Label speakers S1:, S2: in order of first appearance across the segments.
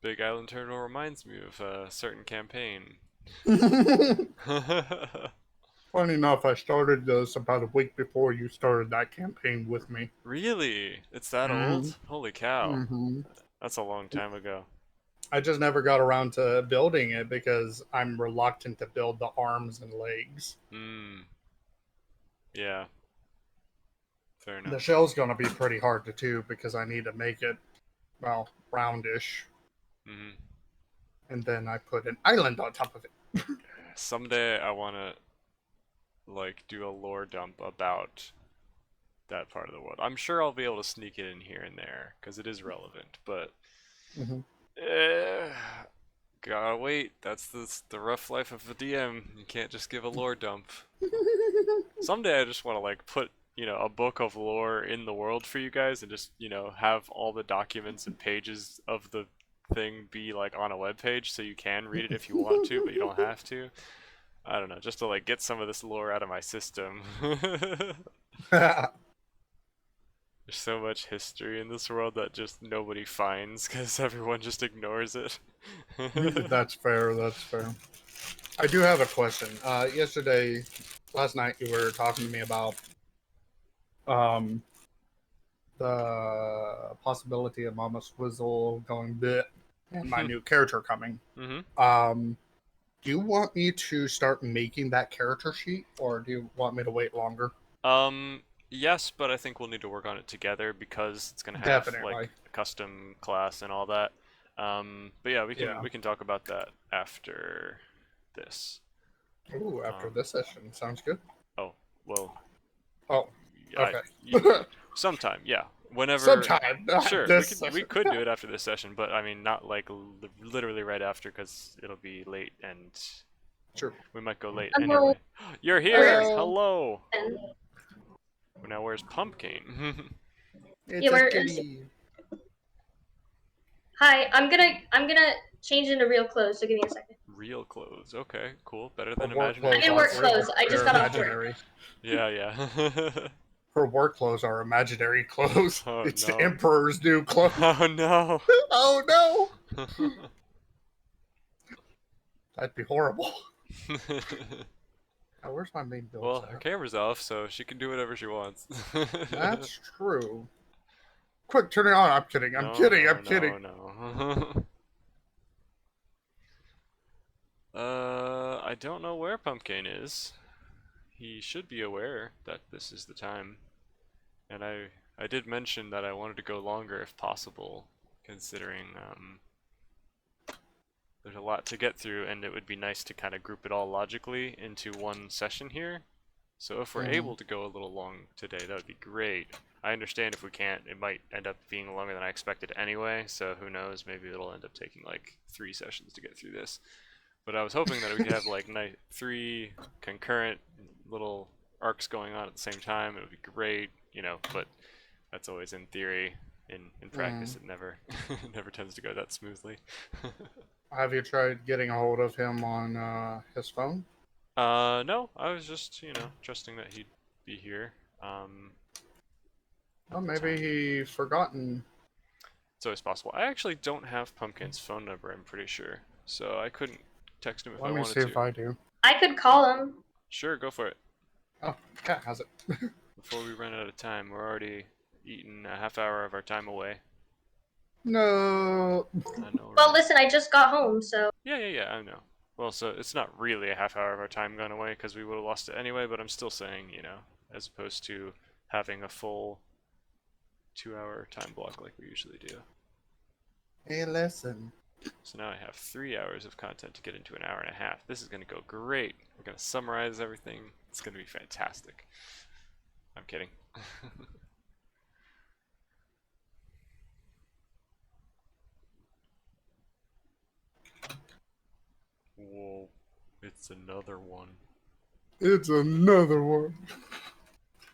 S1: Big Island Turtle reminds me of a certain campaign.
S2: Funny enough, I started this about a week before you started that campaign with me.
S1: Really? It's that
S2: Mm-hmm.
S1: old? Holy cow.
S2: Mm-hmm.
S1: That's a long time ago.
S2: I just never got around to building it because I'm reluctant to build the arms and legs.
S1: Hmm. Yeah, fair
S2: The
S1: enough.
S2: shell's gonna be pretty hard to do because I need to make it, well, roundish.
S1: Hmm.
S2: And then I put an island on top of it.
S1: Someday I want to like do a lore dump about that part of the world. I'm sure I'll be able to sneak it in here and there because it is relevant, but
S2: Mm-hmm.
S1: eh, gotta wait. That's the rough life of a DM. You can't just give a lore dump. Someday I just want to like put, a book of lore in the world for you guys and just, have all the documents and pages of the thing be like on a web page so you can read it if you want to, but you don't have to. I don't know, just to like get some of this lore out of my system. There's so much history in this world that just nobody finds because everyone just ignores it.
S2: That's fair. That's fair. I do have a question. Last night, you were talking to me about um, the possibility of Mama Swizzle going bit and my new character coming.
S1: Hmm.
S2: Um, do you want me to start making that character sheet, or do you want me to wait longer?
S1: Um, yes, but I think we'll need to work on it together because it's gonna have
S2: Definitely.
S1: like a custom class and all that. But yeah, we can
S2: Yeah.
S1: we can talk about that after this.
S2: Ooh, after
S1: Um,
S2: this session, sounds good.
S1: oh, well,
S2: Oh,
S1: I
S2: okay.
S1: y sometime, yeah, whenever.
S2: Sometime, not
S1: Sure, we
S2: this
S1: could we
S2: session.
S1: could do it after this session, but I mean not like literally right after because it'll be late and
S2: True.
S1: we might go late
S3: Hello.
S1: anyway. You're here.
S3: Where's
S2: Hello.
S1: Hello.
S3: Ben?
S1: Now where's Pumpkin?
S2: It's
S3: Yeah,
S2: a
S3: where is?
S2: kitty.
S3: Hi, I'm gonna change into real clothes. So give me a second.
S1: Real clothes. Okay, cool. Better
S2: Her
S1: than
S2: work
S1: imaginary
S3: I'm
S2: clothes
S3: in
S2: aren't
S3: work
S1: clothes.
S2: real.
S3: clothes. I just
S2: They're
S3: got off work.
S2: imaginary.
S1: Yeah, yeah.
S2: Her work clothes are imaginary clothes.
S1: Oh
S2: It's the
S1: no.
S2: Emperor's new clothes.
S1: Oh no.
S2: Oh no! That'd be horrible. Now, where's my main builds
S1: Well, her
S2: at?
S1: camera's off, so she can do whatever she wants.
S2: That's true. Quick, turn it on. I'm kidding. I'm
S1: No,
S2: kidding.
S1: no,
S2: I'm kidding.
S1: no, no. I don't know where Pumpkin is. He should be aware that this is the time. And I did mention that I wanted to go longer if possible, considering there's a lot to get through and it would be nice to kind of group it all logically into one session here. So if we're
S2: Mhm.
S1: able to go a little long today, that would be great. I understand if we can't, it might end up being longer than I expected anyway, so who knows, maybe it'll end up taking like 3 sessions to get through this. But I was hoping that we could have like 3 concurrent little arcs going on at the same time. It would be great, but that's always in theory. In practice,
S2: Mm.
S1: it never never tends to go that smoothly.
S2: Have you tried getting a hold of him on his phone?
S1: No, I was just, trusting that he'd be here.
S2: Well,
S1: At the
S2: maybe
S1: time.
S2: he's forgotten.
S1: It's always possible. I actually don't have Pumpkin's phone number, I'm pretty sure. So I couldn't text him if I
S2: Let me
S1: wanted
S2: see if
S1: to.
S2: I do.
S3: I could call him.
S1: Sure, go for it.
S2: Oh, cat has it.
S1: Before we run out of time, we're already eating a half hour of our time away.
S2: No.
S1: I know,
S3: Well,
S1: right?
S3: listen, I just got home, so
S1: Yeah, yeah, yeah, I know. Well, so it's not really a half hour of our time gone away because we would have lost it anyway, but I'm still saying, as opposed to having a full 2 hour time block like we usually do.
S2: Hey, listen.
S1: So now I have 3 hours of content to get into an hour and a half. This is going to go great. We're going to summarize everything. It's going to be fantastic. I'm kidding. Whoa, it's another one.
S2: It's another one.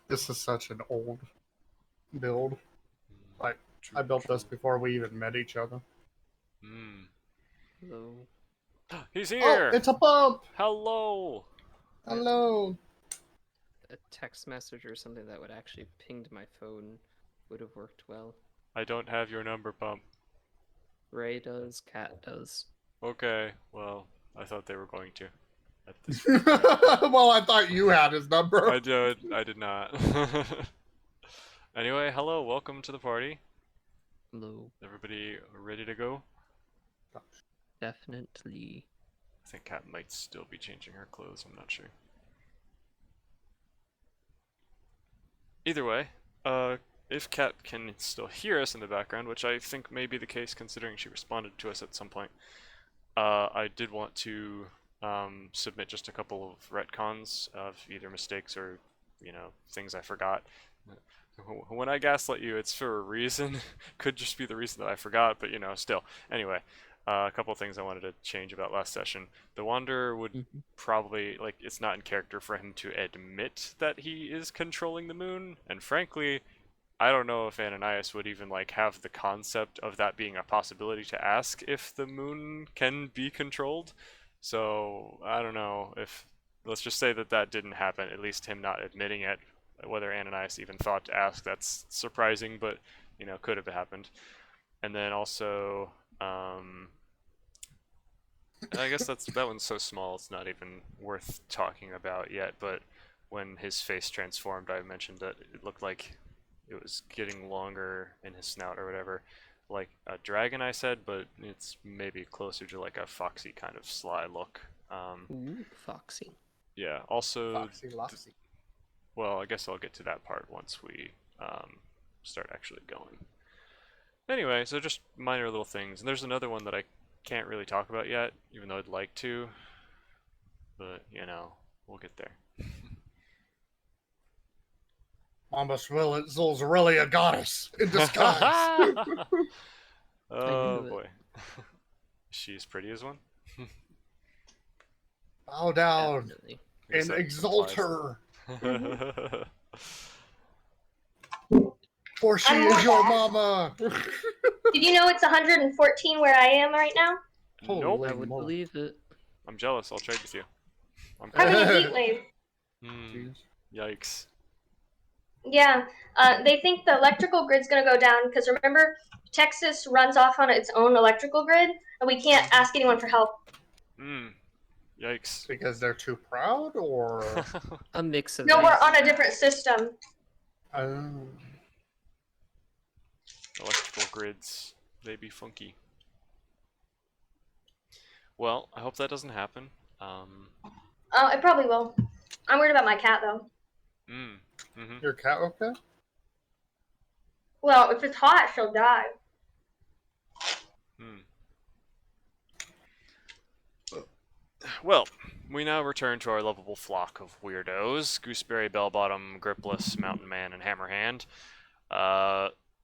S2: This is such an old build. Like,
S1: True,
S2: I built
S1: true.
S2: this before we even met each other.
S1: Hmm.
S4: Hello.
S1: He's
S2: Oh,
S1: here!
S2: it's a bump!
S1: Hello!
S2: Hello!
S4: A text message or something that would actually ping to my phone would have worked well.
S1: I don't have your number, Pump.
S4: Ray does, Cat does.
S1: Okay, well, I thought they were going to. At this
S2: Well, I thought you had his number.
S1: I did not. Anyway, hello, welcome to the party.
S4: Low.
S1: Everybody ready to go?
S4: Definitely.
S1: I think Kat might still be changing her clothes, I'm not sure. Either way, if Kat can still hear us in the background, which I think may be the case considering she responded to us at some point, I did want to submit just a couple of retcons of either mistakes or, things I forgot. When I gaslight you, it's for a reason. Could just be the reason that I forgot, but still. Anyway, a couple of things I wanted to change about last session. The Wanderer would probably, it's not in character for him to admit that he is controlling the moon, and frankly, I don't know if Ananias would even, have the concept of that being a possibility to ask if the moon can be controlled. So, I don't know if, let's just say that that didn't happen, at least him not admitting it. Whether Ananias even thought to ask, that's surprising, but, could have happened. And then also, I guess that one's so small it's not even worth talking about yet, but when his face transformed, I mentioned that it looked like it was getting longer in his snout or whatever. Like a dragon, I said, but it's maybe closer to like a foxy kind of sly look.
S4: Ooh, foxy.
S1: Yeah, also,
S2: Foxy Loxy.
S1: well, I guess I'll get to that part once we start actually going. Anyway, so just minor little things. And there's another one that I can't really talk about yet, even though I'd like to. But, we'll get there.
S2: Mama Swizzle's really a goddess in disguise.
S1: Oh
S4: knew it.
S1: boy. She's pretty as one?
S2: Bow down
S4: Definitely.
S1: I guess
S2: and
S1: that
S2: exalt
S1: implies-
S2: her, for she
S3: I'm
S2: is
S3: more
S2: your
S3: back.
S2: mama.
S3: Did you know it's 114 where I am right now?
S1: Nope.
S2: Holy
S4: I would
S2: moly.
S4: believe it.
S1: I'm jealous. I'll trade with you. I'm
S3: Having a heat wave.
S1: Hmm, yikes.
S3: Yeah, they think the electrical grid's gonna go down because remember, Texas runs off on its own electrical grid, and we can't ask anyone for help.
S1: Yikes.
S2: Because they're too proud, or
S4: A mix of
S3: No,
S4: that.
S3: we're on a different system.
S1: Electrical grids, they be funky. Well, I hope that doesn't happen.
S3: Oh, it probably will. I'm worried about my cat though.
S2: Your cat okay?
S3: Well, if it's hot, she'll die.
S1: Well, we now return to our lovable flock of weirdos: Gooseberry, Bellbottom, Gripless, Mountain Man, and Hammerhand.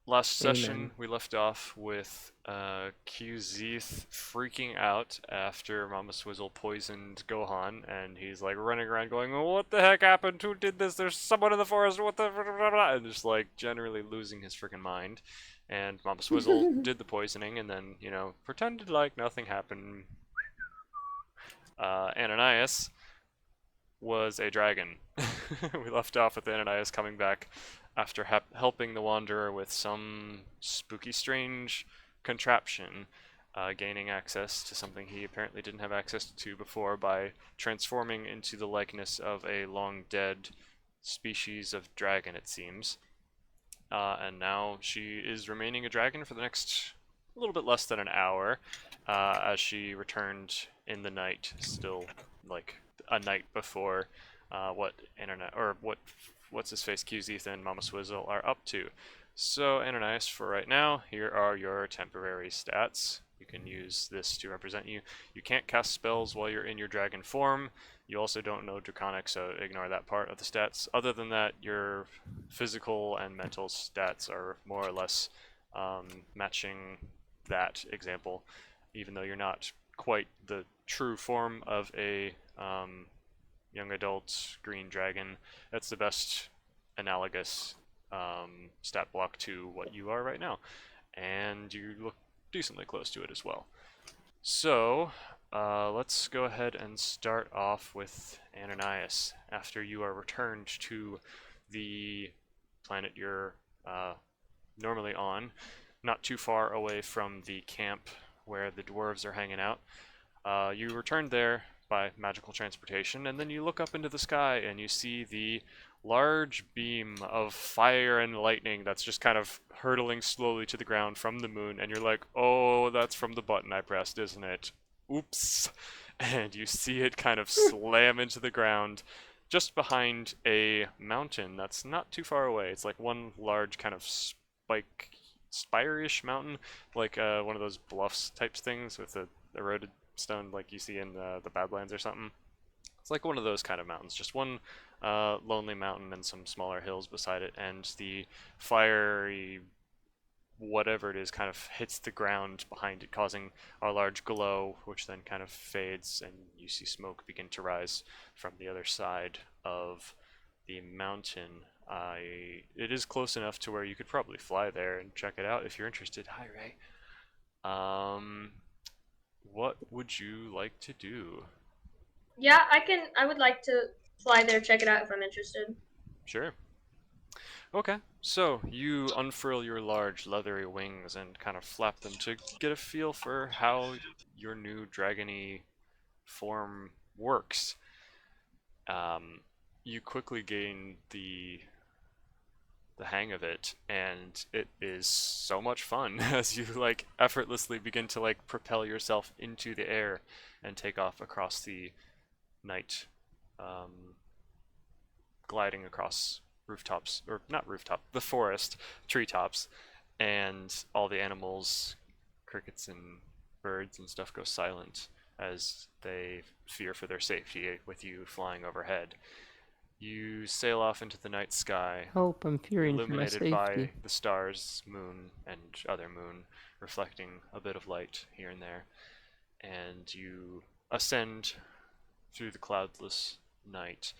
S1: Last session,
S4: Amen.
S1: we left off with QZeeth freaking out after Mama Swizzle poisoned Gohan, and he's like running around going, "Oh, what the heck happened? Who did this? There's someone in the forest, what the blah, blah, blah," and just like generally losing his freaking mind. And Mama Swizzle did the poisoning and then, pretended like nothing happened. Ananias was a dragon. We left off with Ananias coming back after helping the Wanderer with some spooky, strange contraption, gaining access to something he apparently didn't have access to before by transforming into the likeness of a long-dead species of dragon, it seems. And now she is remaining a dragon for the next little bit less than an hour, as she returned in the night, still like a night before what's his face QZeeth and Mama Swizzle are up to. So Ananias, for right now, here are your temporary stats. You can use this to represent you. You can't cast spells while you're in your dragon form. You also don't know Draconic, so ignore that part of the stats. Other than that, your physical and mental stats are more or less matching that example, even though you're not quite the true form of a young adult green dragon. That's the best analogous stat block to what you are right now, and you look decently close to it as well. So let's go ahead and start off with Ananias. After you are returned to the planet you're normally on. not too far away from the camp where the dwarves are hanging out. You return there by magical transportation, and then you look up into the sky and you see the large beam of fire and lightning that's just kind of hurtling slowly to the ground from the moon, and you're like, oh, that's from the button I pressed, isn't it? Oops. And you see it kind of slam into the ground just behind a mountain that's not too far away. It's like one large kind of spire-ish mountain, like one of those bluffs types things with the eroded stone like you see in the Badlands or something. It's like one of those kind of mountains, just one lonely mountain and some smaller hills beside it, and the fiery whatever it is kind of hits the ground behind it, causing a large glow, which then kind of fades, and you see smoke begin to rise from the other side of the mountain. It is close enough to where you could probably fly there and check it out if you're interested. Hi, Ray. What would you like to do?
S3: Yeah, I would like to fly there, check it out if I'm interested.
S1: Sure. Okay, so you unfurl your large leathery wings and kind of flap them to get a feel for how your new dragony form works. You quickly gain the hang of it, and it is so much fun as you like effortlessly begin to like propel yourself into the air and take off across the night, gliding across rooftops, or not rooftop, the forest, treetops, and all the animals, crickets and birds and stuff go silent as they fear for their safety with you flying overhead. You sail off into the night sky,
S4: Hope I'm fearing for my
S1: illuminated by
S4: safety.
S1: the stars, moon, and other moon, reflecting a bit of light here and there, and you ascend through the cloudless night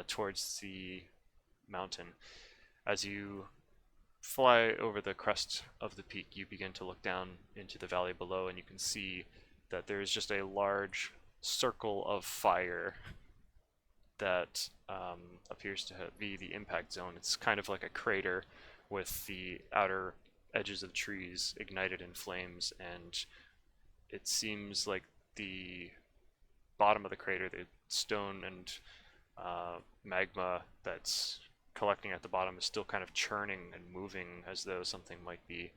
S1: towards the mountain. As you fly over the crest of the peak, you begin to look down into the valley below, and you can see that there is just a large circle of fire that appears to be the impact zone. It's kind of like a crater with the outer edges of trees ignited in flames, and it seems like the bottom of the crater, the stone and magma that's collecting at the bottom, is still kind of churning and moving as though something might be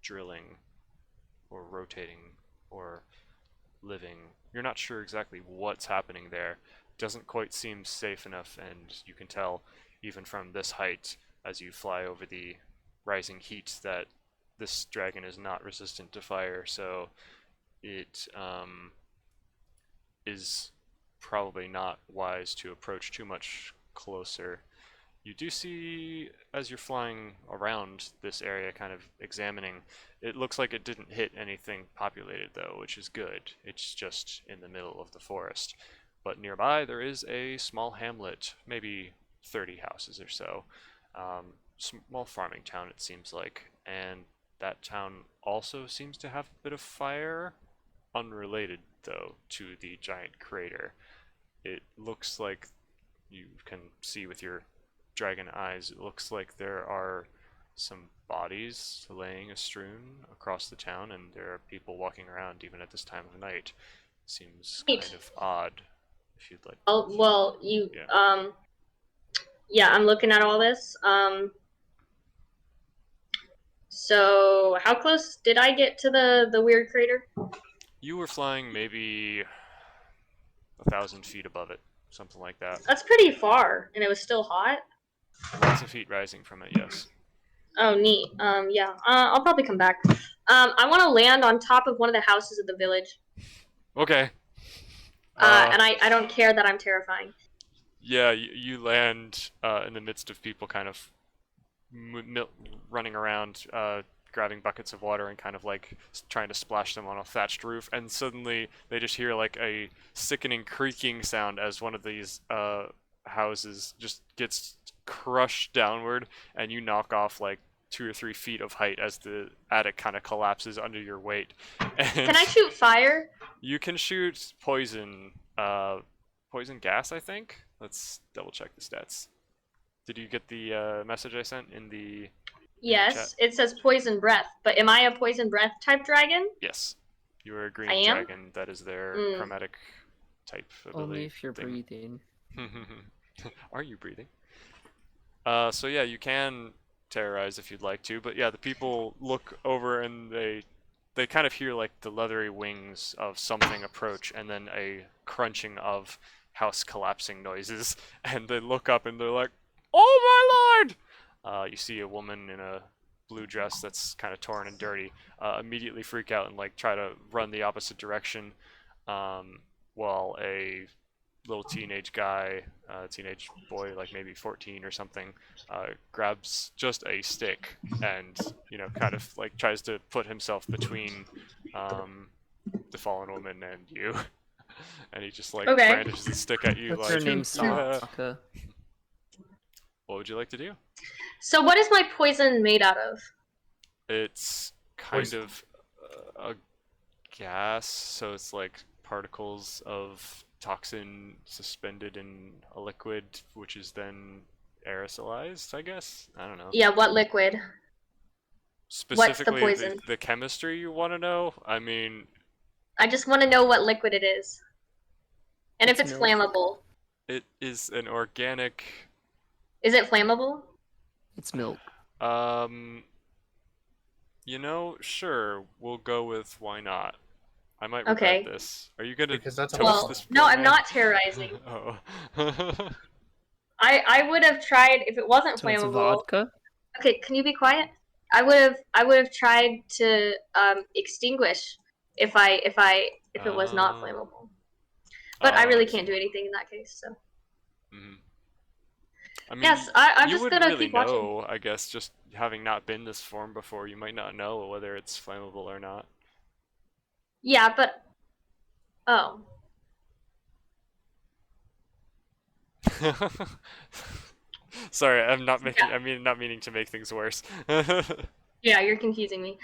S1: drilling or rotating or living. You're not sure exactly what's happening there. It doesn't quite seem safe enough, and you can tell even from this height as you fly over the rising heat that this dragon is not resistant to fire, so it is probably not wise to approach too much closer. You do see, as you're flying around this area, kind of examining, it looks like it didn't hit anything populated though, which is good. It's just in the middle of the forest. But nearby there is a small hamlet, maybe 30 houses or so. Small farming town it seems like, and that town also seems to have a bit of fire, unrelated though to the giant crater. It looks like, you can see with your dragon eyes, it looks like there are some bodies laying strewn across the town, and there are people walking around even at this time of night. Seems kind
S3: Neat.
S1: of odd, if you'd like.
S3: Oh, well, you,
S1: Yeah.
S3: yeah, I'm looking at all this. So how close did I get to the weird crater?
S1: You were flying maybe 1,000 feet above it, something like that.
S3: That's pretty far, and it was still hot.
S1: Lots of heat rising from it, yes.
S3: Oh, neat. Yeah. I'll probably come back. I want to land on top of one of the houses of the village.
S1: Okay.
S3: And I don't care that I'm terrifying.
S1: Yeah, you land in the midst of people kind of running around, grabbing buckets of water and kind of like trying to splash them on a thatched roof, and suddenly they just hear like a sickening creaking sound as one of these houses just gets crushed downward, and you knock off like 2 or 3 feet of height as the attic kind of collapses under your weight. And
S3: Can I shoot fire?
S1: you can shoot poison, poison gas, I think. Let's double check the stats. Did you get the message I sent in the
S3: Yes, it says poison breath, but am I a poison breath type dragon?
S1: Yes, you are a green
S3: I am?
S1: dragon. That is their
S3: Mm.
S1: chromatic type ability.
S4: Only if you're
S1: thing.
S4: breathing.
S1: Are you breathing? So yeah, you can terrorize if you'd like to, but yeah, the people look over and they kind of hear like the leathery wings of something approach, and then a crunching of house collapsing noises, and they look up and they're like, "Oh my lord!" You see a woman in a blue dress that's kind of torn and dirty, immediately freak out and like try to run the opposite direction, while a little teenage guy, teenage boy, like maybe 14 or something, grabs just a stick and, you know, kind of like tries to put himself between the fallen woman and you. And he just like
S3: Okay.
S1: brandishes the stick at you
S4: What's
S1: like,
S4: her name?
S1: "Ah."
S4: Sokka.
S1: What would you like to do?
S3: So what is my poison made out of?
S1: It's kind
S2: Poison.
S1: of a gas, so it's like particles of toxin suspended in a liquid, which is then aerosolized, I guess. I don't know.
S3: Yeah, what liquid?
S1: Specifically,
S3: poison?
S1: the chemistry you want to know? I mean,
S3: I just want to know what liquid it is. And if
S4: It's
S3: it's
S4: milk.
S3: flammable.
S1: it is an organic.
S3: Is it flammable?
S4: It's milk.
S1: You know, sure, we'll go with why not. I might
S3: Okay.
S1: regret this. Are you gonna
S2: Because that's a
S1: toast
S3: Well,
S1: this
S3: no,
S1: poor
S3: I'm
S1: man?
S3: not terrorizing.
S1: Oh.
S3: I would have tried if it wasn't
S4: So it's
S3: flammable.
S4: vodka.
S3: Okay, can you be quiet? I would have tried to extinguish if it was not
S1: Oh.
S3: flammable. But I
S1: Oh,
S3: really
S1: see.
S3: can't do anything in that case. So
S1: Mhm. I mean,
S3: yes, I'm
S1: you
S3: just
S1: wouldn't
S3: gonna
S1: really
S3: keep watching.
S1: know, I guess, just having not been this form before, you might not know whether it's flammable or not.
S3: Yeah, but oh,
S1: Sorry, I'm not making.
S3: Yeah.
S1: I mean, not meaning to make things worse.
S3: yeah, you're confusing me.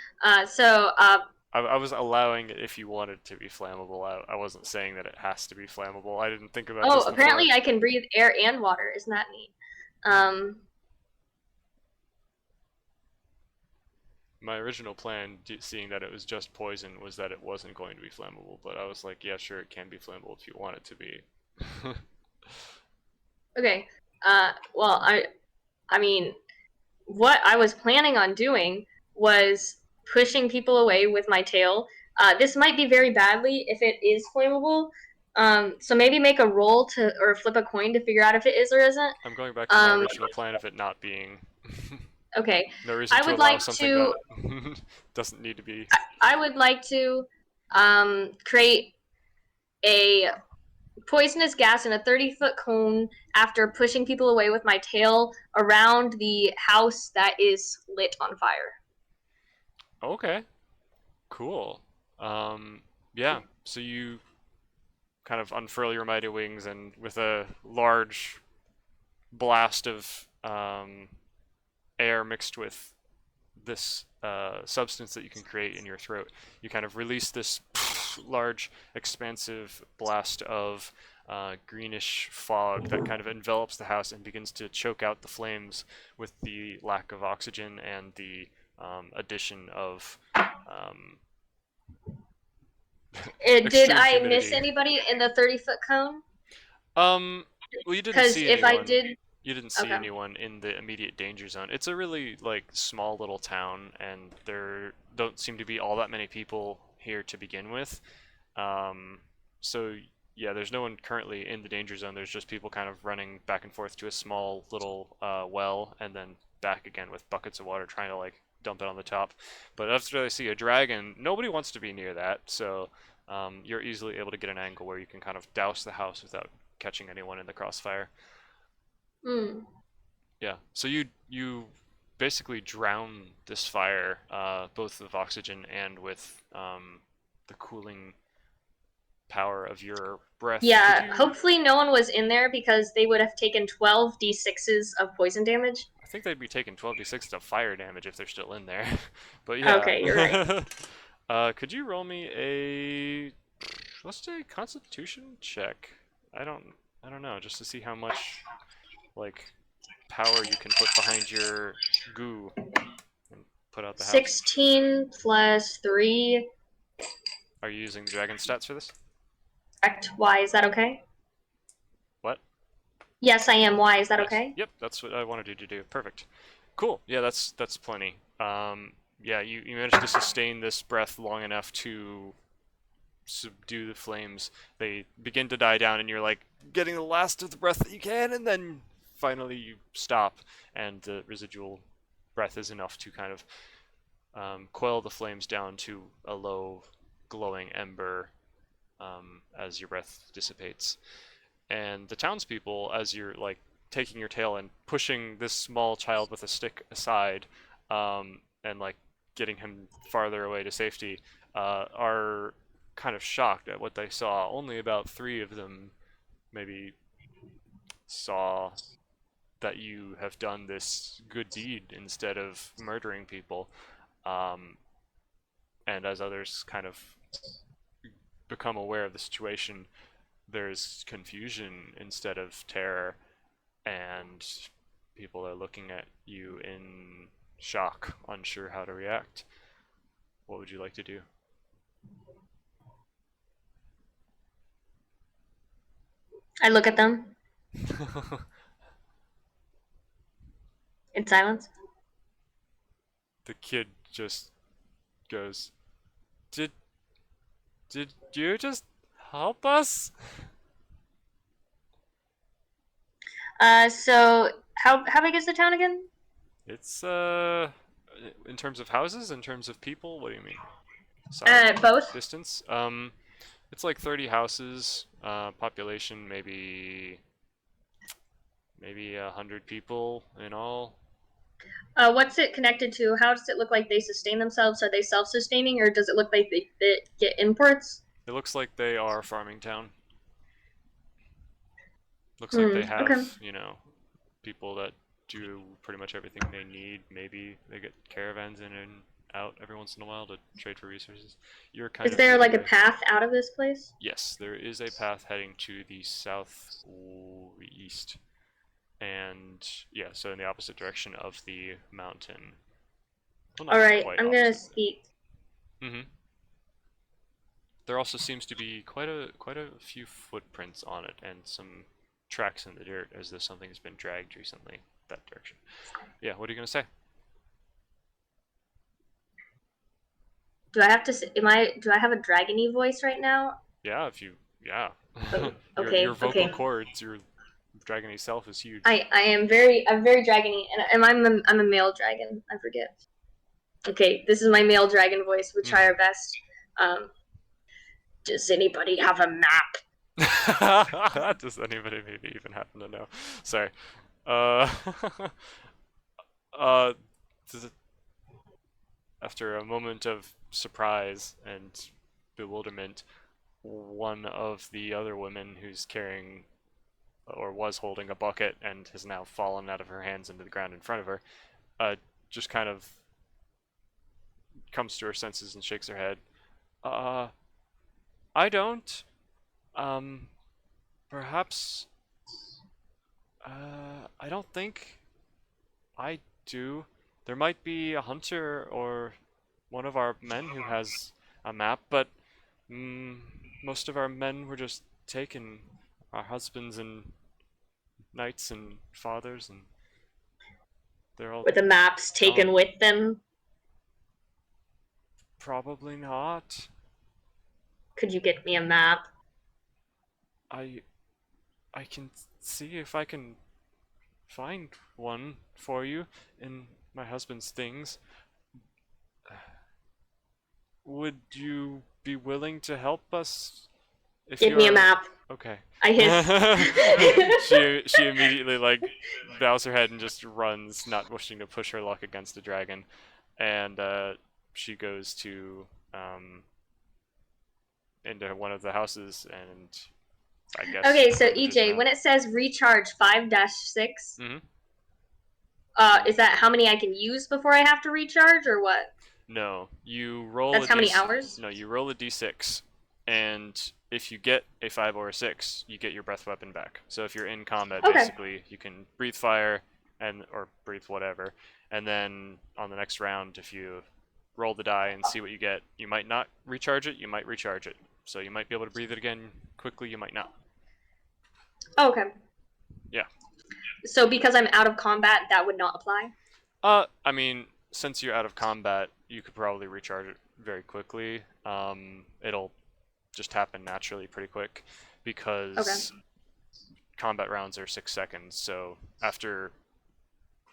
S3: So
S1: I was allowing it if you wanted it to be flammable. I wasn't saying that it has to be flammable. I didn't think about this
S3: apparently
S1: before.
S3: I can breathe air and water. Isn't that neat? Um,
S1: My original plan, seeing that it was just poison, was that it wasn't going to be flammable. But I was like, yeah, sure, it can be flammable if you want it to be.
S3: okay. Well, I mean, what I was planning on doing was pushing people away with my tail. This might be very badly if it is flammable. So maybe make a roll to or flip a coin to figure out if it is or isn't.
S1: I'm going back to my original plan of it not being.
S3: Okay.
S1: No reason
S3: I
S1: to
S3: would
S1: allow
S3: like
S1: something
S3: to.
S1: that doesn't need to be.
S3: I would like to create a poisonous gas in a 30-foot cone after pushing people away with my tail around the house that is lit on fire.
S1: Okay, cool. Yeah. So you kind of unfurl your mighty wings, and with a large blast of air mixed with this substance that you can create in your throat, you kind of release this large, expansive blast of greenish fog that kind of envelops the house and begins to choke out the flames with the lack of oxygen and the addition of
S3: Did
S1: extreme
S3: I miss
S1: humidity.
S3: anybody in the 30-foot cone?
S1: Well, you didn't
S3: Because
S1: see
S3: if
S1: anyone.
S3: I did,
S1: You didn't see
S3: okay.
S1: anyone in the immediate danger zone. It's a really like small little town, and there don't seem to be all that many people here to begin with. So yeah, there's no one currently in the danger zone. There's just people kind of running back and forth to a small little well, and then back again with buckets of water, trying to like dump it on the top. But after they see a dragon, nobody wants to be near that. So you're easily able to get an angle where you can kind of douse the house without catching anyone in the crossfire.
S3: Hmm.
S1: Yeah. So you basically drown this fire, both with oxygen and with the cooling power of your breath.
S3: Yeah,
S1: Could you-
S3: hopefully no one was in there because they would have taken 12 d6s of poison damage.
S1: I think they'd be taking 12d6 of fire damage if they're still in there. But yeah.
S3: Okay, you're right.
S1: Could you roll me a let's do a Constitution check? I don't know, just to see how much like power you can put behind your goo. put out the house.
S3: 16 plus 3.
S1: Are you using the dragon stats for this?
S3: Correct. Why? Is that okay?
S1: What?
S3: Yes, I am. Why? Is that
S1: Yes.
S3: okay?
S1: Yep, that's what I wanted you to do. Perfect. Cool. Yeah, that's plenty. Yeah, you managed to sustain this breath long enough to subdue the flames. They begin to die down, and you're like getting the last of the breath that you can, and then finally you stop, and the residual breath is enough to kind of quell the flames down to a low, glowing ember as your breath dissipates. And the townspeople, as you're like taking your tail and pushing this small child with a stick aside, and like getting him farther away to safety, are kind of shocked at what they saw. Only about 3 of them maybe saw that you have done this good deed instead of murdering people. And as others kind of become aware of the situation, there's confusion instead of terror, and people are looking at you in shock, unsure how to react. What would you like to do?
S3: I look at them in silence.
S1: The kid just goes, Did you just help us?
S3: So how big is the town again?
S1: It's in terms of houses, in terms of people, what do you mean? Size?
S3: Both.
S1: Distance? It's like 30 houses, population maybe 100 people in all.
S3: What's it connected to? How does it look like they sustain themselves? Are they self-sustaining, or does it look like they get imports?
S1: It looks like they are a farming town. Looks like they have,
S3: okay.
S1: people that do pretty much everything they need. Maybe they get caravans in and out every once in a while to trade for resources. You're kind
S3: Is
S1: of
S3: there like a
S1: nearby.
S3: path out of this place?
S1: Yes, there is a path heading to the southeast. And yeah, so in the opposite direction of the mountain. Well, not
S3: All right,
S1: quite
S3: I'm gonna
S1: opposite,
S3: speak.
S1: but- There also seems to be quite a few footprints on it and some tracks in the dirt, as though something has been dragged recently that direction. Yeah, what are you gonna say?
S3: Do I have to? Do I have a dragony voice right now?
S1: Yeah, if you
S3: Oh,
S1: your
S3: okay,
S1: your vocal
S3: okay.
S1: cords, your dragony self is huge.
S3: I'm very dragony, and I'm a male dragon. I forget. Okay, this is my male dragon voice. We try our best. Does anybody have a map?
S1: Does anybody maybe even happen to know? Sorry. Uh, does it, after a moment of surprise and bewilderment, one of the other women who's carrying or was holding a bucket and has now fallen out of her hands into the ground in front of her, just kind of comes to her senses and shakes her head. I don't. Perhaps. I don't think I do. There might be a hunter or one of our men who has a map, but most of our men were just taken. Our husbands and knights and fathers, and they're all
S3: Were the maps taken
S1: gone.
S3: with them?
S1: Probably not.
S3: Could you get me a map?
S1: I can see if I can find one for you in my husband's things. Would you be willing to help us? If
S3: Give me a
S1: you're-
S3: map.
S1: Okay.
S3: I hiss.
S1: she immediately like bows her head and just runs, not wishing to push her luck against a dragon, and she goes to into one of the houses, and I guess.
S3: Okay, so
S1: approaches
S3: EJ,
S1: that.
S3: when it says recharge 5-6,
S1: Mhm.
S3: Is that how many I can use before I have to recharge, or what?
S1: No, you roll.
S3: That's
S1: a
S3: how many
S1: D6
S3: hours?
S1: No, you roll a d6, and if you get a 5 or a 6, you get your breath weapon back. So if you're in combat,
S3: Okay.
S1: basically, you can breathe fire, and or breathe whatever, and then on the next round, if you roll the die and see what you get, you might not recharge it, you might recharge it. So you might be able to breathe it again quickly, you might not.
S3: Oh, okay.
S1: Yeah.
S3: So because I'm out of combat, that would not apply?
S1: I mean, since you're out of combat, you could probably recharge it very quickly. It'll just happen naturally pretty quick because combat rounds are 6 seconds. So after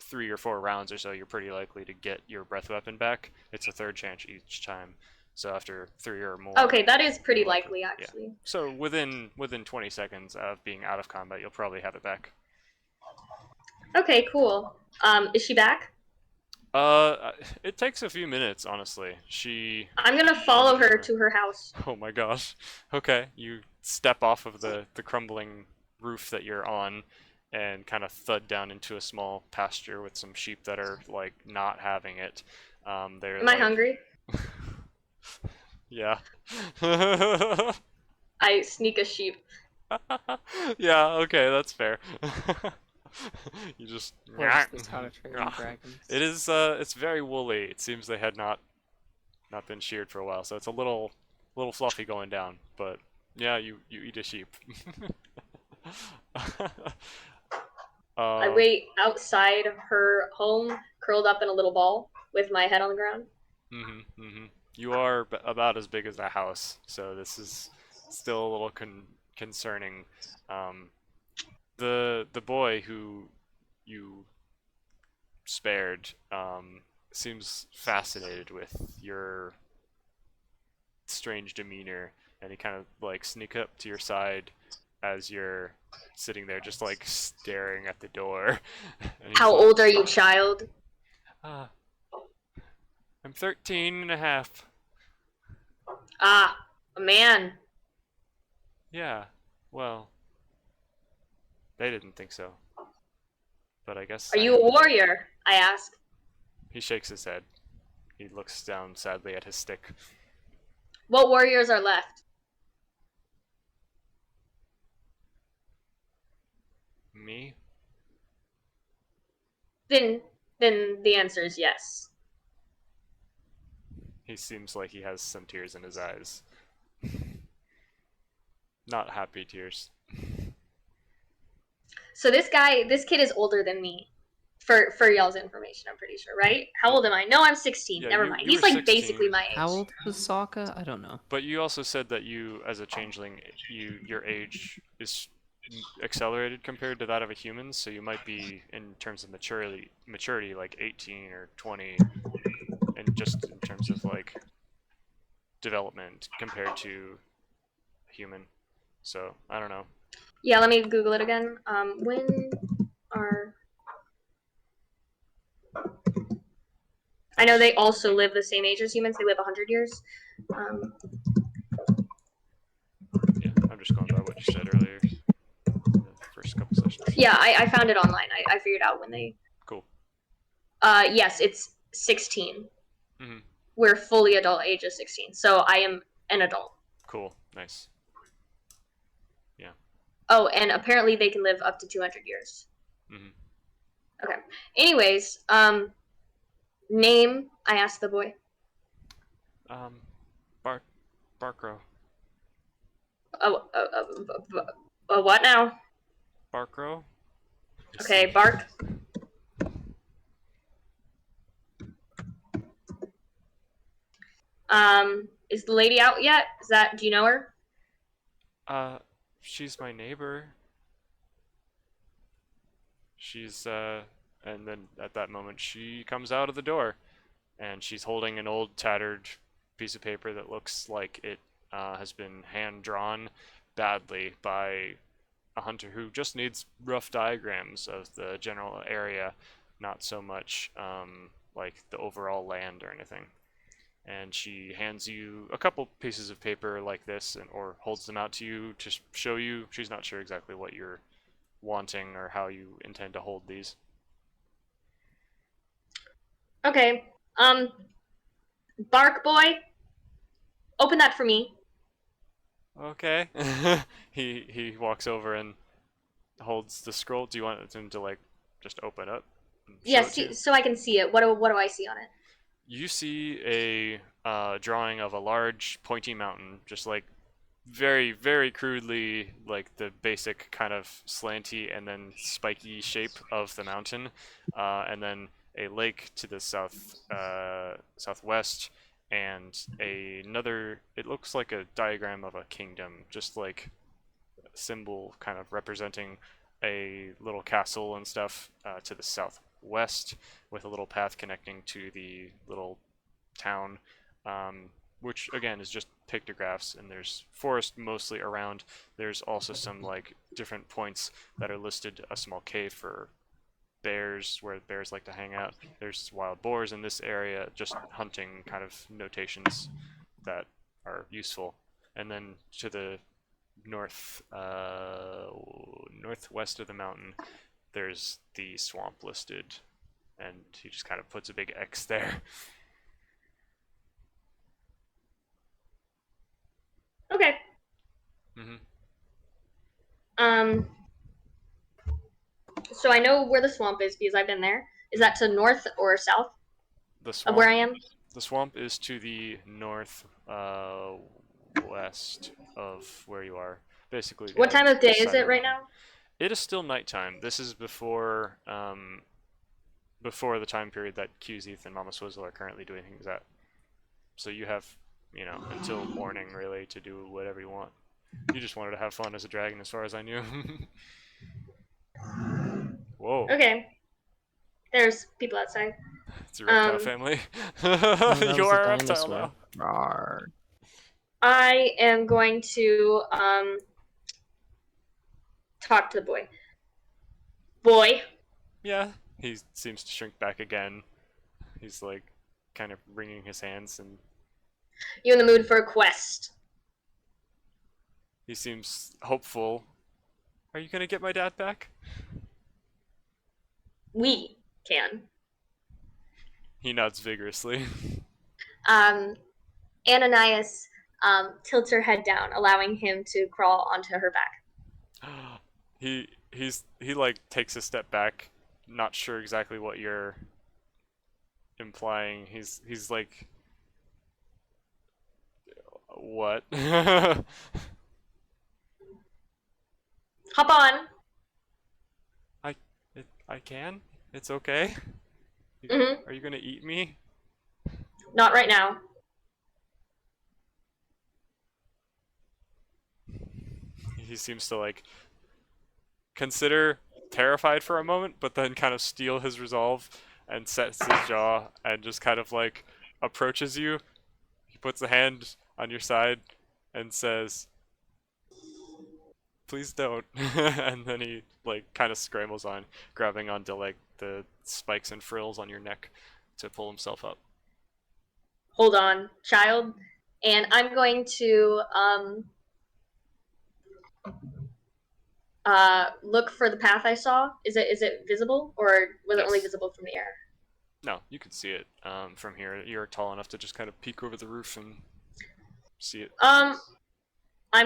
S1: 3 or 4 rounds or so, you're pretty likely to get your breath weapon back. It's a third chance each time. So after 3 or more.
S3: Okay, that is pretty
S1: you're
S3: likely, actually.
S1: Yeah. So within 20 seconds of being out of combat, you'll probably have it back.
S3: Okay, cool. Is she back?
S1: It takes a few minutes, honestly.
S3: I'm gonna follow her to her house.
S1: Oh my gosh. Okay, you step off of the crumbling roof that you're on and kind of thud down into a small pasture with some sheep that are like not having it. They're
S3: Am I hungry?
S1: Yeah.
S3: I sneak a sheep.
S1: Yeah, okay, that's fair. You just
S4: What is this How to Train Your Dragons?
S1: It is it's very woolly. It seems they had not been sheared for a while, so it's a little fluffy going down, but yeah, you eat a sheep.
S3: I wait outside of her home, curled up in a little ball, with my head on the ground.
S1: You are about as big as a house, so this is still a little concerning. The boy who you spared seems fascinated with your strange demeanor, and he kind of like sneak up to your side as you're sitting there just like staring at the door.
S3: How old are you, child?
S1: I'm 13 and a half.
S3: Ah, a man.
S1: Yeah, well, they didn't think so. But I guess
S3: Are you a warrior? I ask.
S1: He shakes his head. He looks down sadly at his stick.
S3: What warriors are left?
S1: Me?
S3: Then the answer is yes.
S1: He seems like he has some tears in his eyes. Not happy tears.
S3: So this kid is older than me. For y'all's information, I'm pretty sure, right? How old am I? No, I'm 16.
S1: Yeah,
S3: Never
S1: you
S3: mind.
S1: were
S3: He's like
S1: 16.
S3: basically my age.
S4: How old was Sokka? I don't know.
S1: But you also said that you, as a changeling, your age is accelerated compared to that of a human, so you might be, in terms of maturity like 18 or 20, and just in terms of like development compared to a human. So I don't know.
S3: Yeah, let me Google it again. When are... I know they also live the same age as humans. They live 100 years.
S1: Yeah, I'm just going by what you said earlier. The first couple sessions.
S3: Yeah, I found it online. I figured out when they...
S1: Cool.
S3: Yes, it's 16.
S1: Mm-hmm.
S3: We're fully adult age of 16. So I am an adult.
S1: Cool. Nice. Yeah.
S3: Oh, and apparently they can live up to 200 years.
S1: Mm-hmm.
S3: Okay. Anyways, name, I asked the boy.
S1: Barkrow.
S3: What now?
S1: Barkrow?
S3: Okay, Bark. Is the lady out yet? Do you know her?
S1: She's my neighbor. She's, and then at that moment she comes out of the door, and she's holding an old tattered piece of paper that looks like it has been hand-drawn badly by a hunter who just needs rough diagrams of the general area, not so much like the overall land or anything. And she hands you a couple pieces of paper like this, or holds them out to you to show you. She's not sure exactly what you're wanting or how you intend to hold these.
S3: Okay. Bark boy, open that for me.
S1: Okay. He walks over and holds the scroll. Do you want him to like just open up and show
S3: Yeah,
S1: it to you.
S3: so I can see it. What do I see on it?
S1: You see a drawing of a large pointy mountain, just like very, very crudely, like the basic kind of slanty and then spiky shape of the mountain, and then a lake to the southwest, and another. It looks like a diagram of a kingdom, just like a symbol kind of representing a little castle and stuff to the southwest, with a little path connecting to the little town, which again is just pictographs, and there's forest mostly around. There's also some like different points that are listed, a small cave for bears where bears like to hang out. There's wild boars in this area, just hunting kind of notations that are useful. And then to the northwest of the mountain, there's the swamp listed, and he just kind of puts a big X there.
S3: Okay.
S1: hmm
S3: Um. So I know where the swamp is because I've been there. Is that to north or south
S1: The
S3: of
S1: swamp.
S3: where I am?
S1: The swamp is to the north west of where you are. Basically.
S3: What time of day is
S1: side
S3: it
S1: the
S3: right
S1: mountain.
S3: now?
S1: It is still nighttime. This is before before the time period that Qzeth and Mama Swizzle are currently doing things at. So you have, until morning really to do whatever you want. You just wanted to have fun as a dragon, as far as I knew. Whoa.
S3: Okay. There's people outside.
S1: It's a reptile
S3: Um,
S1: family.
S4: No, that
S1: You
S4: was
S1: are
S4: a
S1: a reptile
S4: dinosaur.
S1: now.
S4: Rawr.
S3: I am going to talk to the boy. Boy.
S1: Yeah. He seems to shrink back again. He's like kind of wringing his hands, and
S3: You in the mood for a quest?
S1: he seems hopeful. Are you gonna get my dad back?
S3: We can.
S1: He nods vigorously.
S3: Ananias tilts her head down, allowing him to crawl onto her back.
S1: He like takes a step back, not sure exactly what you're implying. He's like, what?
S3: Hop on.
S1: I can? It's okay?
S3: Mhm.
S1: Are you gonna eat me?
S3: Not right now.
S1: He seems to like consider terrified for a moment, but then kind of steel his resolve and sets his jaw and just kind of like approaches you. He puts a hand on your side and says, "Please don't." And then he like kind of scrambles on, grabbing onto like the spikes and frills on your neck to pull himself up.
S3: Hold on, child. And I'm going to look for the path I saw. Is it visible, or was it only
S1: Yes.
S3: visible from the air?
S1: No, you can see it from here. You're tall enough to just kind of peek over the roof and see it.
S3: I'm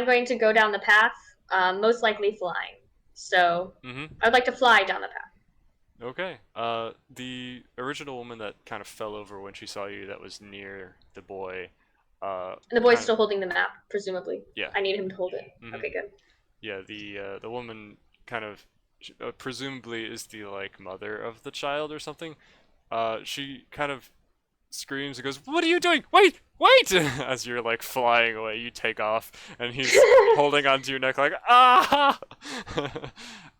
S3: going to go down the path, most likely flying. So
S1: Mm-hmm.
S3: I'd like to fly down the path.
S1: Okay. The original woman that kind of fell over when she saw you, that was near the boy.
S3: And the boy's
S1: Kinda-
S3: still holding the map, presumably.
S1: Yeah.
S3: I need him to hold it.
S1: Mhm.
S3: Okay, good.
S1: Yeah. The woman kind of presumably is the like mother of the child or something. She kind of screams and goes, "What are you doing? Wait, wait!" As you're like flying away, you take off, and he's holding onto your neck like, ah.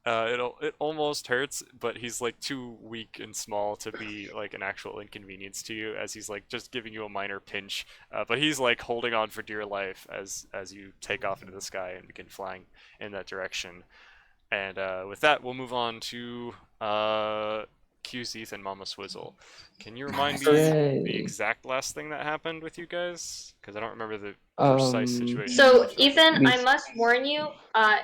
S1: It almost hurts, but he's like too weak and small to be like an actual inconvenience to you, as he's like just giving you a minor pinch. But he's like holding on for dear life as you take off into the sky and begin flying in that direction. And with that, we'll move on to Qzeth and Mama Swizzle. Can you remind me
S5: Hooray.
S1: the exact last thing that happened with you guys? Because I don't remember the precise situation.
S3: So, Ethan,
S5: We-
S3: I must warn you,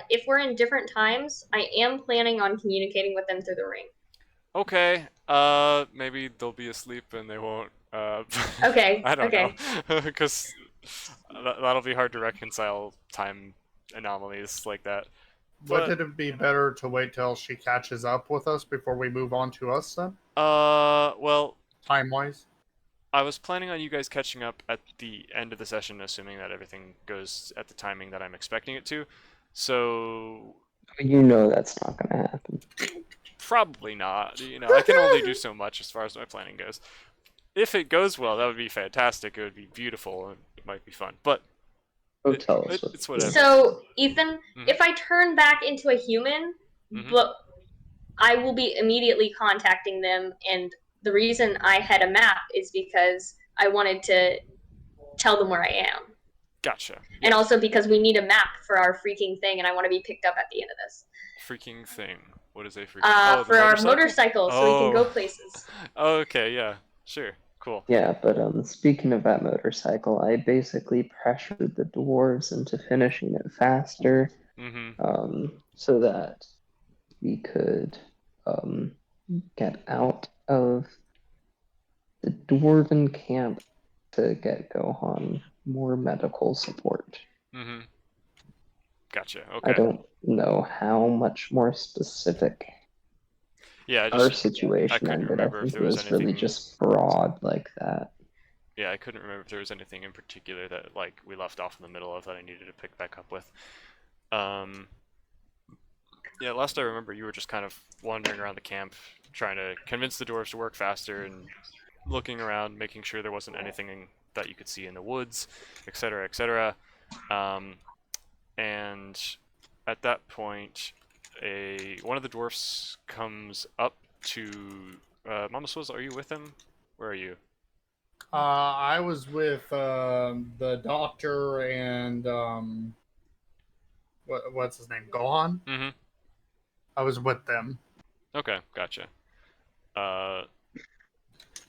S3: if we're in different times, I am planning on communicating with them through the ring.
S1: Okay, maybe they'll be asleep and they won't.
S3: Okay,
S1: I don't
S3: okay.
S1: know, because that'll be hard to reconcile time anomalies like that.
S2: Wouldn't it be better to wait till she catches up with us before we move on to us then?
S1: Well,
S2: Time-wise?
S1: I was planning on you guys catching up at the end of the session, assuming that everything goes at the timing that I'm expecting it to. So
S5: You know that's not gonna happen.
S1: probably not. I can only do so much as far as my planning goes. If it goes well, that would be fantastic. It would be beautiful, and it might be fun. But
S5: Go tell us.
S1: it's whatever.
S3: So, Ethan,
S1: Mhm.
S3: if I turn back into a human,
S1: Mhm.
S3: but I will be immediately contacting them, and the reason I had a map is because I wanted to tell them where I am.
S1: Gotcha.
S3: And also because we need a map for our freaking thing, and I want to be picked up at the end of this.
S1: Freaking thing. What is a freaking? The
S3: For our motorcycle, so we can go
S1: Oh.
S3: places.
S1: Okay, yeah, sure, cool.
S5: Yeah, but speaking of that motorcycle, I basically pressured the dwarves into finishing it faster, so that we could get out of the dwarven camp to get Gohan more medical support.
S1: Gotcha.
S5: I
S1: Okay.
S5: don't know how much more specific
S1: Yeah,
S5: our situation
S1: couldn't
S5: ended. I
S1: remember if
S5: think it
S1: there was
S5: was really
S1: anything-
S5: just broad like that.
S1: Yeah, I couldn't remember if there was anything in particular that like we left off in the middle of that I needed to pick back up with. Yeah, last I remember, you were just kind of wandering around the camp, trying to convince the dwarves to work faster and looking around, making sure there wasn't anything that you could see in the woods, etc., etc. And at that point, one of the dwarfs comes up to Mama Swizzle. Are you with him? Where are you?
S2: I was with the doctor and what's his name? Gohan?
S1: Mm-hmm.
S2: I was with them.
S1: Okay, gotcha.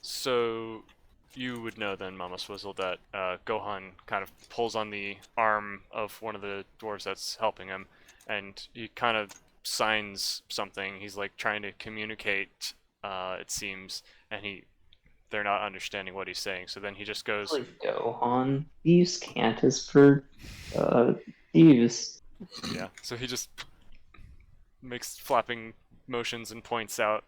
S1: So you would know then, Mama Swizzle, that Gohan kind of pulls on the arm of one of the dwarves that's helping him, and he kind of signs something. He's like trying to communicate, it seems, and they're not understanding what he's saying. So then he just goes,
S5: Like Gohan, thieves can't is for thieves.
S1: yeah. So he just makes flapping motions and points out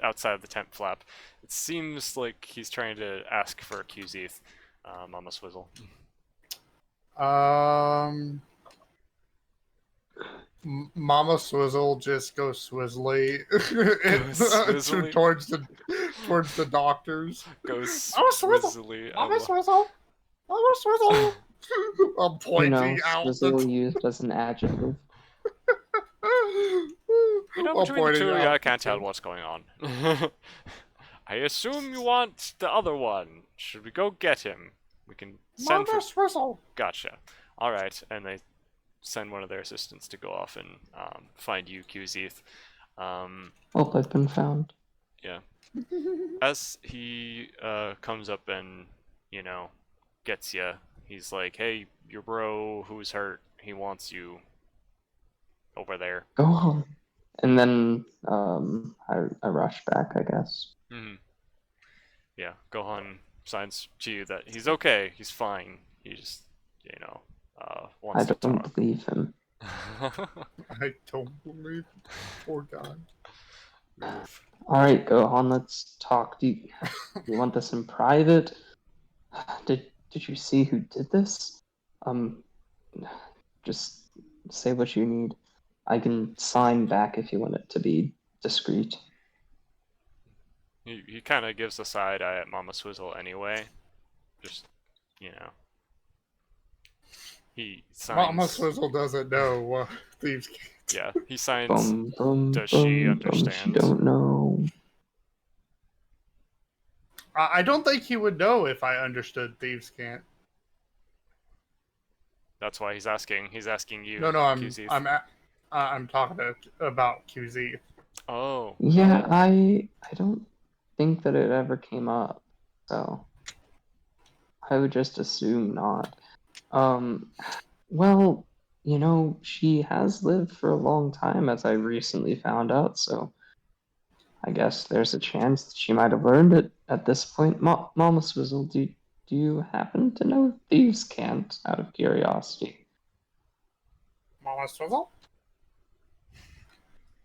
S1: outside of the tent flap. It seems like he's trying to ask for Qzeth, Mama Swizzle.
S2: Mama Swizzle just goes swizzly
S1: Swizzly?
S2: towards the doctors.
S1: Goes
S2: Mama Swizzle!
S1: swizzly.
S2: Mama Swizzle! Mama Swizzle! I'm
S5: You
S2: pointing
S5: know,
S2: out.
S5: swizzle used as an adjective.
S1: You know,
S2: I'm
S1: between the
S2: pointing
S1: two,
S2: out.
S1: I can't tell what's going on. I assume you want the other one. Should we go get him? We can send
S2: Mama
S1: for...
S2: Swizzle!
S1: Gotcha. Alright, and they send one of their assistants to go off and find you, Qzeth.
S5: Hope I've been found.
S1: Yeah. As he comes up and, gets you, he's like, hey, your bro who's hurt, he wants you over there.
S5: Go on. And then I rush back, I guess.
S1: Yeah, Gohan signs to you that he's okay, he's fine. He just,
S5: I
S1: wants to
S5: don't
S1: talk.
S5: believe him.
S2: I don't believe it. Poor guy.
S1: Move.
S5: All right, Gohan, let's talk. Do you want this in private? Did you see who did this? Just say what you need. I can sign back if you want it to be discreet.
S1: He kind of gives the side eye at Mama Swizzle anyway. Just, he signs.
S2: Mama Swizzle doesn't know what thieves can't.
S1: Yeah, he signs.
S5: Bum, bum,
S1: Does she
S5: bum, bum,
S1: understand?
S5: She don't know.
S2: I don't think he would know if I understood thieves can't.
S1: That's why he's asking. He's asking you.
S2: No,
S1: Qzeth.
S2: I'm talking about QZ.
S1: Oh.
S5: Yeah, I don't think that it ever came up, so I would just assume not. Well, she has lived for a long time, as I recently found out, so I guess there's a chance that she might have learned it at this point. Mama Swizzle, do you happen to know? Thieves can't, out of curiosity.
S2: Mama Swizzle?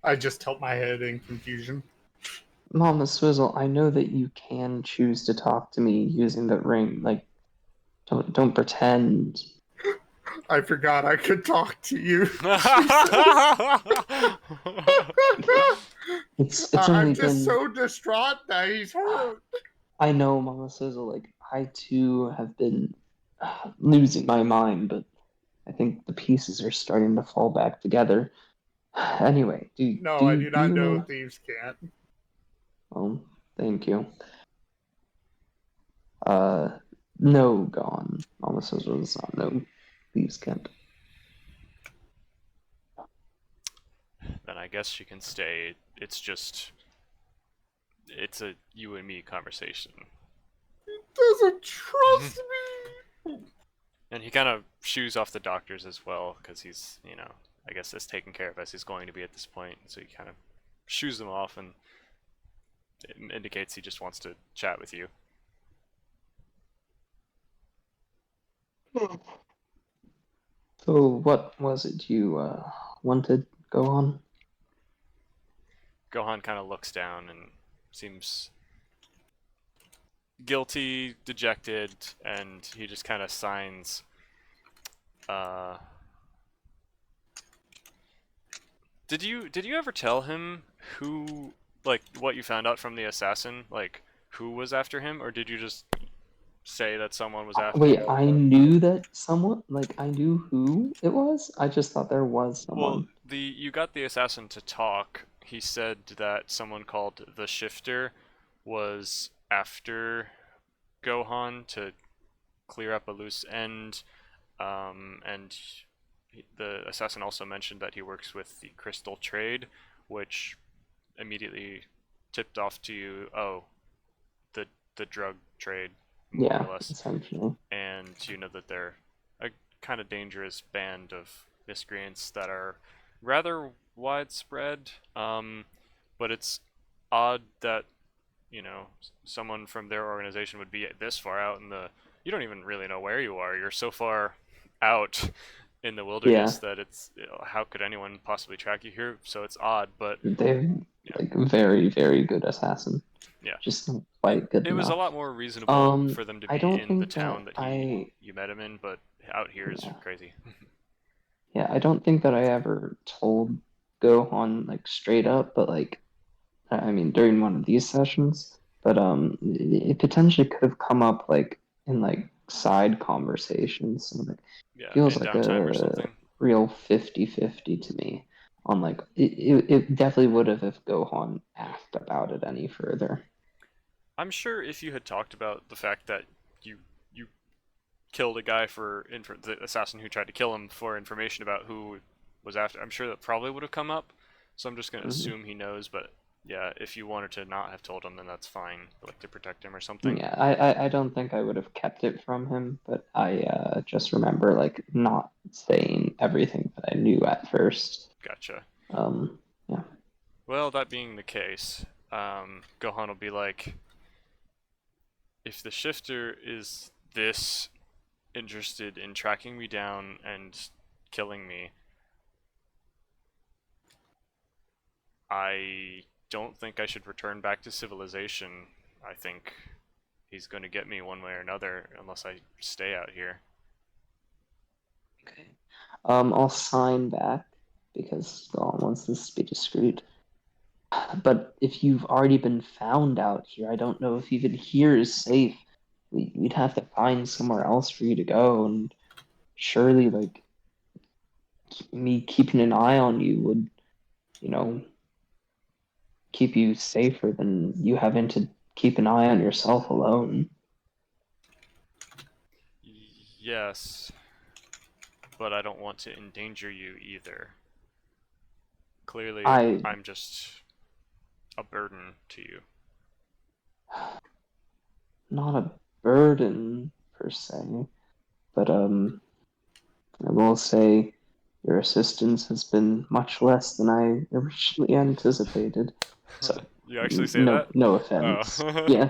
S2: I just tilt my head in confusion.
S5: Mama Swizzle, I know that you can choose to talk to me using the ring. Like, don't pretend.
S2: I forgot I could talk to you.
S5: It's
S2: I'm
S5: only
S2: just
S5: been.
S2: so distraught that he's hurt.
S5: I know, Mama Swizzle. Like, I too have been losing my mind, but I think the pieces are starting to fall back together. Anyway,
S2: No, I do
S5: do
S2: not
S5: you
S2: know
S5: know?
S2: thieves can't.
S5: Oh, thank you. No, gone. Mama Swizzle does not know. Please can't.
S1: Then I guess she can stay. It's just, it's a you and me conversation.
S2: Doesn't trust me.
S1: And he kind of shoos off the doctors as well, because he's, you know, I guess as taken care of as he's going to be at this point. So he kind of shoos them off, and it indicates he just wants to chat with you.
S5: So, what was it you wanted? Go on.
S1: Gohan kind of looks down and seems guilty, dejected, and he just kind of signs. Did you ever tell him who, like, what you found out from the assassin, like who was after him, or did you just say that someone was after
S5: Wait,
S1: him?
S5: I knew that someone, like, I knew who it was. I just thought there was
S1: Well,
S5: someone.
S1: you got the assassin to talk. He said that someone called the Shifter was after Gohan to clear up a loose end, and the assassin also mentioned that he works with the Crystal Trade, which immediately tipped off to you, oh, the drug trade, more
S5: Yeah,
S1: or less,
S5: essentially.
S1: and you know that they're a kind of dangerous band of miscreants that are rather widespread. But it's odd that, you know, someone from their organization would be this far out in the. You don't even really know where you are. You're so far out in the wilderness that it's, you know, how could anyone possibly track you here? So it's odd, but
S5: They're
S1: yeah.
S5: like very, very good assassin.
S1: Yeah.
S5: Just not quite good
S1: It was a
S5: enough.
S1: lot more reasonable for them to
S5: I
S1: be
S5: don't
S1: in the
S5: think
S1: town
S5: that
S1: that you met him in, but out here is
S5: Yeah.
S1: crazy.
S5: Yeah, I don't think that I ever told Gohan like straight up, but like, I mean, during one of these sessions, but it potentially could have come up like in like side conversations. So like,
S1: Yeah,
S5: feels
S1: in
S5: like
S1: downtime or
S5: a
S1: something.
S5: real 50-50 to me. On like, it definitely would have if Gohan asked about it any further.
S1: I'm sure if you had talked about the fact that you killed a guy for the assassin who tried to kill him for information about who was after, I'm sure that probably would have come up. So I'm just gonna
S5: Mhm.
S1: assume he knows, but yeah, if you wanted to not have told him, then that's fine, like to protect him or something.
S5: Yeah, I don't think I would have kept it from him, but I just remember like not saying everything that I knew at first.
S1: Gotcha.
S5: Yeah.
S1: Well, that being the case, Gohan will be like, if the Shifter is this interested in tracking me down and killing me, I don't think I should return back to civilization. I think he's going to get me one way or another unless I stay out here.
S5: Okay. I'll sign back because Gohan wants this to be discreet. But if you've already been found out here, I don't know if even here is safe. We'd have to find somewhere else for you to go, and surely, like, me keeping an eye on you would, you know, keep you safer than you having to keep an eye on yourself alone.
S1: Yes, but I don't want to endanger you either. Clearly, I'm just a burden to you.
S5: Not a burden per se, but I will say your assistance has been much less than I originally anticipated. So
S1: You actually say that?
S5: no offense.
S1: Oh.
S5: Yeah.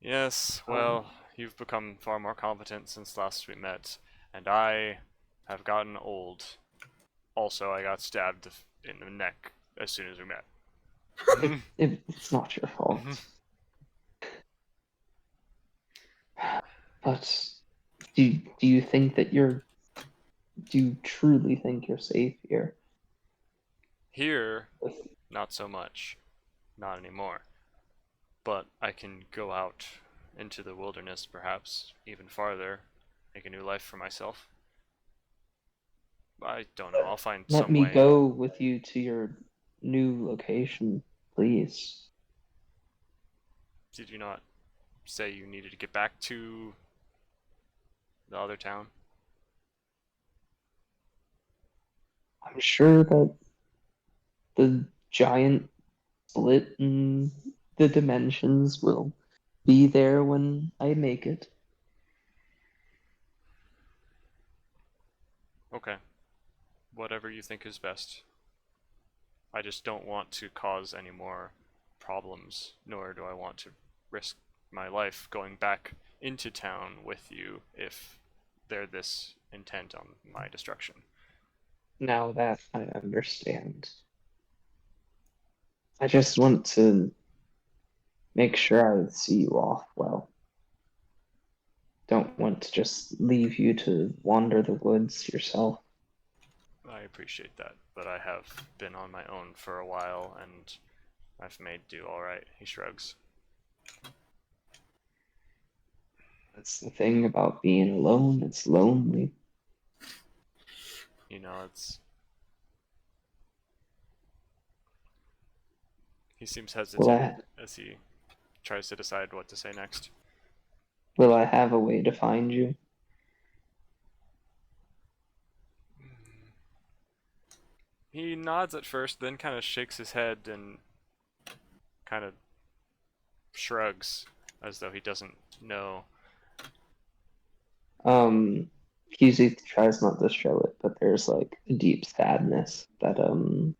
S1: Yes, well, you've become far more competent since last we met, and I have gotten old. also I got stabbed in the neck as soon as we met.
S5: It's not your fault. But do you think that do you truly think you're safe here?
S1: Here, not so much. Not anymore. But I can go out into the wilderness, perhaps even farther, make a new life for myself. I don't know. I'll find
S5: Let
S1: some
S5: me
S1: way.
S5: go with you to your new location, please.
S1: Did you not say you needed to get back to the other town?
S5: I'm sure that the giant split in the dimensions will be there when I make it.
S1: Okay. Whatever you think is best. I just don't want to cause any more problems, nor do I want to risk my life going back into town with you if they're this intent on my destruction.
S5: Now that I understand. I just want to make sure I see you off well. Don't want to just leave you to wander the woods yourself.
S1: I appreciate that, but I have been on my own for a while and I've made do alright, he shrugs.
S5: That's the thing about being alone, it's lonely.
S1: You know, it's. He seems hesitant as he tries to decide what to say next.
S5: Will I have a way to find you?
S1: He nods at first, then kind of shakes his head and kind of shrugs as though he doesn't know.
S5: Hughes tries not to show it, but there's like a deep sadness that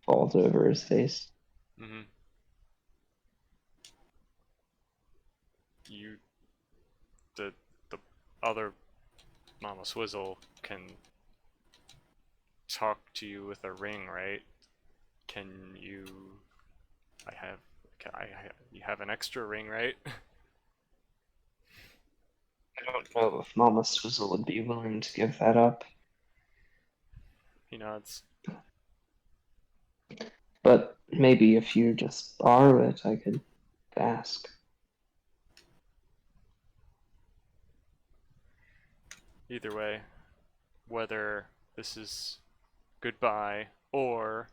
S5: falls over his face.
S1: Mm-hmm. The other Mama Swizzle can talk to you with a ring, right? Can you? You have an extra ring, right?
S5: I don't know if Mama Swizzle would be willing to give that up.
S1: He nods.
S5: But maybe if you just borrow it, I could ask.
S1: Either way, whether this is goodbye or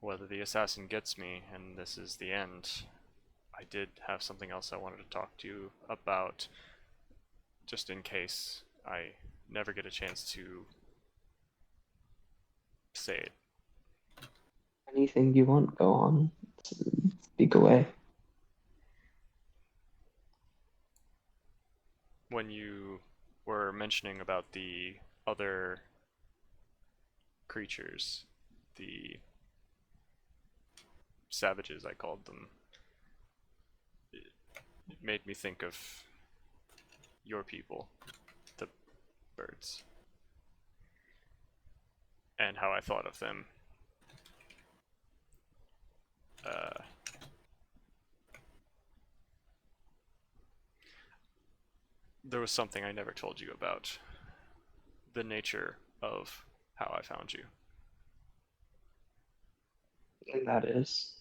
S1: whether the assassin gets me and this is the end, I did have something else I wanted to talk to you about, just in case I never get a chance to say it.
S5: Anything you want, go on. Speak away.
S1: When you were mentioning about the other creatures, the savages, I called them, it made me think of your people, the birds, and how I thought of them. There was something I never told you about the nature of how I found you.
S5: And that is.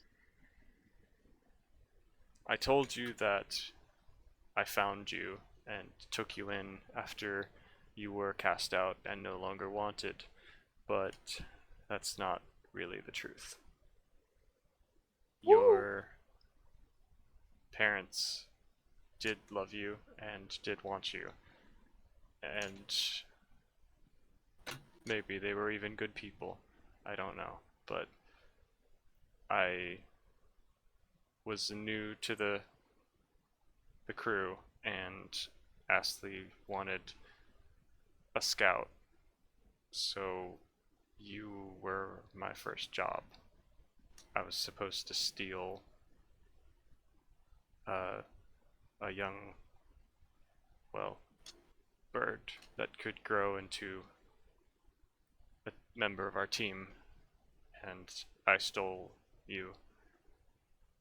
S1: I told you that I found you and took you in after you were cast out and no longer wanted, but that's not really the truth. Your parents did love you and did want you, and maybe they were even good people. I don't know, but I was new to the crew, and Astley wanted a scout, so you were my first job. I was supposed to steal a young, well, bird that could grow into a member of our team, and I stole you.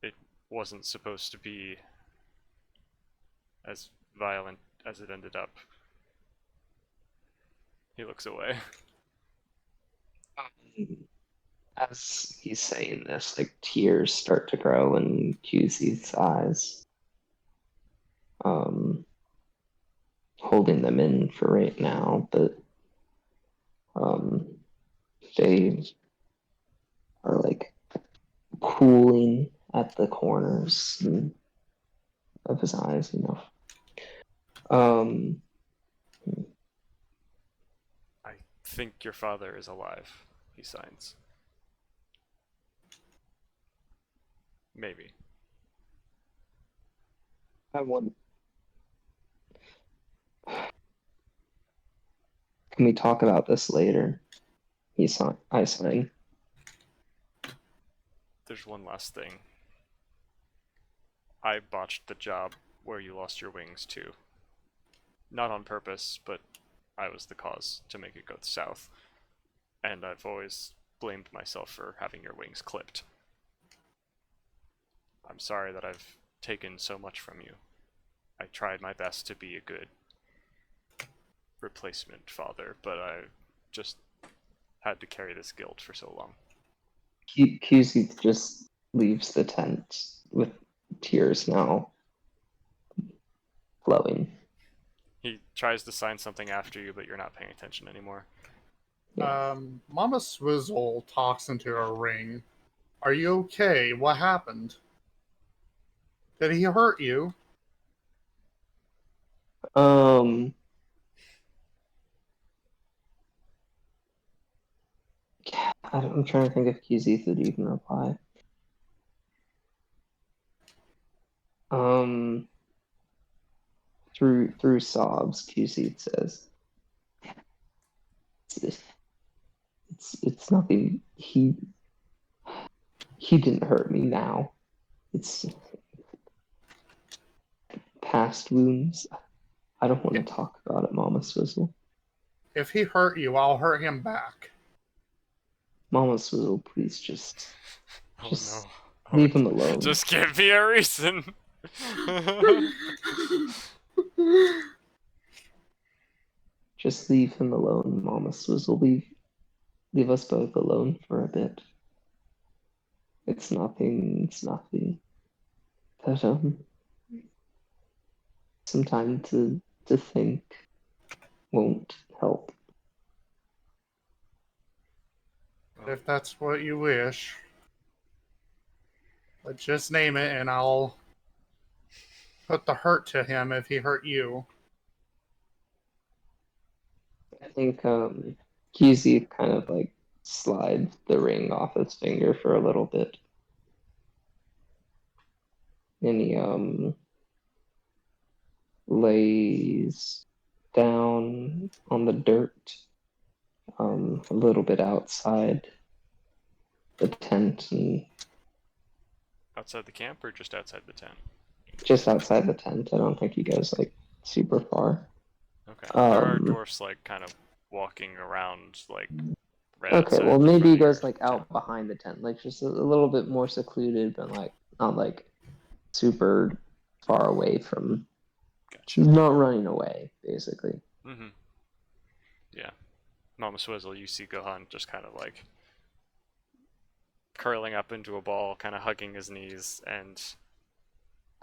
S1: It wasn't supposed to be as violent as it ended up. He looks away.
S5: As he's saying this, like tears start to grow in QZ's eyes. Holding them in for right now, but they are like cooling at the corners of his eyes, you know.
S1: I think your father is alive, he signs. Maybe.
S5: I want. Can we talk about this later? I sign.
S1: There's one last thing. I botched the job where you lost your wings too. Not on purpose, but I was the cause to make it go south. And I've always blamed myself for having your wings clipped. I'm sorry that I've taken so much from you. I tried my best to be a good replacement father, but I just had to carry this guilt for so long.
S5: QZ just leaves the tent with tears now flowing.
S1: He tries to sign something after you, but you're not paying attention anymore.
S2: Mama Swizzle talks into her ring. Are you okay? What happened? Did he hurt you?
S5: I'm trying to think if QZ would even reply. Through sobs, QZ says, "It's nothing. He didn't hurt me now. It's past wounds. I don't want to talk about it, Mama Swizzle.
S2: If he hurt you, I'll hurt him back."
S5: Mama Swizzle, please just
S1: Oh
S5: Just
S1: no.
S5: leave him alone.
S1: Just give me a reason.
S5: Just leave him alone, Mama Swizzle. Leave us both alone for a bit. It's nothing. But some time to think won't help.
S2: If that's what you wish. But just name it and I'll put the hurt to him if he hurt you.
S5: I think QZ kind of like slides the ring off his finger for a little bit. And he lays down on the dirt a little bit outside the tent and
S1: Outside the camp or just outside the tent?
S5: just outside the tent. I don't think he goes like super far.
S1: Okay. There are
S5: Um,
S1: dwarfs like kind of walking around like right
S5: Okay,
S1: outside
S5: well
S1: the
S5: maybe
S1: front
S5: he
S1: of your
S5: goes like out
S1: tent.
S5: behind the tent, like just a little bit more secluded, but like not like super far away from.
S1: Gotcha.
S5: Not running away, basically.
S1: Mm-hmm. Yeah. Mama Swizzle, you see Gohan just kind of like curling up into a ball, kind of hugging his knees, and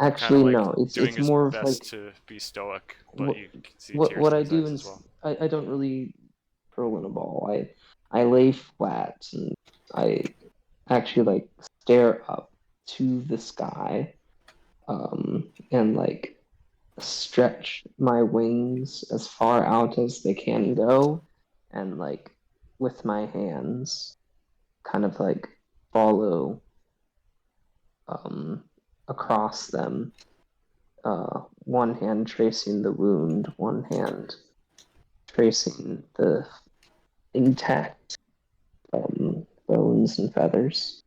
S1: kind
S5: Actually,
S1: of like
S5: no,
S1: doing
S5: it's
S1: his
S5: more of
S1: best
S5: like
S1: to be stoic, but
S5: what
S1: you can see
S5: what,
S1: tears
S5: what
S1: in
S5: I
S1: his
S5: do
S1: eyes
S5: in
S1: as well.
S5: I don't really curl in a ball. I lay flat and I actually like stare up to the sky, and like stretch my wings as far out as they can go, and like with my hands kind of like follow across them, one hand tracing the wound, one hand tracing the intact bones and feathers.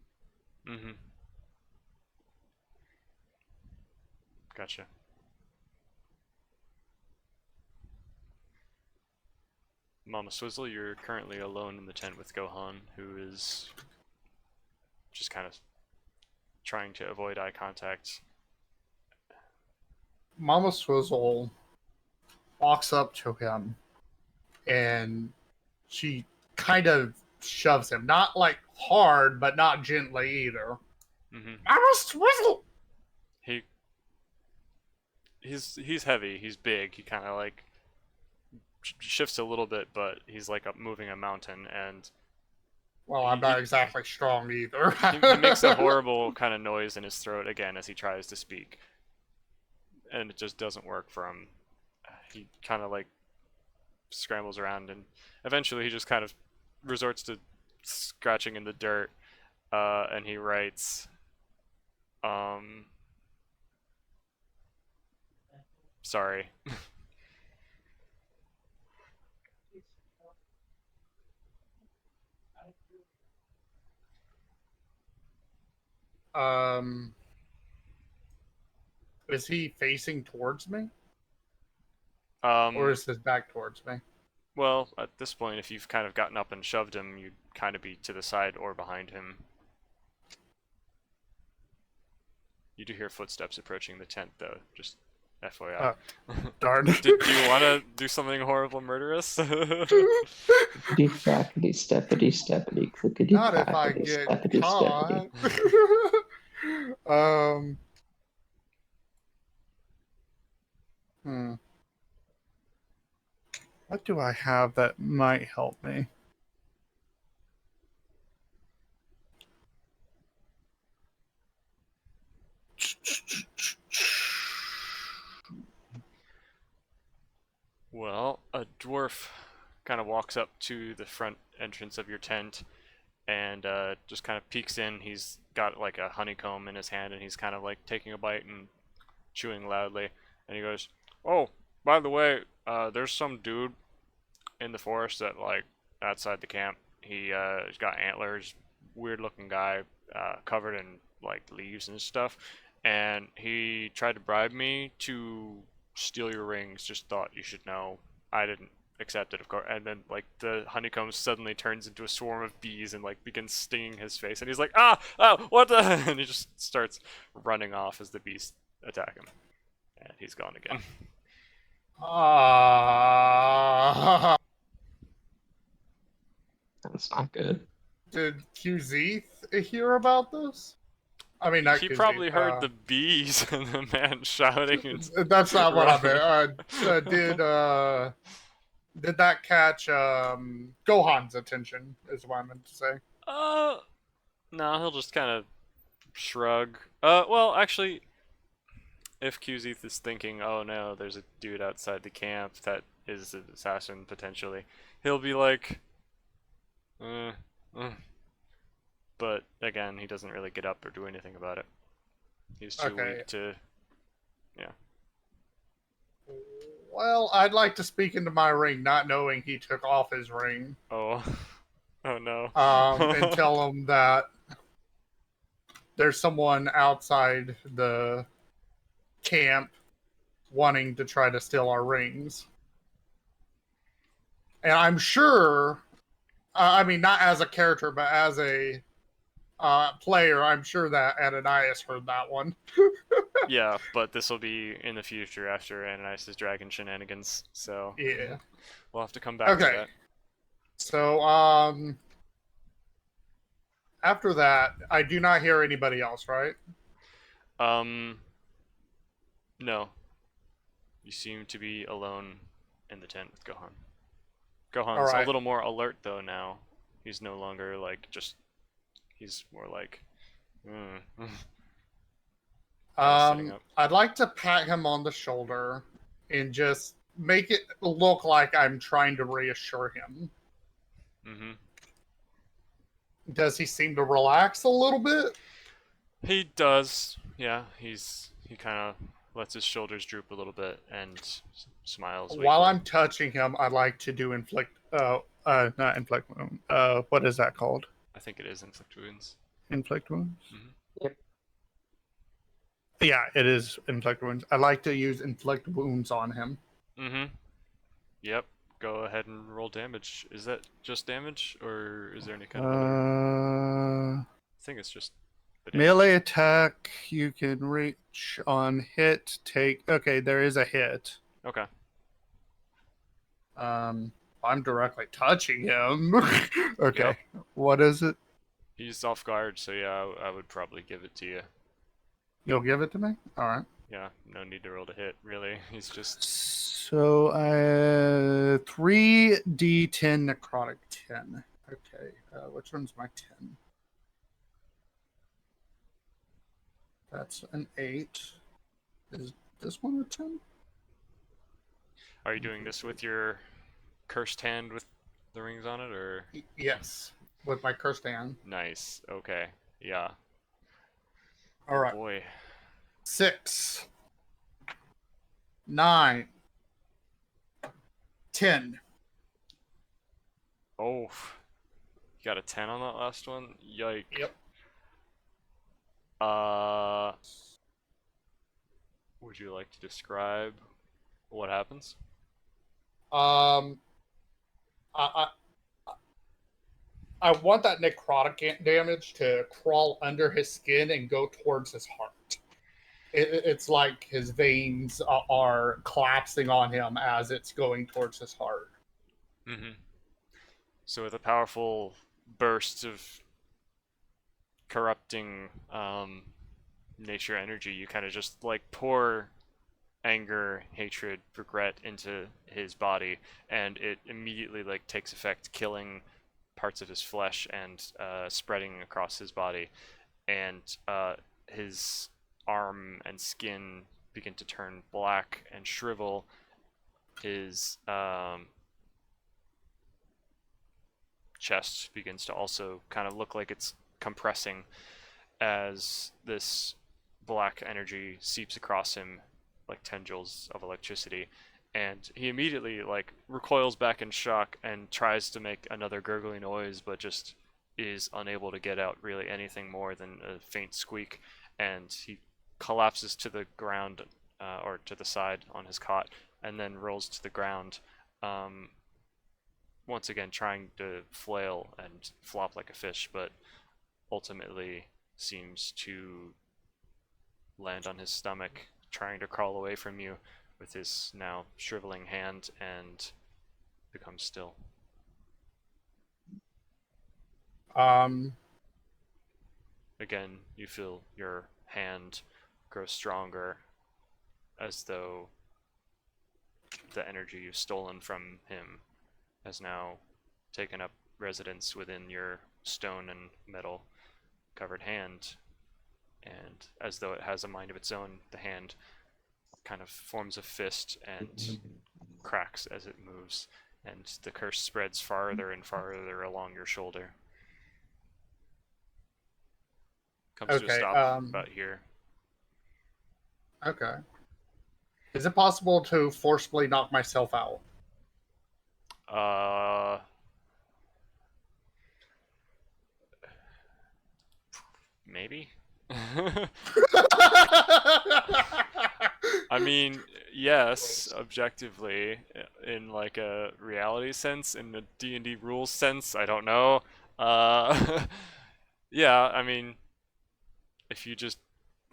S1: Mm-hmm. Gotcha. Mama Swizzle, you're currently alone in the tent with Gohan, who is just kind of trying to avoid eye contact.
S2: Mama Swizzle walks up to him and she kind of shoves him. Not like hard, but not gently either.
S1: Mm-hmm.
S2: Mama Swizzle!
S1: He's heavy. He's big. He kind of like shifts a little bit, but he's like moving a mountain, and
S2: Well, I'm not exactly strong either.
S1: he makes a horrible kind of noise in his throat again as he tries to speak, and it just doesn't work for him. He kind of like scrambles around, and eventually he just kind of resorts to scratching in the dirt, and he writes, sorry.
S2: Is he facing towards me? Or
S1: Or
S2: is his back towards me?
S1: well, at this point, if you've kind of gotten up and shoved him, you'd kind of be to the side or behind him. You do hear footsteps approaching the tent, though, just FYI.
S2: Darn.
S1: Do you want to do something horrible, murderous?
S5: Clickety clackety steppity steppity clickety
S2: Not if I
S5: clackety
S2: get
S5: steppity
S2: caught.
S5: steppity.
S2: What do I have that might help me?
S1: Well, a dwarf kind of walks up to the front entrance of your tent and just kind of peeks in. He's got like a honeycomb in his hand, and he's kind of like taking a bite and chewing loudly. And he goes, "Oh, by the way, there's some dude in the forest that like outside the camp. He's got antlers, weird looking guy, covered in like leaves and stuff. And he tried to bribe me to steal your rings. Just thought you should know. I didn't accept it, of course." And then like the honeycomb suddenly turns into a swarm of bees and like begins stinging his face. And he's like, "Ah, what the?" And he just starts running off as the bees attack him. And he's gone again.
S5: That's not good.
S2: Did QZ hear about this? I mean, not
S1: He
S2: QZ,
S1: probably heard the bees and the man shouting. And
S2: That's not what I
S1: running.
S2: meant. Did that catch Gohan's attention? Is what I meant to say.
S1: No, he'll just kind of shrug. Well, actually, if QZ is thinking, "Oh no, there's a dude outside the camp that is an assassin potentially," he'll be like, uh. But again, he doesn't really get up or do anything about it. He's too
S2: Okay.
S1: weak to.
S2: Well, I'd like to speak into my ring, not knowing he took off his ring,
S1: Oh, oh no.
S2: and tell him that there's someone outside the camp wanting to try to steal our rings. And I'm sure, I mean, not as a character, but as a player, I'm sure that Ananias heard that one.
S1: Yeah, but this will be in the future after Ananias' dragon shenanigans, so
S2: Yeah.
S1: we'll have to come back to
S2: Okay.
S1: that.
S2: So, after that, I do not hear anybody else, right?
S1: No. You seem to be alone in the tent with Gohan. Gohan's
S2: Alright.
S1: a little more alert though now. He's no longer like just. He's more like. Sitting up.
S2: I'd like to pat him on the shoulder and just make it look like I'm trying to reassure him.
S1: Mm-hmm.
S2: Does he seem to relax a little bit?
S1: He does. Yeah, he kind of lets his shoulders droop a little bit and smiles.
S2: While
S1: weakly.
S2: I'm touching him, I'd like to do not inflict wound. What is that called?
S1: I think it is inflict wounds.
S2: Inflict wounds?
S1: Mhm.
S5: Yep.
S2: Yeah, it is inflict wounds. I'd like to use inflict wounds on him.
S1: Mm-hmm. Yep. Go ahead and roll damage. Is that just damage, or is there any kind of other think it's just the
S2: Melee attack, you can reach on hit, take. Okay, there is a hit.
S1: Okay.
S2: I'm directly touching him. Okay,
S1: Yep.
S2: what is it?
S1: He's off guard, so yeah, I would probably give it to you.
S2: You'll give it to me? All right.
S1: Yeah, no need to roll to hit, really. He's just
S2: So, 3d10 necrotic 10. Okay, which one's my 10? That's an 8. Is this one a 10?
S1: Are you doing this with your cursed hand with the rings on it, or?
S2: Yes, with my cursed hand.
S1: Nice. Okay. Yeah.
S2: All right.
S1: Boy.
S2: 6, 9, 10.
S1: Oh. You got a 10 on that last one? Yike.
S2: Yep.
S1: Would you like to describe what happens?
S2: I, I I want that necrotic damage to crawl under his skin and go towards his heart. It's like his veins are collapsing on him as it's going towards his heart.
S1: Mm-hmm. So with a powerful burst of corrupting nature energy, you kind of just like pour anger, hatred, regret into his body, and it immediately like takes effect, killing parts of his flesh and spreading across his body, and his arm and skin begin to turn black and shrivel. His chest begins to also kind of look like it's compressing as this black energy seeps across him like tendrils of electricity, and he immediately like recoils back in shock and tries to make another gurgling noise, but just is unable to get out really anything more than a faint squeak, and he collapses to the ground or to the side on his cot, and then rolls to the ground, once again trying to flail and flop like a fish, but ultimately seems to land on his stomach, trying to crawl away from you with his now shriveling hand, and becomes still. Again, you feel your hand grow stronger, as though the energy you've stolen from him has now taken up residence within your stone and metal covered hand, and as though it has a mind of its own, the hand kind of forms a fist and cracks as it moves, and the curse spreads farther and farther along your shoulder. Comes to a
S2: Okay,
S1: stop about here.
S2: Okay. Is it possible to forcibly knock myself out?
S1: Maybe? I mean, yes, objectively, in like a reality sense, in a D&D rules sense, I don't know. Yeah, I mean, if you just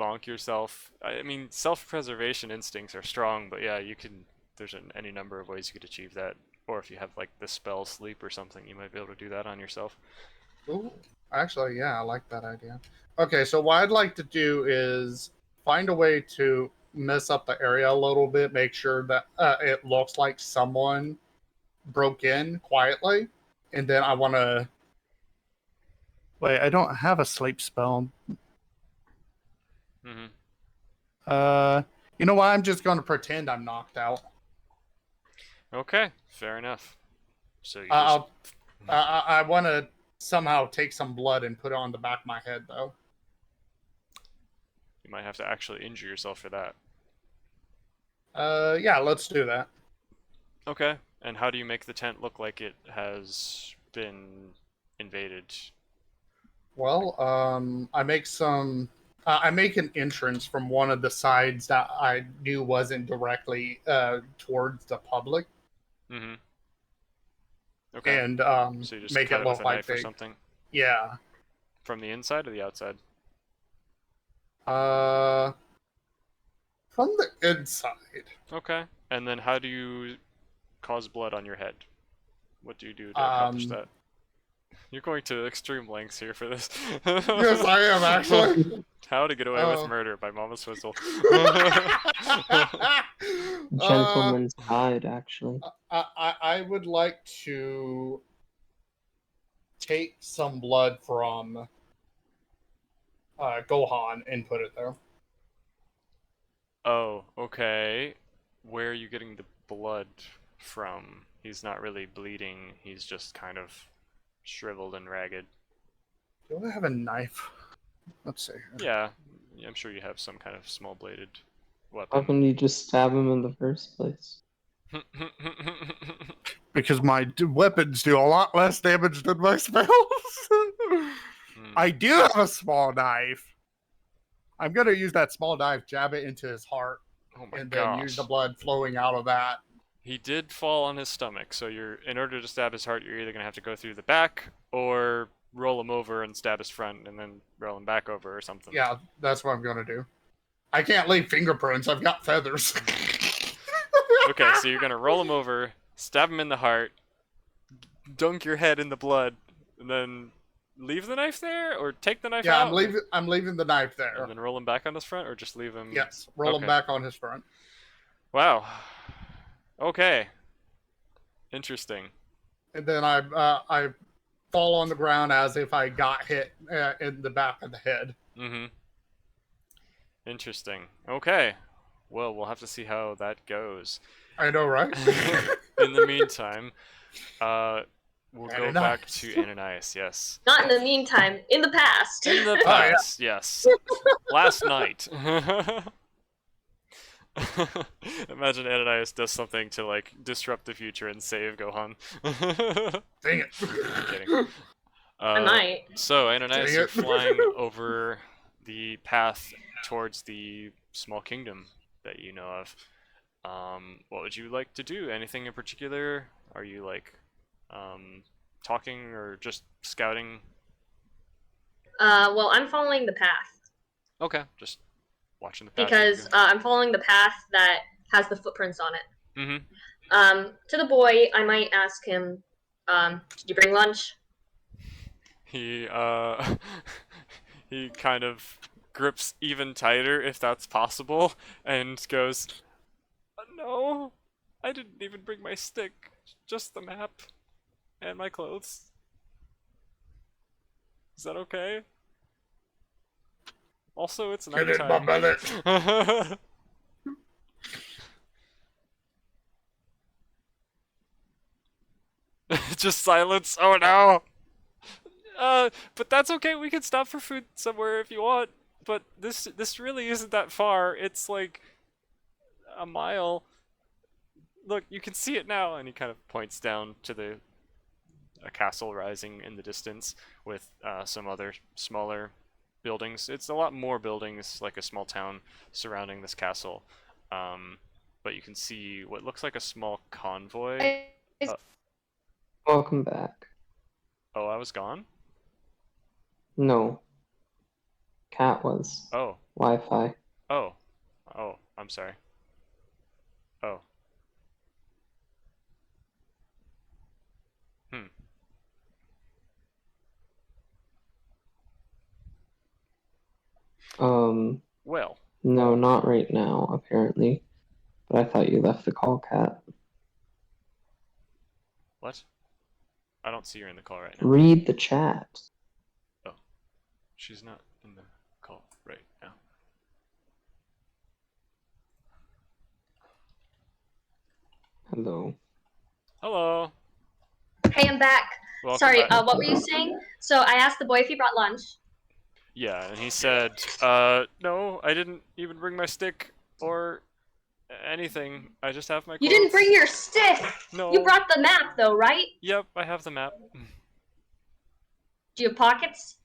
S1: bonk yourself, I mean, self-preservation instincts are strong, but yeah, you can, there's any number of ways you could achieve that. Or if you have like the spell sleep or something, you might be able to do that on yourself.
S2: Ooh, actually, yeah, I like that idea. Okay, so what I'd like to do is find a way to mess up the area a little bit, make sure that it looks like someone broke in quietly, and then I want to... Wait, I don't have a sleep spell. You know what? I'm just going to pretend I'm knocked out.
S1: Okay, fair enough. So you
S2: I want to somehow take some blood and put it on the back of my head, though.
S1: You might have to actually injure yourself for that.
S2: Yeah, let's do that.
S1: Okay, and how do you make the tent look like it has been invaded?
S2: Well, I make some... I make an entrance from one of the sides that I knew wasn't directly towards the public.
S1: Mm-hmm. Okay.
S2: And
S1: So you just
S2: make
S1: cut
S2: it
S1: it with
S2: look
S1: a
S2: like
S1: knife or something?
S2: Yeah.
S1: From the inside or the outside?
S2: From the inside.
S1: Okay. And then how do you cause blood on your head? What do you do to accomplish that? You're going to extreme lengths here for this.
S2: Yes, I am actually.
S1: How to Get Away with Murder by Mama Swizzle.
S5: Gentleman's Guide, actually.
S2: I would like to take some blood from Gohan and put it there.
S1: Oh, okay. Where are you getting the blood from? He's not really bleeding, he's just kind of shriveled and ragged.
S2: Do I have a knife? Let's see.
S1: Yeah, I'm sure you have some kind of small bladed
S5: How
S1: weapon.
S5: can you just stab him in the first place?
S2: Because my weapons do a lot less damage than my spells. I do have a small knife. I'm gonna use that small knife, jab it into his heart,
S1: Oh my
S2: and then
S1: gosh.
S2: use the blood flowing out of that.
S1: He did fall on his stomach, so in order to stab his heart, you're either gonna have to go through the back or roll him over and stab his front, and then roll him back over or something.
S2: Yeah, that's what I'm gonna do. I can't leave fingerprints. I've got feathers.
S1: Okay, so you're gonna roll him over, stab him in the heart, dunk your head in the blood, and then leave the knife there, or take the knife
S2: Yeah,
S1: out.
S2: I'm leaving the knife there.
S1: And then roll him back on his front, or just leave him.
S2: Yes, roll him
S1: Okay.
S2: back on his front.
S1: Wow. Okay. Interesting.
S2: And then I fall on the ground as if I got hit in the back of the head.
S1: Mm-hmm. Interesting. Okay. Well, we'll have to see how that goes.
S2: I know, right?
S1: In the meantime, we'll go back
S2: Ananias.
S1: to Ananias, yes.
S3: Not in the meantime, in the past.
S1: In the
S2: Oh, yeah.
S1: past, yes. Last night. Imagine Ananias does something to, like, disrupt the future and save Gohan.
S2: Dang it.
S1: I'm kidding.
S3: I might.
S1: So, Ananias,
S2: Dang
S1: you're
S2: it.
S1: flying over the path towards the small kingdom that you know of. What would you like to do? Anything in particular? Are you, like, talking or just scouting?
S3: Well, I'm following the path
S1: Okay, just watching the path.
S3: because I'm following the path that has the footprints on it.
S1: Mm-hmm.
S3: To the boy, I might ask him, did you bring lunch?
S1: He, he kind of grips even tighter, if that's possible, and goes, no, I didn't even bring my stick, just the map and my clothes. Is that okay? Also, it's
S2: Get it, my
S1: nighttime.
S2: belly.
S1: Just silence. Oh no. But that's okay. We can stop for food somewhere if you want. But this really isn't that far. It's like a mile. Look, you can see it now, and he kind of points down to a castle rising in the distance with some other smaller buildings. It's a lot more buildings, like a small town surrounding this castle. But you can see what looks like a small convoy.
S5: Welcome back.
S1: Oh, I was gone?
S5: No. Cat was.
S1: Oh.
S5: Wi-Fi.
S1: Oh. Oh, I'm sorry. Oh. Well.
S5: No, not right now, apparently. But I thought you left the call, Cat.
S1: What? I don't see her in the call right now.
S5: Read the chat.
S1: She's not in the call right now.
S5: Hello.
S1: Hello.
S3: Hey, I'm back.
S1: Welcome
S3: Sorry,
S1: back.
S3: what were you saying? So I asked the boy if he brought lunch.
S1: Yeah, and he said, no, I didn't even bring my stick or anything. I just have my
S3: You didn't
S1: clothes."
S3: bring your stick.
S1: No.
S3: You brought the map, though, right?
S1: Yep, I have the map.
S3: Do you have pockets?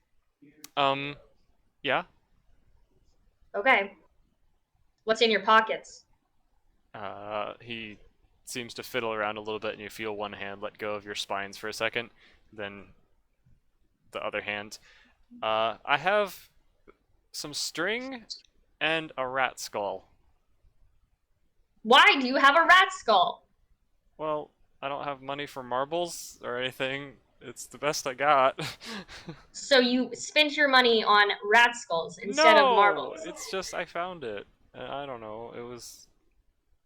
S1: Yeah.
S3: Okay. What's in your pockets?
S1: He seems to fiddle around a little bit, and you feel one hand let go of your spines for a second, then the other hand, I have some string and a rat skull.
S3: Why do you have a rat skull?
S1: Well, I don't have money for marbles or anything. It's the best I got.
S3: So you spent your money on rat skulls instead of
S1: No,
S3: marbles.
S1: it's just I found it. I don't know. It was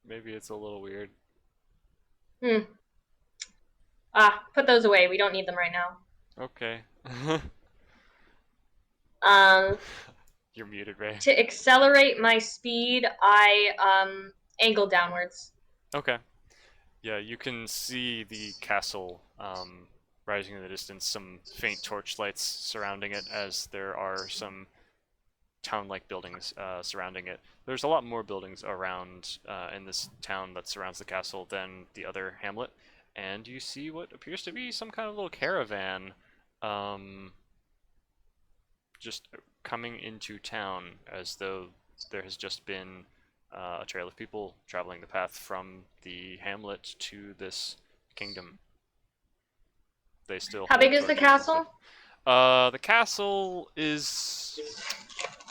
S1: maybe it's a little weird.
S3: Hmm. Put those away. We don't need them right now.
S1: Okay.
S3: Um,
S1: You're muted, Ray.
S3: to accelerate my speed, I angle downwards.
S1: Okay. Yeah, you can see the castle rising in the distance, some faint torchlights surrounding it as there are some town-like buildings surrounding it. There's a lot more buildings around in this town that surrounds the castle than the other hamlet, and you see what appears to be some kind of little caravan just coming into town as though there has just been a trail of people traveling the path from the hamlet to this kingdom. They still
S3: How
S1: hold
S3: big is the
S1: torches and
S3: castle?
S1: stuff. The castle is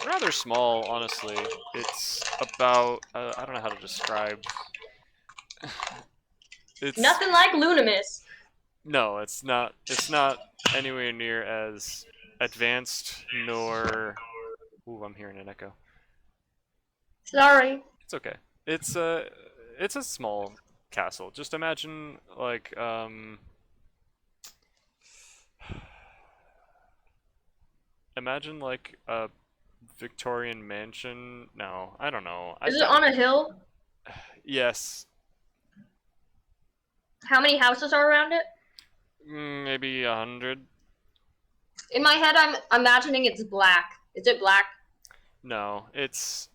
S1: rather small, honestly. It's about I don't know how to describe. It's
S3: Nothing like Lunimus.
S1: no, it's not. It's not anywhere near as advanced nor. Ooh, I'm hearing an echo.
S3: Sorry.
S1: It's okay. It's a small castle. Just imagine like imagine like a Victorian mansion. No, I don't know.
S3: Is it on a hill?
S1: Yes,
S3: How many houses are around it?
S1: maybe 100.
S3: In my head, I'm imagining it's black. Is it black?
S1: No, it's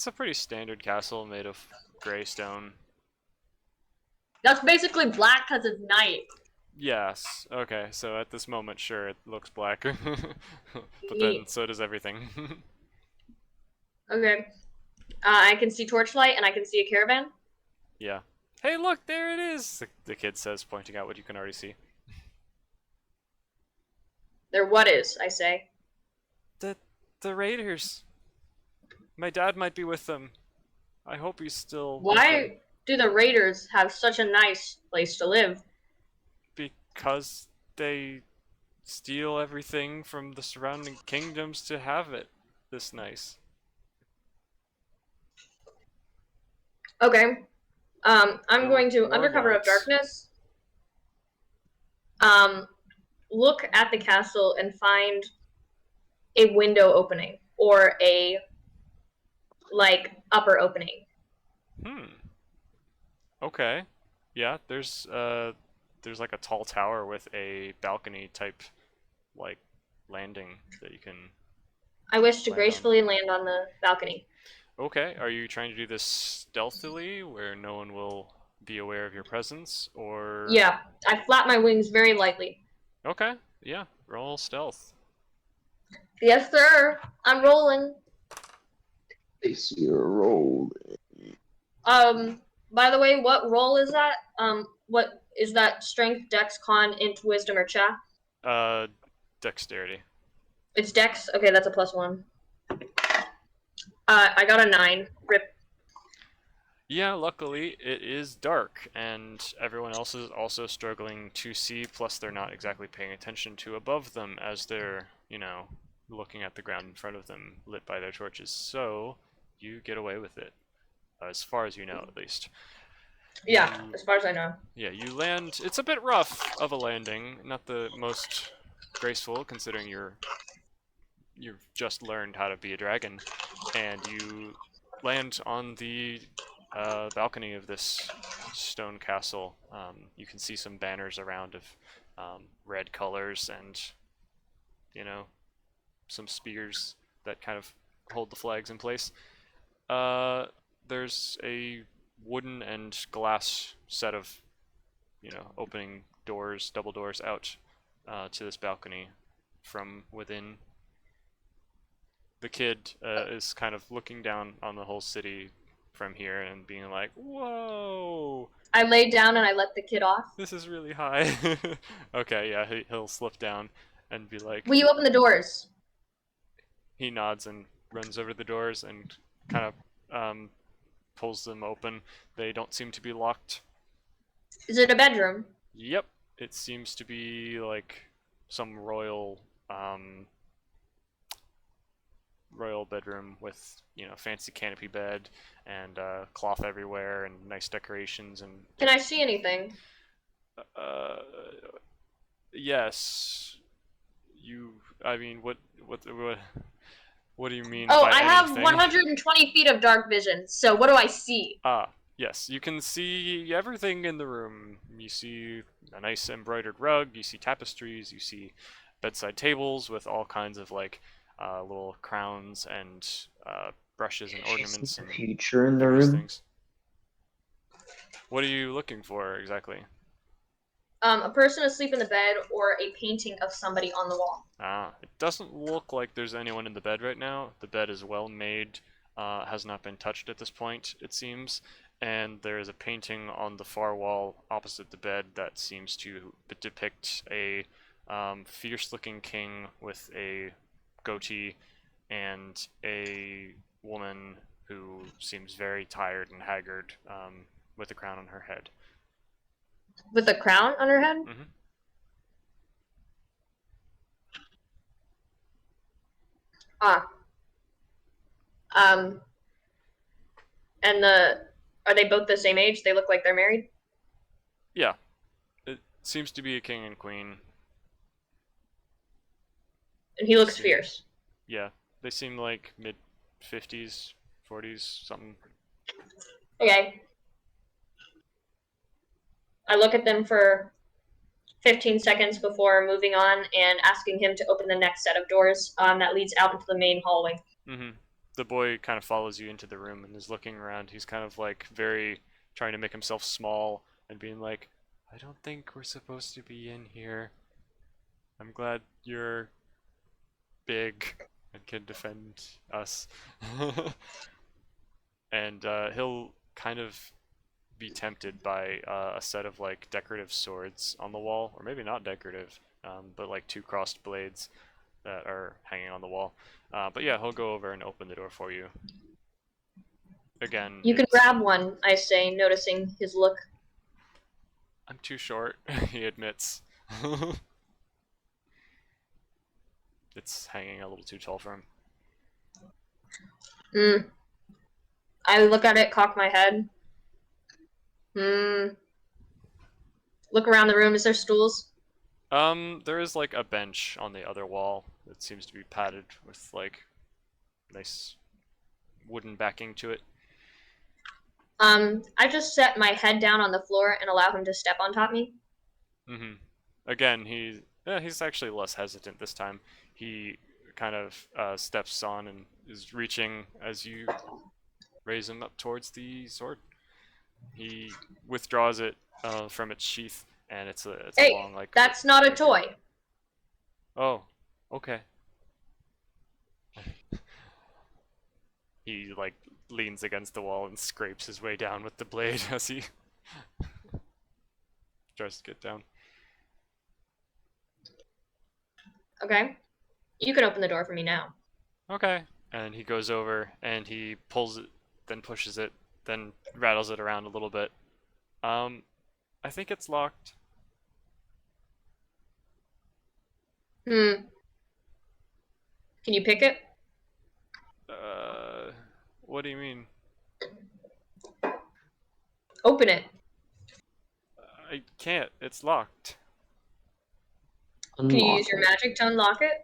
S1: a pretty standard castle made of gray stone.
S3: That's basically black because it's night.
S1: Yes. Okay. So at this moment, sure, it looks black, but then
S3: Neat.
S1: so does everything.
S3: Okay. I can see torchlight and I can see a caravan.
S1: Yeah. Hey, look, there it is! The kid says, pointing out what you can already see.
S3: There what is, I say.
S1: The raiders. My dad might be with them. I hope he's still with them.
S3: Why do the raiders have such a nice place to live?
S1: Because they steal everything from the surrounding kingdoms to have it this nice.
S3: Okay. I'm going to, under cover of
S1: Warlords.
S3: darkness, look at the castle and find a window opening or a, like, upper opening.
S1: Okay. Yeah, there's like a tall tower with a balcony type like landing that you can.
S3: I wish to
S1: Land on.
S3: gracefully land on the balcony.
S1: Okay, are you trying to do this stealthily where no one will be aware of your presence, or?
S3: Yeah, I flap my wings very lightly.
S1: Okay, yeah, roll stealth.
S3: Yes, sir. I'm rolling.
S5: They see your roll.
S3: By the way, what roll is that? What is that? Strength, Dex, Con, Int, Wisdom, or Cha?
S1: Dexterity.
S3: It's Dex. Okay, that's a +1. I got a 9. Rip.
S1: Yeah, luckily it is dark, and everyone else is also struggling to see, plus they're not exactly paying attention to above them as they're, looking at the ground in front of them, lit by their torches. So, you get away with it. As far as you know, at least.
S3: Yeah, as far as I know.
S1: Yeah, you land. It's a bit rough of a landing, not the most graceful, considering you've just learned how to be a dragon, and you land on the balcony of this stone castle. You can see some banners around of red colors and, some spears that kind of hold the flags in place. There's a wooden and glass set of, opening doors, double doors out to this balcony from within. The kid is kind of looking down on the whole city from here and being like, whoa!
S3: I lay down and I let the kid off.
S1: This is really high. Okay, yeah, he'll slip down and be like,
S3: Will you open the doors?
S1: He nods and runs over the doors and kind of pulls them open. They don't seem to be locked.
S3: Is it a bedroom?
S1: Yep, it seems to be like some royal bedroom with, you know, fancy canopy bed and cloth everywhere and nice decorations and
S3: Can I see anything?
S1: uh yes. I mean, what do you mean
S3: Oh,
S1: by
S3: I have
S1: anything?
S3: 120 feet of dark vision. So what do I see?
S1: Ah, yes, you can see everything in the room. You see a nice embroidered rug, you see tapestries, you see bedside tables with all kinds of like little crowns and brushes and
S5: She
S1: ornaments
S5: sees the
S1: and
S5: future in the
S1: various
S5: room.
S1: things. What are you looking for exactly?
S3: A person asleep in the bed or a painting of somebody on the wall.
S1: Ah, it doesn't look like there's anyone in the bed right now. The bed is well made, has not been touched at this point, it seems, and there is a painting on the far wall opposite the bed that seems to depict a fierce-looking king with a goatee and a woman who seems very tired and haggard, with a crown on her head.
S3: With a crown on her head?
S1: Hmm.
S3: Ah. Um. And are they both the same age? They look like they're married?
S1: Yeah, it seems to be a king and queen.
S3: And he looks
S1: See.
S3: fierce.
S1: Yeah, they seem like mid 50s, 40s, something.
S3: Okay. I look at them for 15 seconds before moving on and asking him to open the next set of doors that leads out into the main hallway.
S1: Mm-hmm. The boy kind of follows you into the room and is looking around. He's kind of like very trying to make himself small and being like, I don't think we're supposed to be in here. I'm glad you're big and can defend us. And he'll kind of be tempted by a set of like decorative swords on the wall, or maybe not decorative, but like two crossed blades that are hanging on the wall. But yeah, he'll go over and open the door for you. Again,
S3: You can grab one, I say, noticing his look.
S1: I'm too short, he admits. It's hanging a little too tall for him.
S3: I look at it, cock my head. Look around the room. Is there stools?
S1: There is like a bench on the other wall that seems to be padded with like nice wooden backing to it.
S3: I just set my head down on the floor and allow him to step on top of me.
S1: Mm-hmm. Again, he's actually less hesitant this time. He kind of steps on and is reaching as you raise him up towards the sword. He withdraws it from its sheath, and it's a
S3: Hey,
S1: long like.
S3: that's not a toy.
S1: Oh, okay. He like leans against the wall and scrapes his way down with the blade as he tries to get down.
S3: Okay. You can open the door for me now.
S1: Okay. And he goes over and he pulls it, then pushes it, then rattles it around a little bit. I think it's locked.
S3: Can you pick it?
S1: What do you mean?
S3: Open it.
S1: I can't. It's locked.
S3: Can you
S5: Unlock
S3: use your
S5: it.
S3: magic to unlock it?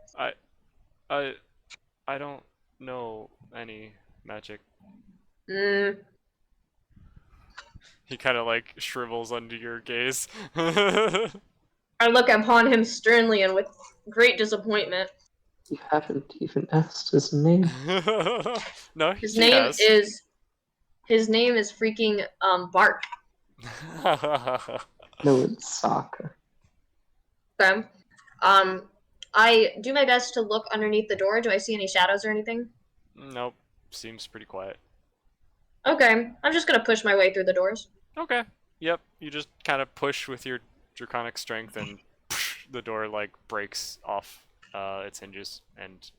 S1: I don't know any magic. He kind of like shrivels under your gaze.
S3: I look upon him sternly and with great disappointment.
S5: You haven't even asked his name.
S1: No,
S3: His
S1: he
S3: name
S1: has.
S3: is freaking Bart.
S5: No, it's Sokka.
S3: Okay. I do my best to look underneath the door. Do I see any shadows or anything?
S1: Nope. Seems pretty quiet.
S3: Okay. I'm just gonna push my way through the doors.
S1: Okay. Yep. You just kind of push with your draconic strength, and the door like breaks off its hinges, and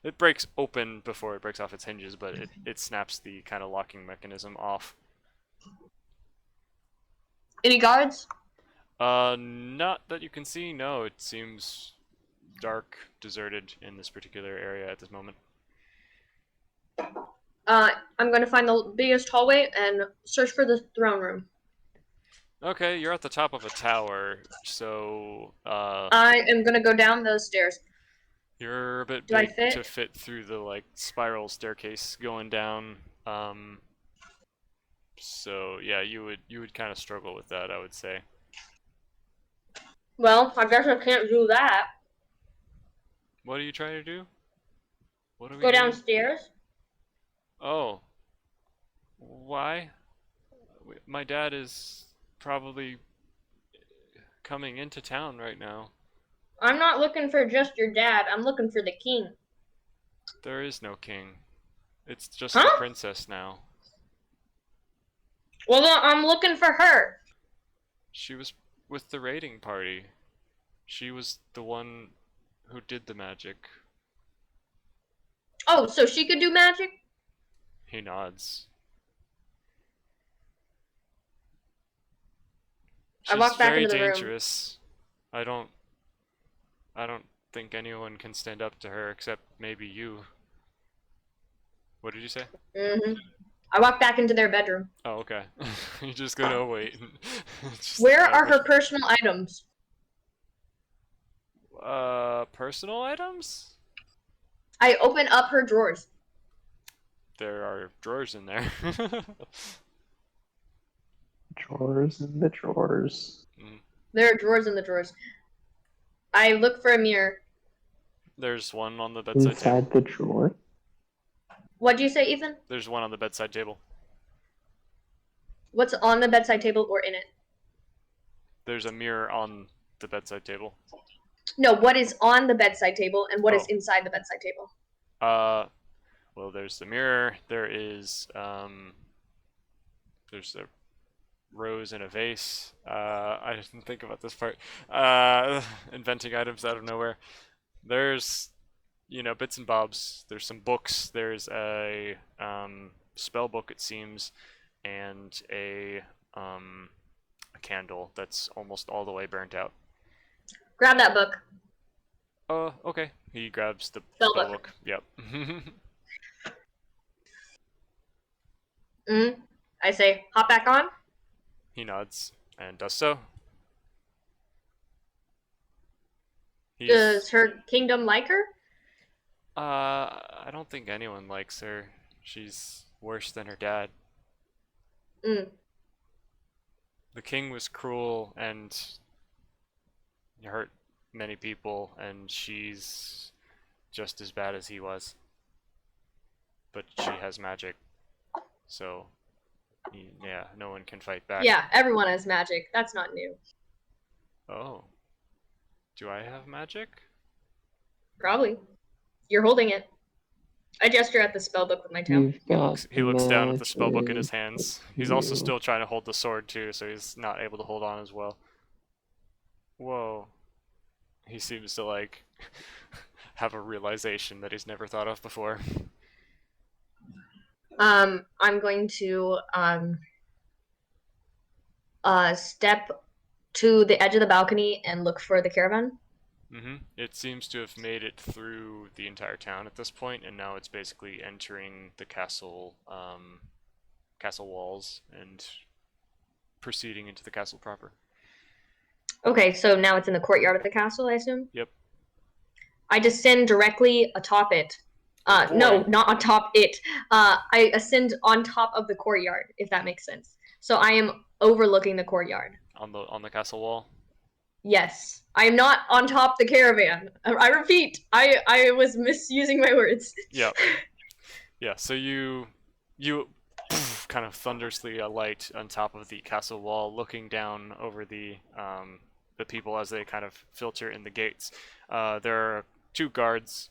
S1: It breaks open before it breaks off its hinges, but it snaps the kind of locking mechanism off.
S3: Any guards?
S1: Not that you can see. No, it seems dark, deserted in this particular area at this moment.
S3: I'm going to find the biggest hallway and search for the throne room.
S1: Okay, you're at the top of a tower, so
S3: I am going to go down those stairs.
S1: you're a bit
S3: Do I
S1: big
S3: fit?
S1: to fit through the like spiral staircase going down. So yeah, you would kind of struggle with that, I would say.
S3: Well, I guess I can't do that.
S1: What are you trying to do? What are we
S3: Go
S1: doing?
S3: downstairs.
S1: Oh. Why? My dad is probably coming into town right now.
S3: I'm not looking for just your dad. I'm looking for the king.
S1: There is no king. It's just
S3: Huh?
S1: the princess now.
S3: Well, then I'm looking for her.
S1: She was with the raiding party. She was the one who did the magic.
S3: Oh, so she could do magic?
S1: He nods.
S3: I
S1: She's
S3: walk back
S1: very
S3: into the room.
S1: dangerous. I don't think anyone can stand up to her except maybe you. What did you say?
S3: I walk back into their bedroom.
S1: Oh, okay. You're just gonna wait. Just
S3: Where
S1: out of
S3: are her
S1: question.
S3: personal items?
S1: Personal items?
S3: I open up her drawers.
S1: There are drawers in there.
S5: Drawers in the drawers.
S3: There are drawers in the drawers. I look for a mirror.
S1: There's one on the bedside
S5: Inside
S1: table.
S5: the drawer.
S3: What do you say, Ethan?
S1: There's one on the bedside table.
S3: What's on the bedside table or in it?
S1: There's a mirror on the bedside table.
S3: No, what is on the bedside table and what is
S1: Oh.
S3: inside the bedside table?
S1: Well, there's the mirror. There is, there's a rose in a vase. I didn't think about this part. Inventing items out of nowhere. There's, bits and bobs. There's some books. There's a spell book, it seems, and a candle that's almost all the way burnt out.
S3: Grab that book.
S1: Okay. He grabs the
S3: Spell
S1: spell
S3: book.
S1: book. Yep.
S3: I say, hop back on.
S1: He nods and does so. He's,
S3: Does her kingdom like her?
S1: I don't think anyone likes her. She's worse than her dad.
S3: Mm.
S1: The king was cruel and hurt many people, and she's just as bad as he was. But she has magic, so yeah, no one can fight back.
S3: Yeah, everyone has magic. That's not new.
S1: Oh. Do I have magic?
S3: Probably. You're holding it. I gesture at the spellbook with my tail.
S5: You've got
S1: He looks down at the spellbook in
S5: magic.
S1: his hands. He's also
S5: You-
S1: still trying to hold the sword too, so he's not able to hold on as well. Whoa. He seems to like have a realization that he's never thought of before.
S3: I'm going to step to the edge of the balcony and look for the caravan.
S1: It seems to have made it through the entire town at this point, and now it's basically entering the castle, castle walls and proceeding into the castle proper.
S3: Okay, so now it's in the courtyard of the castle, I assume?
S1: Yep.
S3: I descend directly atop it. No,
S1: Boy.
S3: not atop it. I ascend on top of the courtyard, if that makes sense. So I am overlooking the courtyard.
S1: On the castle wall.
S3: Yes. I am not on top the caravan. I repeat, I was misusing my words.
S1: Yep. Yeah, so you kind of thunderously alight on top of the castle wall, looking down over the people as they kind of filter in the gates. There are two guards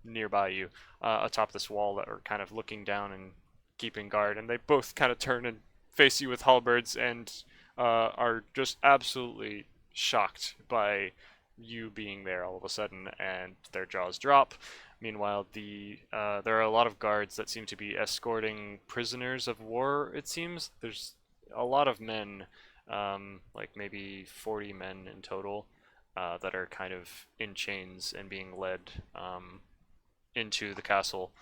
S1: nearby you atop this wall that are kind of looking down and keeping guard, and they both kind of turn and face you with halberds and are just absolutely shocked by you being there all of a sudden, and their jaws drop. Meanwhile, there are a lot of guards that seem to be escorting prisoners of war, it seems. There's a lot of men, like maybe 40 men in total, that are kind of in chains and being led into the castle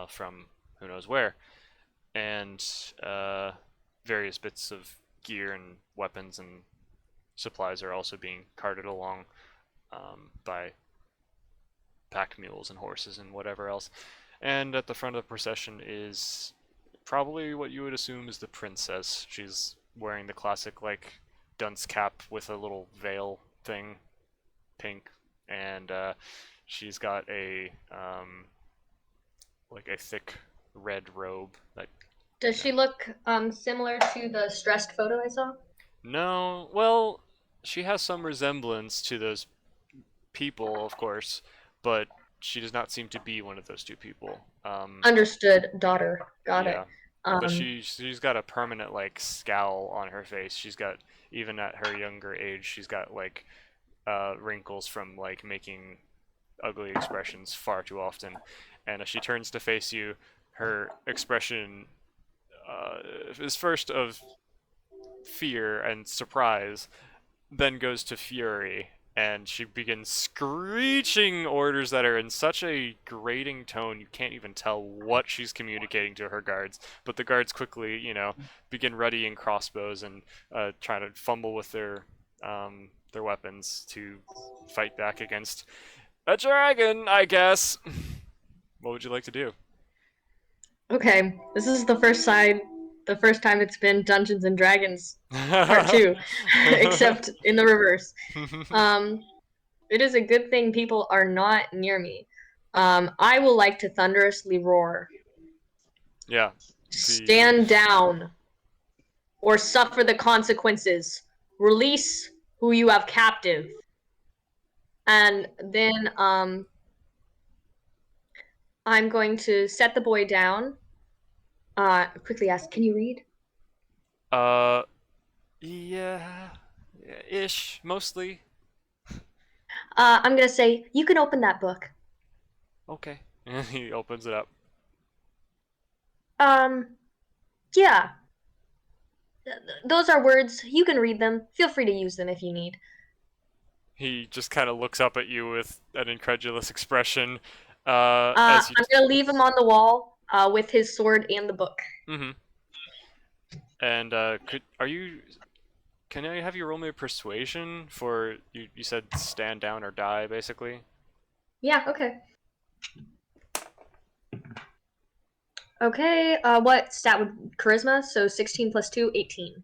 S1: from who knows where. And various bits of gear and weapons and supplies are also being carted along by pack mules and horses and whatever else. And at the front of the procession is probably what you would assume is the princess. She's wearing the classic like dunce cap with a little veil thing, pink, and she's got a like a thick red robe that.
S3: Does she look similar to the stressed photo I saw?
S1: No, well, she has some resemblance to those people, of course, but she does not seem to be one of those two people.
S3: Understood, daughter. Got
S1: yeah,
S3: it.
S1: but she's got a permanent like scowl on her face. She's got, even at her younger age, she's got like wrinkles from like making ugly expressions far too often. And as she turns to face you, her expression is first of fear and surprise, then goes to fury, and she begins screeching orders that are in such a grating tone you can't even tell what she's communicating to her guards. But the guards quickly, begin readying crossbows and trying to fumble with their weapons to fight back against a dragon, I guess. What would you like to do?
S3: Okay, this is the first time it's been Dungeons and Dragons Part 2, except in the reverse. It is a good thing people are not near me. I will like to thunderously roar.
S1: Yeah.
S3: Stand down, or suffer the consequences. Release who you have captive. And then I'm going to set the boy down. Quickly ask, can you read?
S1: Yeah, ish, mostly.
S3: I'm gonna say, you can open that book.
S1: Okay. And he opens it up.
S3: Yeah. Those are words. You can read them. Feel free to use them if you need.
S1: He just kind of looks up at you with an incredulous expression.
S3: I'm gonna leave him on the wall with his sword and the book.
S1: Mm-hmm. And can I have you roll me a persuasion for you said stand down or die, basically?
S3: Yeah, okay. Okay, what stat would charisma? So 16 plus 2, 18.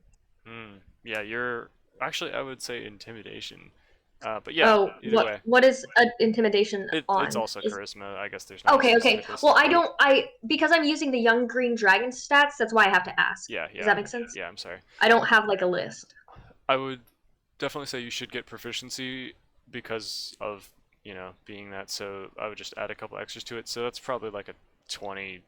S1: Yeah, you're actually, I would say intimidation. But yeah, either way.
S3: What is intimidation on?
S1: It's also charisma. I guess there's not.
S3: Okay. Well, because I'm using the young green dragon stats, that's why I have to ask.
S1: Yeah.
S3: Does that make sense?
S1: Yeah, I'm sorry.
S3: I don't have like a list.
S1: I would definitely say you should get proficiency because of, being that, so I would just add a couple extras to it. So that's probably like a 20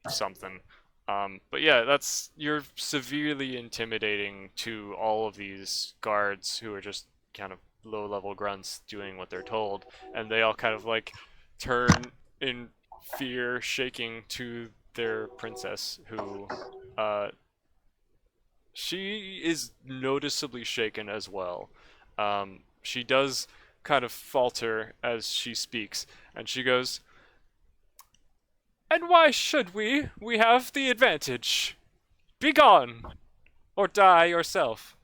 S1: something. But yeah, you're severely intimidating to all of these guards who are just kind of low-level grunts doing what they're told, and they all kind of like turn in fear, shaking to their princess, who she is noticeably shaken as well. She does kind of falter as she speaks, and she goes, "And why should we? We have the advantage. Be gone, or die yourself."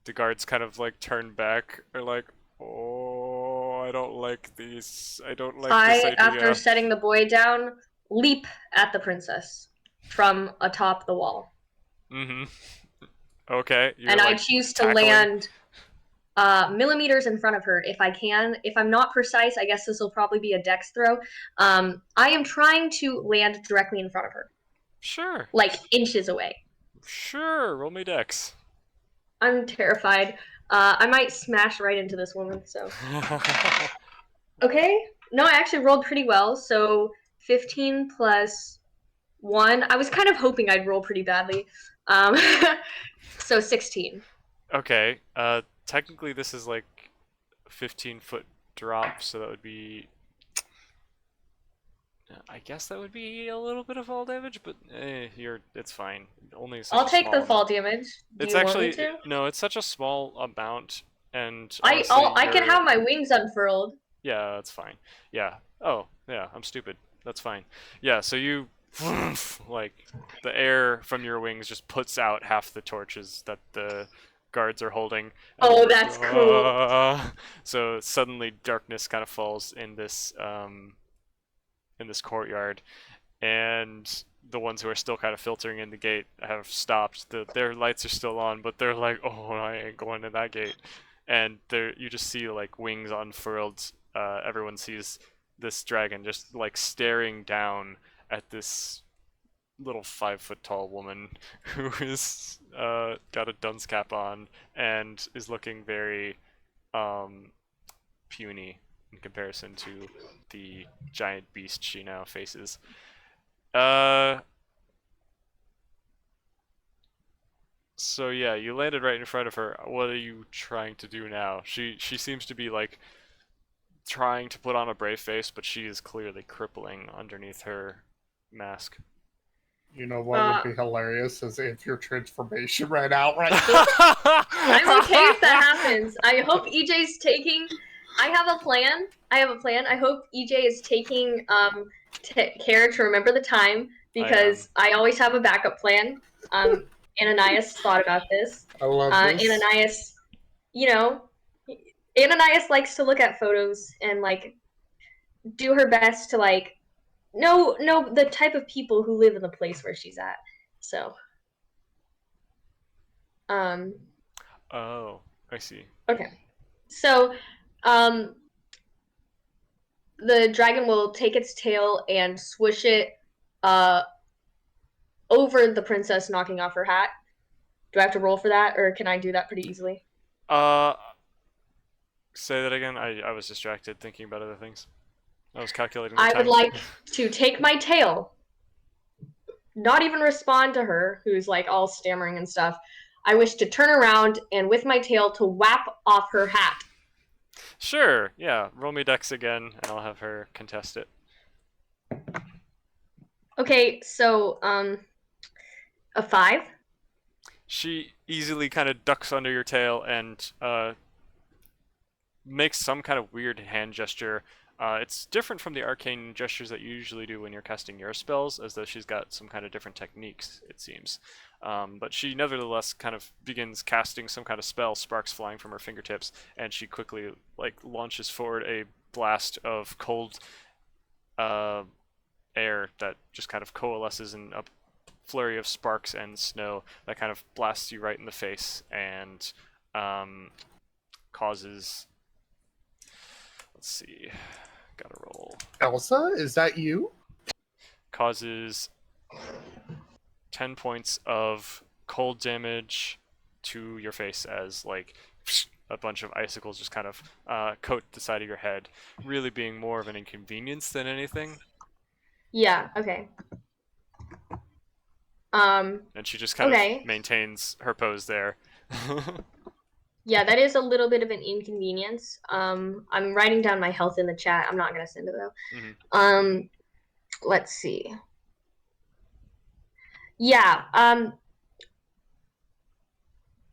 S1: The guards kind of like turn back, or like, "Oh, I don't like these. I don't like this idea."
S3: After setting the boy down, leap at the princess from atop the wall.
S1: Mm-hmm. Okay.
S3: And I choose to land millimeters in front of her if I can. If I'm not precise, I guess this will probably be a dex throw. I am trying to land directly in front of her.
S1: Sure.
S3: Like inches away.
S1: Sure. Roll me dex.
S3: I'm terrified. I might smash right into this woman, so. Okay. No, I actually rolled pretty well, so 15 plus 1. I was kind of hoping I'd roll pretty badly. So 16.
S1: Okay. Technically this is like 15-foot drop, so that would be. I guess that would be a little bit of fall damage, but it's fine. Only such
S3: I'll
S1: a
S3: take
S1: small
S3: the fall
S1: amount.
S3: damage. Do
S1: It's
S3: you want me
S1: actually
S3: to?
S1: no, it's such a small amount, and
S3: I
S1: honestly,
S3: I can
S1: you're
S3: have my wings unfurled.
S1: yeah, that's fine. Yeah. Oh, yeah, I'm stupid. That's fine. Yeah, so you like the air from your wings just puts out half the torches that the guards are holding. And
S3: Oh,
S1: they're just,
S3: that's cool.
S1: So suddenly darkness kind of falls in this courtyard, and the ones who are still kind of filtering in the gate have stopped. Their lights are still on, but they're like, "Oh, I ain't going in that gate." And there, you just see like wings unfurled. Everyone sees this dragon just like staring down at this little 5 foot tall woman who is got a dunce cap on and is looking very puny in comparison to the giant beast she now faces. Uh, so yeah, you landed right in front of her. What are you trying to do now? She seems to be like trying to put on a brave face, but she is clearly crippling underneath her mask.
S2: You know what
S3: Uh,
S2: would be hilarious is if your transformation ran out right there.
S3: I'm okay if that happens. I hope EJ's taking. I have a plan. I hope EJ is taking care to remember the time because I always have a backup plan. Ananias thought about this.
S2: I love this.
S3: Ananias, you know, Ananias likes to look at photos and like do her best to like know the type of people who live in the place where she's at. So,
S1: Oh, I see.
S3: okay. So, um, the dragon will take its tail and swish it over the princess, knocking off her hat. Do I have to roll for that, or can I do that pretty easily?
S1: Uh, Say that again. I was distracted thinking about other things. I was calculating the
S3: I
S1: time.
S3: would like to take my tail, not even respond to her, who's like all stammering and stuff. I wish to turn around and with my tail to whap off her hat.
S1: Sure, yeah. Roll me dex again, and I'll have her contest it.
S3: Okay, so a 5.
S1: She easily kind of ducks under your tail and makes some kind of weird hand gesture. It's different from the arcane gestures that you usually do when you're casting your spells, as though she's got some kind of different techniques, it seems. But she nevertheless kind of begins casting some kind of spell, sparks flying from her fingertips, and she quickly like launches forward a blast of cold air that just kind of coalesces in a flurry of sparks and snow that kind of blasts you right in the face and causes. Let's see. Gotta roll.
S2: Elsa, is that you?
S1: Causes 10 points of cold damage to your face as like a bunch of icicles just kind of coat the side of your head, really being more of an inconvenience than anything.
S3: Yeah, okay.
S1: And she just kind
S3: Okay.
S1: of maintains her pose there.
S3: Yeah, that is a little bit of an inconvenience. I'm writing down my health in the chat. I'm not gonna send it though.
S1: Mhm.
S3: Let's see. Yeah,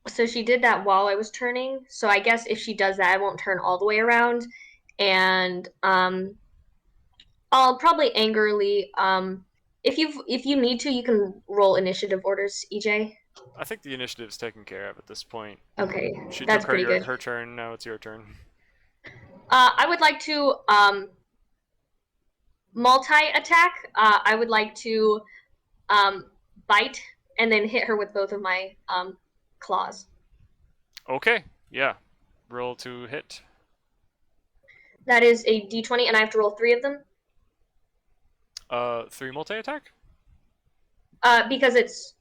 S3: so she did that while I was turning. So I guess if she does that, I won't turn all the way around. And I'll probably angrily if you need to, you can roll initiative orders, EJ.
S1: I think the initiative's taken care of at this point.
S3: Okay,
S1: She
S3: that's
S1: took
S3: pretty good.
S1: her turn, now it's your turn.
S3: I would like to multi-attack. I would like to bite and then hit her with both of my claws.
S1: Okay, yeah. Roll to hit.
S3: That is a d20, and I have to roll 3 of them.
S1: 3 multi-attack?
S3: Because it's...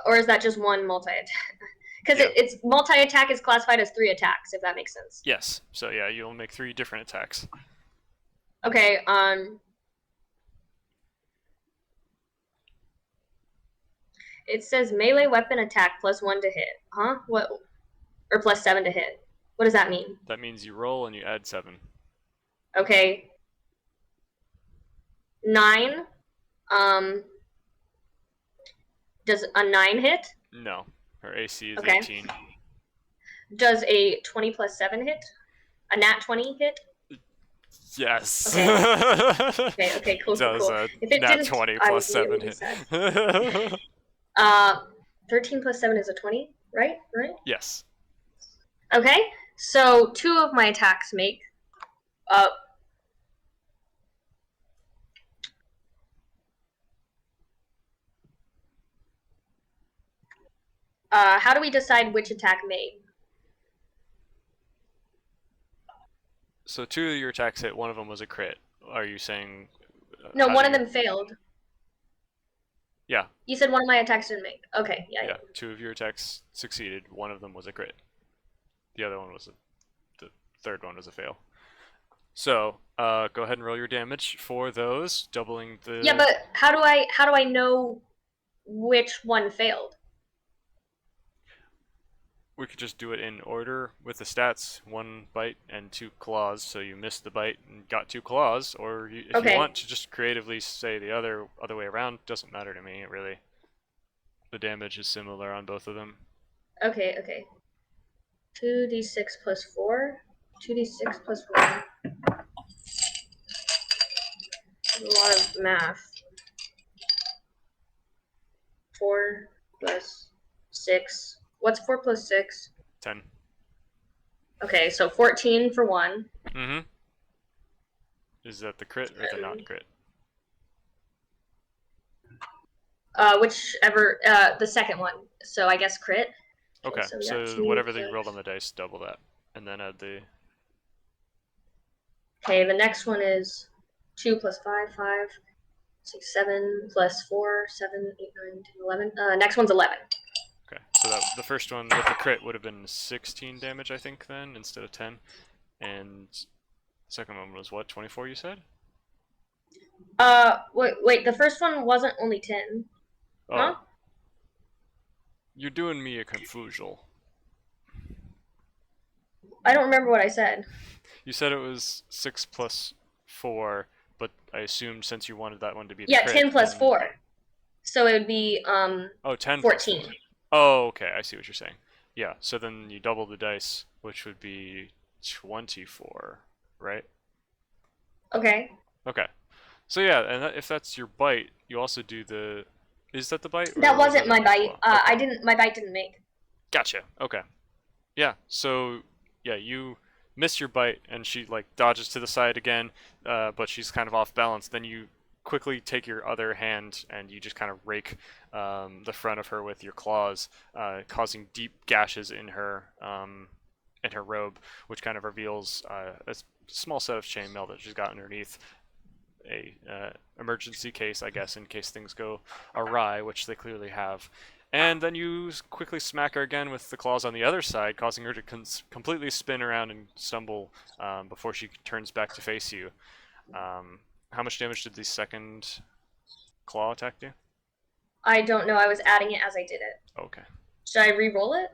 S3: or is that just one multi-attack? Because
S1: Yeah.
S3: it's multi-attack is classified as 3 attacks, if that makes sense.
S1: Yes. So yeah, you'll make 3 different attacks.
S3: Okay, it says melee weapon attack +1 to hit. Huh? What? Or +7 to hit. What does that mean?
S1: That means you roll and you add 7.
S3: Okay. 9. Does a 9 hit?
S1: No. Her AC is
S3: Okay.
S1: 18.
S3: Does a 20 plus 7 hit? A nat 20 hit?
S1: Yes.
S3: Okay, cool,
S1: Does
S3: cool.
S1: a
S3: If it
S1: nat
S3: didn't,
S1: 20
S3: I
S1: plus
S3: would be
S1: 7
S3: really
S1: hit.
S3: sad. 13 plus 7 is a 20, right? Right?
S1: Yes.
S3: Okay, so 2 of my attacks make. How do we decide which attack made?
S1: So 2 of your attacks hit, one of them was a crit. Are you saying...
S3: No,
S1: how
S3: one
S1: do
S3: of
S1: you-
S3: them failed.
S1: Yeah.
S3: You said one of my attacks didn't make. Okay, yeah.
S1: Yeah, 2 of your attacks succeeded, one of them was a crit. The other one was the third one was a fail. So, go ahead and roll your damage for those, doubling the...
S3: Yeah, but how do I know which one failed?
S1: We could just do it in order with the stats, 1 bite and 2 claws, so you missed the bite and got 2 claws, or if
S3: Okay.
S1: you want to just creatively say the other way around, doesn't matter to me, really. The damage is similar on both of them.
S3: Okay. 2d6 plus 4. 2d6 plus 1. A lot of math. 4 plus 6. What's 4 plus 6?
S1: 10.
S3: Okay, so 14 for 1.
S1: Mm-hmm. Is that the crit or the not crit?
S3: Whichever, the second one. So I guess crit.
S1: Okay,
S3: so we
S1: so
S3: got 2
S1: whatever they
S3: plus-
S1: rolled on the dice, double that. And then add the...
S3: Okay, the next one is 2 plus 5, 5, 6, 7 plus 4, 7, 8, 9, 10, 11. Next one's 11.
S1: Okay, so that the first one with the crit would have been 16 damage, I think, then, instead of 10. And the second one was what, 24 you said?
S3: Wait, the first one wasn't only 10.
S1: Oh.
S3: Huh?
S1: You're doing me a confusion.
S3: I don't remember what I said.
S1: You said it was 6 plus 4, but I assumed since you wanted that one to be the
S3: Yeah,
S1: crit,
S3: 10 plus
S1: then-
S3: 4. So it would be,
S1: Oh, 10 plus
S3: 14.
S1: 4. Oh, okay, I see what you're saying. Yeah, so then you double the dice, which would be 24, right?
S3: Okay.
S1: Okay. So yeah, and if that's your bite, you also do the... Is that the bite?
S3: That
S1: or was
S3: wasn't
S1: it
S3: my
S1: a
S3: bite.
S1: claw?
S3: I
S1: Okay.
S3: didn't. My bite didn't make.
S1: Gotcha. Okay. Yeah. So yeah, you miss your bite, and she like dodges to the side again, but she's kind of off balance. Then you quickly take your other hand and you just kind of rake the front of her with your claws, causing deep gashes in her robe, which kind of reveals a small set of chainmail that she's got underneath. A emergency case, I guess, in case things go awry, which they clearly have. And then you quickly smack her again with the claws on the other side, causing her to completely spin around and stumble before she turns back to face you. How much damage did the second claw attack do?
S3: I don't know. I was adding it as I did it.
S1: Okay.
S3: Should I re-roll it?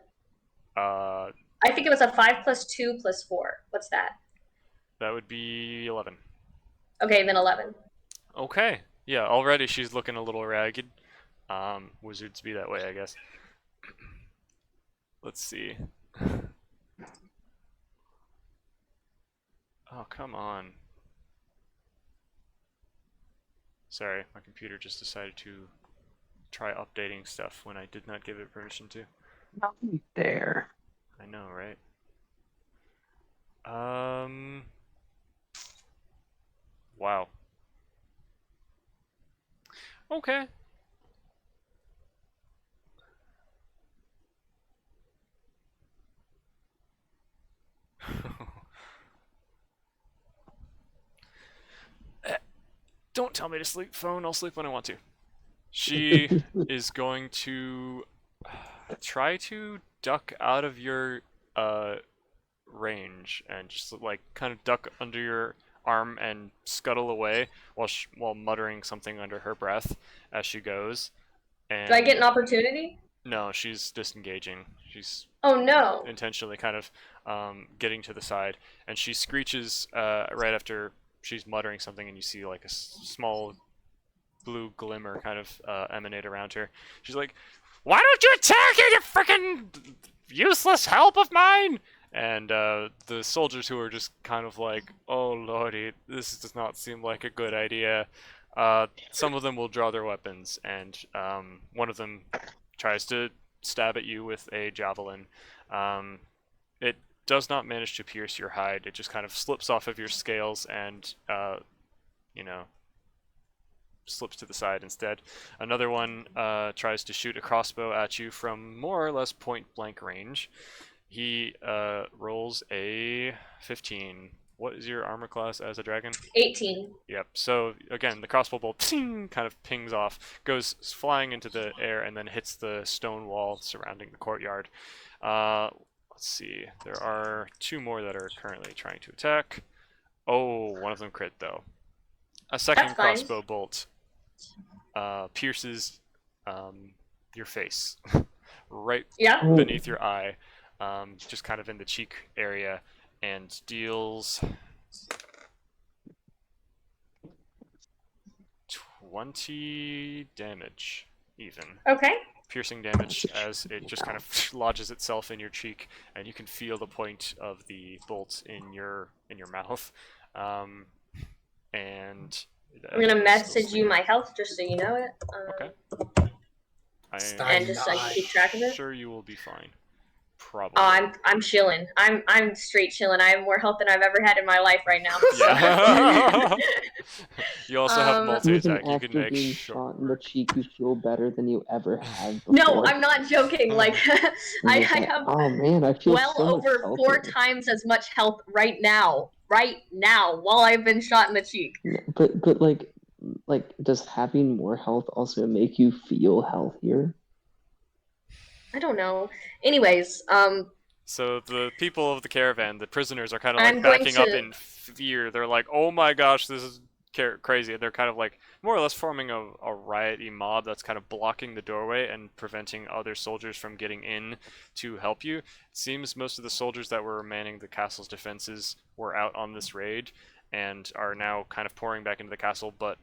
S1: Uh,
S3: I think it was a 5 plus 2 plus 4. What's that?
S1: that would be 11.
S3: Okay, then 11.
S1: Okay. Yeah, already she's looking a little ragged. Wizards be that way, I guess. Let's see. Oh, come on. Sorry, my computer just decided to try updating stuff when I did not give it permission to.
S5: Nothing there.
S1: I know, right? Wow. Okay. Don't tell me to sleep, phone. I'll sleep when I want to. She is going to try to duck out of your range and just like kind of duck under your arm and scuttle away while muttering something under her breath as she goes. And
S3: Do I get an opportunity?
S1: no, she's disengaging. She's
S3: Oh no.
S1: intentionally kind of getting to the side, and she screeches right after she's muttering something, and you see like a small blue glimmer kind of emanate around her. She's like, "Why don't you attack it, you freaking useless help of mine?" And the soldiers who are just kind of like, "Oh lordy, this does not seem like a good idea." Some of them will draw their weapons, and one of them tries to stab at you with a javelin. It does not manage to pierce your hide. It just kind of slips off of your scales and, you know, slips to the side instead. Another one tries to shoot a crossbow at you from more or less point-blank range. He rolls a 15. What is your armor class as a dragon?
S3: 18.
S1: Yep. So again, the crossbow bolt ting, kind of pings off, goes flying into the air, and then hits the stone wall surrounding the courtyard. Let's see. There are 2 more that are currently trying to attack. Oh, one of them crit though. A second
S3: That's fine.
S1: crossbow bolt pierces your face, right
S3: Yeah.
S1: beneath your eye, just kind of in the cheek area, and deals 20 damage, even.
S3: Okay.
S1: Piercing damage as it just kind of lodges itself in your cheek, and you can feel the point of the bolt in your mouth. And
S3: I'm gonna message you my health just so you know it.
S1: Okay.
S3: And just so I can keep track of it.
S1: Sure, you will be fine. Probably.
S3: Oh, I'm chilling. I'm straight chilling. I have more health than I've ever had in my life right now.
S1: Yeah. You also have
S5: Even
S1: multi-attack. You
S5: after
S1: can make
S5: being
S1: sure.
S5: shot in the cheek, you feel better than you ever have before.
S3: No, I'm not joking. Like, I have
S5: Oh man, I feel
S3: well
S5: so much
S3: over 4
S5: healthier.
S3: times as much health right now. Right now, while I've been shot in the cheek.
S5: But like, does having more health also make you feel healthier?
S3: I don't know. Anyways,
S1: So the people of the caravan, the prisoners, are kind of
S3: I'm
S1: like
S3: going
S1: backing up
S3: to-
S1: in fear. They're like, "Oh my gosh, this is crazy!" And they're kind of like more or less forming a riot-y mob that's kind of blocking the doorway and preventing other soldiers from getting in to help you. It seems most of the soldiers that were manning the castle's defenses were out on this raid and are now kind of pouring back into the castle, but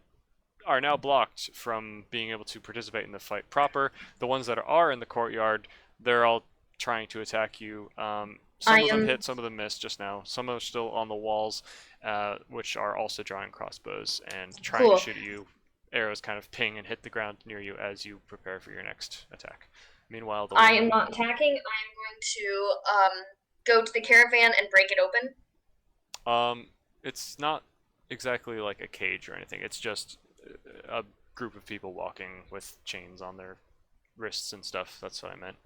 S1: are now blocked from being able to participate in the fight proper. The ones that are in the courtyard, they're all trying to attack you. Some of them hit, some of them missed just now. Some are still on the walls, which are also drawing crossbows and trying
S3: Cool.
S1: to shoot at you. Arrows kind of ping and hit the ground near you as you prepare for your next attack. Meanwhile, the
S3: I am not attacking. I'm going to go to the caravan and break it open.
S1: It's not exactly like a cage or anything. It's just a group of people walking with chains on their wrists and stuff. That's what I meant.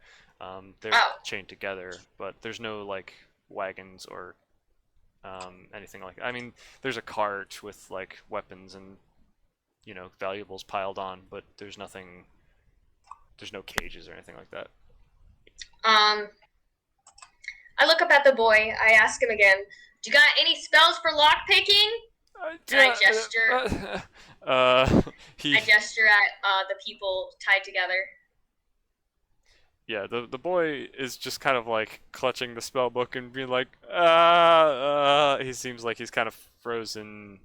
S1: They're chained together, but there's no like wagons or anything like that. I mean, there's a cart with like weapons and valuables piled on, but there's nothing. There's no cages or anything like that.
S3: I look up at the boy. I ask him again. Do you got any spells for lock picking? I gesture. I gesture at the people tied together.
S1: Yeah, the boy is just kind of like clutching the spell book and being like, he seems like he's kind of frozen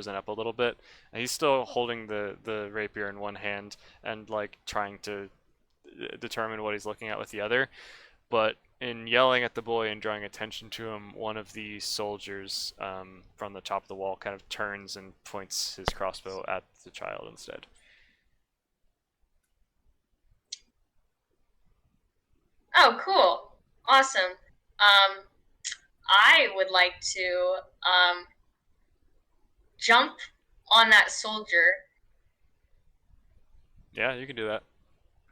S1: up a little bit. And he's still holding the rapier in one hand and like trying to determine what he's looking at with the other. But in yelling at the boy and drawing attention to him, one of the soldiers from the top of the wall kind of turns and points his crossbow at the child instead.
S3: Oh, cool. Awesome. I would like to jump on that soldier.
S1: Yeah, you can do that.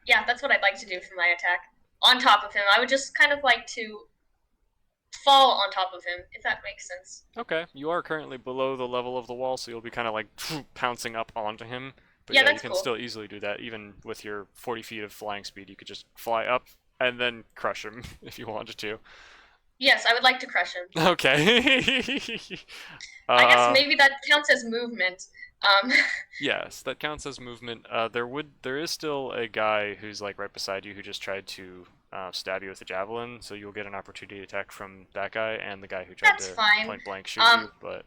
S3: Yeah, that's what I'd like to do for my attack. On top of him. I would just kind of like to fall on top of him, if that makes sense.
S1: Okay, you are currently below the level of the wall, so you'll be kind of like pouncing up onto him. But
S3: Yeah,
S1: you
S3: that's
S1: can
S3: cool.
S1: still easily do that. Even with your 40 feet of flying speed, you could just fly up and then crush him if you wanted to.
S3: Yes, I would like to crush him.
S1: Okay.
S3: I guess maybe that counts as movement.
S1: Yes, that counts as movement. There is still a guy who's like right beside you who just tried to stab you with a javelin, so you'll get an opportunity attack from that guy and the guy who tried
S3: That's
S1: to
S3: fine.
S1: point blank shoot you. But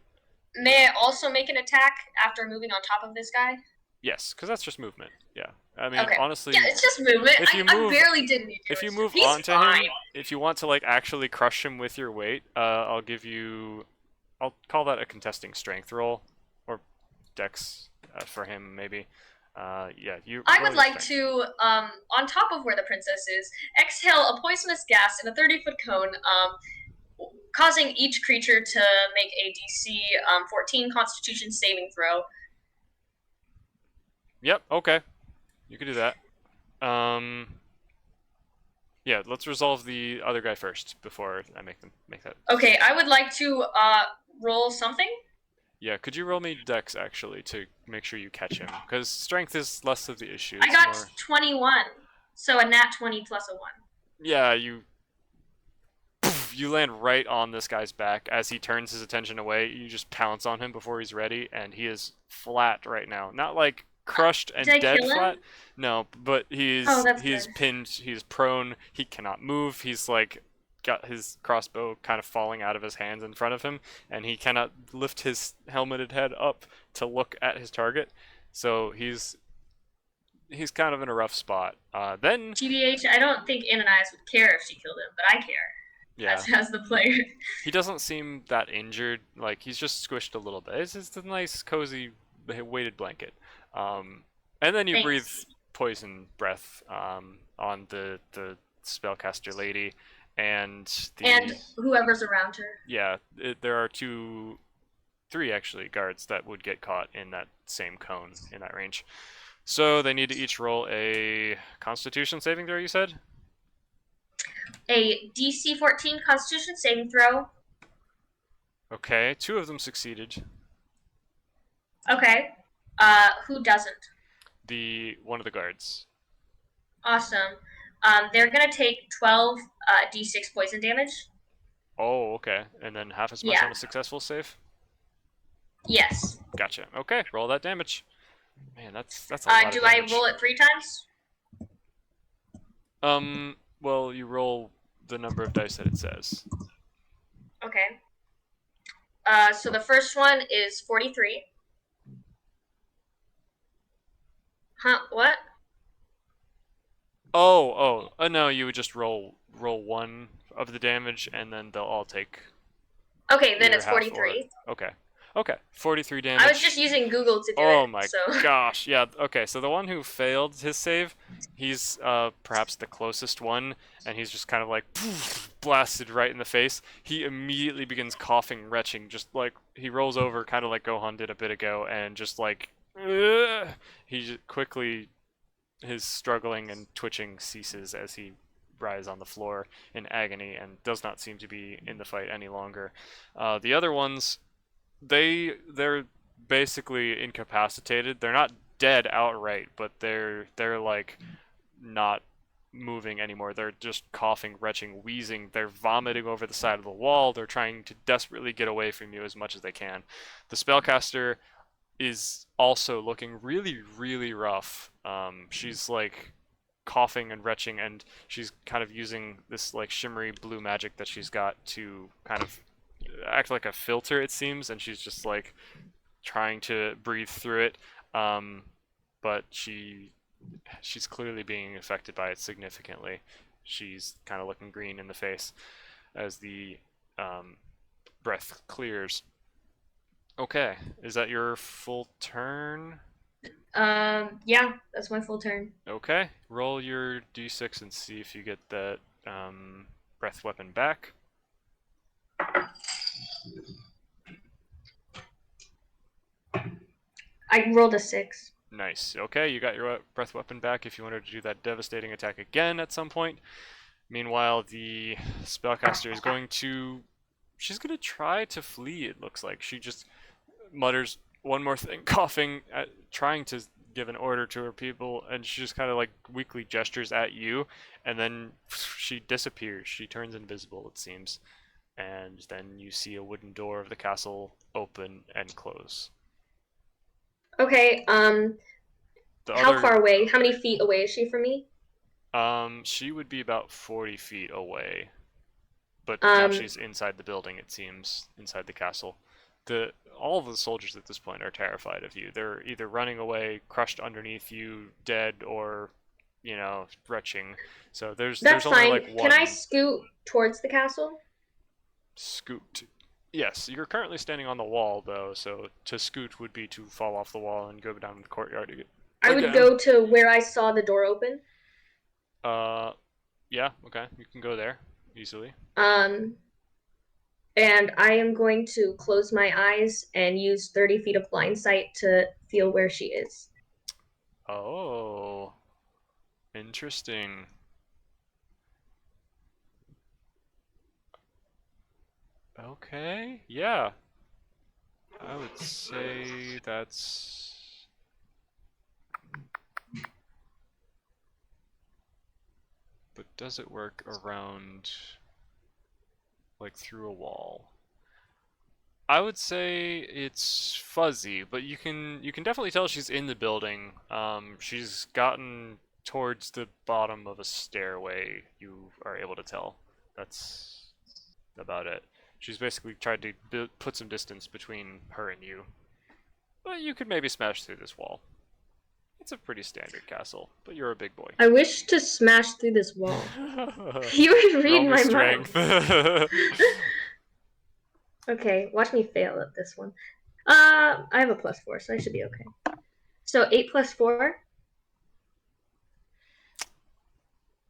S3: May I also make an attack after moving on top of this guy?
S1: yes, because that's just movement. Yeah, I mean,
S3: Okay.
S1: honestly,
S3: Yeah, it's just movement.
S1: if you
S3: I
S1: move-
S3: barely did need to.
S1: if you
S3: It's
S1: move
S3: just- he's
S1: onto
S3: fine.
S1: him, if you want to like actually crush him with your weight, I'll call that a contesting strength roll, or dex for him maybe. Yeah, you.
S3: I
S1: roll
S3: would
S1: your
S3: like
S1: strength.
S3: to, on top of where the princess is, exhale a poisonous gas in a 30-foot cone, causing each creature to make a DC 14 Constitution saving throw.
S1: Yep. Okay. You could do that. Yeah. Let's resolve the other guy first before I make that.
S3: Okay, I would like to roll something.
S1: Yeah. Could you roll me dex actually to make sure you catch him? Because strength is less of the issue.
S3: I
S1: It's
S3: got
S1: more...
S3: 21, so a nat 20 plus a 1.
S1: Yeah. You land right on this guy's back as he turns his attention away. You just pounce on him before he's ready, and he is flat right now. Not like crushed and
S3: Did I
S1: dead
S3: kill him?
S1: flat. No, but he's
S3: That's
S1: he's
S3: good.
S1: pinned. He's prone. He cannot move. He's like got his crossbow kind of falling out of his hands in front of him, and he cannot lift his helmeted head up to look at his target. So he's kind of in a rough spot. Then
S3: TBH, I don't think Ananias would care if she killed him, but I care
S1: yeah.
S3: as the player.
S1: He doesn't seem that injured. Like, he's just squished a little bit. It's just a nice, cozy, weighted blanket. And then you
S3: Thanks.
S1: breathe poison breath on the spellcaster lady, and
S3: whoever's around her.
S1: yeah, there are three actually guards that would get caught in that same cone in that range. So they need to each roll a Constitution saving throw. You said.
S3: A DC 14 Constitution saving throw.
S1: Okay, 2 of them succeeded.
S3: Okay. Who doesn't?
S1: One of the guards.
S3: Awesome. They're gonna take 12 D6 poison damage.
S1: Oh, okay. And then half as much
S3: Yeah.
S1: on a successful save?
S3: Yes.
S1: Gotcha. Okay, roll that damage. Man, that's a lot
S3: Do
S1: of
S3: I
S1: damage.
S3: roll it 3 times?
S1: Well, you roll the number of dice that it says.
S3: Okay. So the first one is 43. Huh? What?
S1: No, you would just roll 1 of the damage, and then they'll all take
S3: Okay, then
S1: either
S3: it's
S1: half or-
S3: 43.
S1: Okay, 43 damage.
S3: I was just using Google to do it.
S1: Oh my
S3: so.
S1: gosh, yeah, okay, so the one who failed his save, he's perhaps the closest one, and he's just kind of like blasted right in the face. He immediately begins coughing, retching, just like he rolls over, kind of like Gohan did a bit ago, and just like he just quickly, his struggling and twitching ceases as he writhes on the floor in agony and does not seem to be in the fight any longer. The other ones, they're basically incapacitated. They're not dead outright, but they're like not moving anymore. They're just coughing, retching, wheezing. They're vomiting over the side of the wall. They're trying to desperately get away from you as much as they can. The spellcaster is also looking really, really rough. She's like coughing and retching, and she's kind of using this like shimmery blue magic that she's got to kind of act like a filter, it seems, and she's just like trying to breathe through it, but she's clearly being affected by it significantly. She's kind of looking green in the face as the breath clears. Okay, is that your full turn?
S3: Yeah, that's my full turn.
S1: Okay, roll your d6 and see if you get that breath weapon back.
S3: I rolled a 6.
S1: Nice. Okay, you got your breath weapon back if you wanted to do that devastating attack again at some point. Meanwhile, the spellcaster is going to... She's going to try to flee, it looks like. She just mutters one more thing, coughing, trying to give an order to her people, and she just kind of like weakly gestures at you, and then she disappears. She turns invisible, it seems. And then you see a wooden door of the castle open and close.
S3: Okay, how far away? How many feet away is she from me?
S1: She would be about 40 feet away. But now
S3: Um,
S1: she's inside the building, it seems, inside the castle. All of the soldiers at this point are terrified of you. They're either running away, crushed underneath you, dead, or, retching. So there's
S3: that's
S1: only
S3: fine.
S1: like one
S3: Can I scoot towards the castle?
S1: scoot. Yes, you're currently standing on the wall though, so to scoot would be to fall off the wall and go down the courtyard again.
S3: I would go to where I saw the door open.
S1: Yeah, okay, you can go there easily.
S3: And I am going to close my eyes and use 30 feet of blind sight to feel where she is.
S1: Oh, interesting. Okay, yeah. I would say that's... But does it work around, like, through a wall? I would say it's fuzzy, but you can definitely tell she's in the building. She's gotten towards the bottom of a stairway. You are able to tell. That's about it. She's basically tried to put some distance between her and you. But you could maybe smash through this wall. It's a pretty standard castle, but you're a big boy.
S3: I wish to smash through this wall. You would read
S1: Roll me
S3: my
S1: strength.
S3: mind. Okay, watch me fail at this one. I have a +4, so I should be okay. So 8 + 4.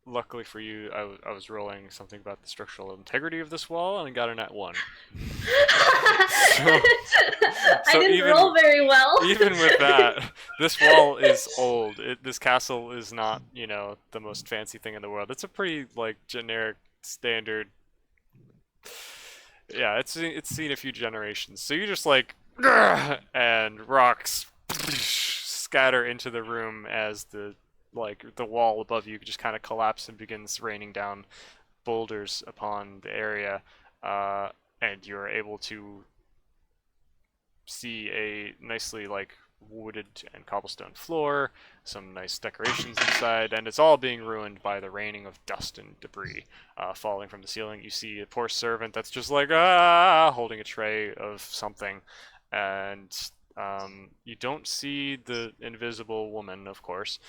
S1: Luckily for you, I was rolling something about the structural integrity of this wall, and I got a nat 1.
S3: I didn't
S1: even-
S3: roll very well.
S1: Even with that, this wall is old. This castle is not, the most fancy thing in the world. It's a pretty, like, generic, standard... Yeah, it's seen a few generations. So you just, like... And rocks scatter into the room as the wall above you just kind of collapses and begins raining down boulders upon the area, and you're able to see a nicely wooded and cobblestone floor, some nice decorations inside, and it's all being ruined by the raining of dust and debris falling from the ceiling. You see a poor servant that's just holding a tray of something, and you don't see the invisible woman, of course.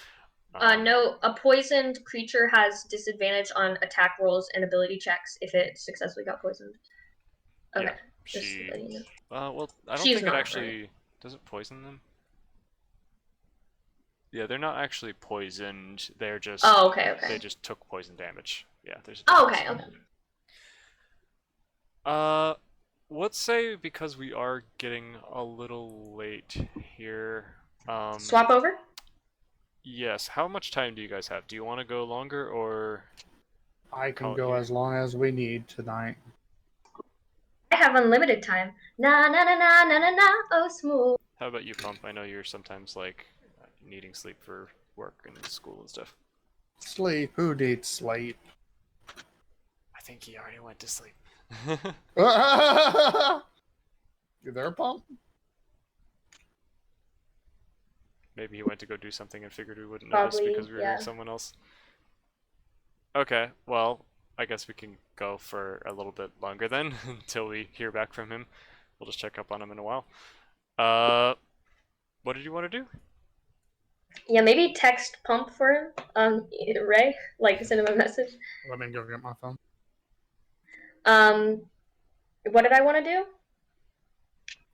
S3: No, a poisoned creature has disadvantage on attack rolls and ability checks if it successfully got poisoned. Okay,
S1: Yeah,
S3: just letting you know.
S1: well, I don't
S3: She's
S1: think it
S3: not,
S1: actually...
S3: right?
S1: Does it poison them? Yeah, they're not actually poisoned. They're just...
S3: Oh, okay.
S1: They just took poison damage. Yeah, there's a
S3: Oh,
S1: difference.
S3: okay.
S1: Let's say because we are getting a little late here.
S3: Swap over?
S1: Yes. How much time do you guys have? Do you want to go longer or?
S2: I can
S1: Call it
S2: go
S1: here.
S2: as long as we need tonight.
S3: I have unlimited time. Na na na na na na na. Oh, smooth.
S1: How about you, Pump? I know you're sometimes needing sleep for work and school and stuff.
S2: Sleep. Who needs sleep?
S1: I think he already went to sleep.
S2: You there, Pump?
S1: Maybe he went to go do something and figured we wouldn't notice
S3: Probably,
S1: because we were
S3: yeah.
S1: doing someone else. Okay, well, I guess we can go for a little bit longer then, until we hear back from him. We'll just check up on him in a while. What did you want to do?
S3: Yeah, maybe text Pump for him. Ray, send him a message.
S2: Let me go get my phone.
S3: What did I want to do?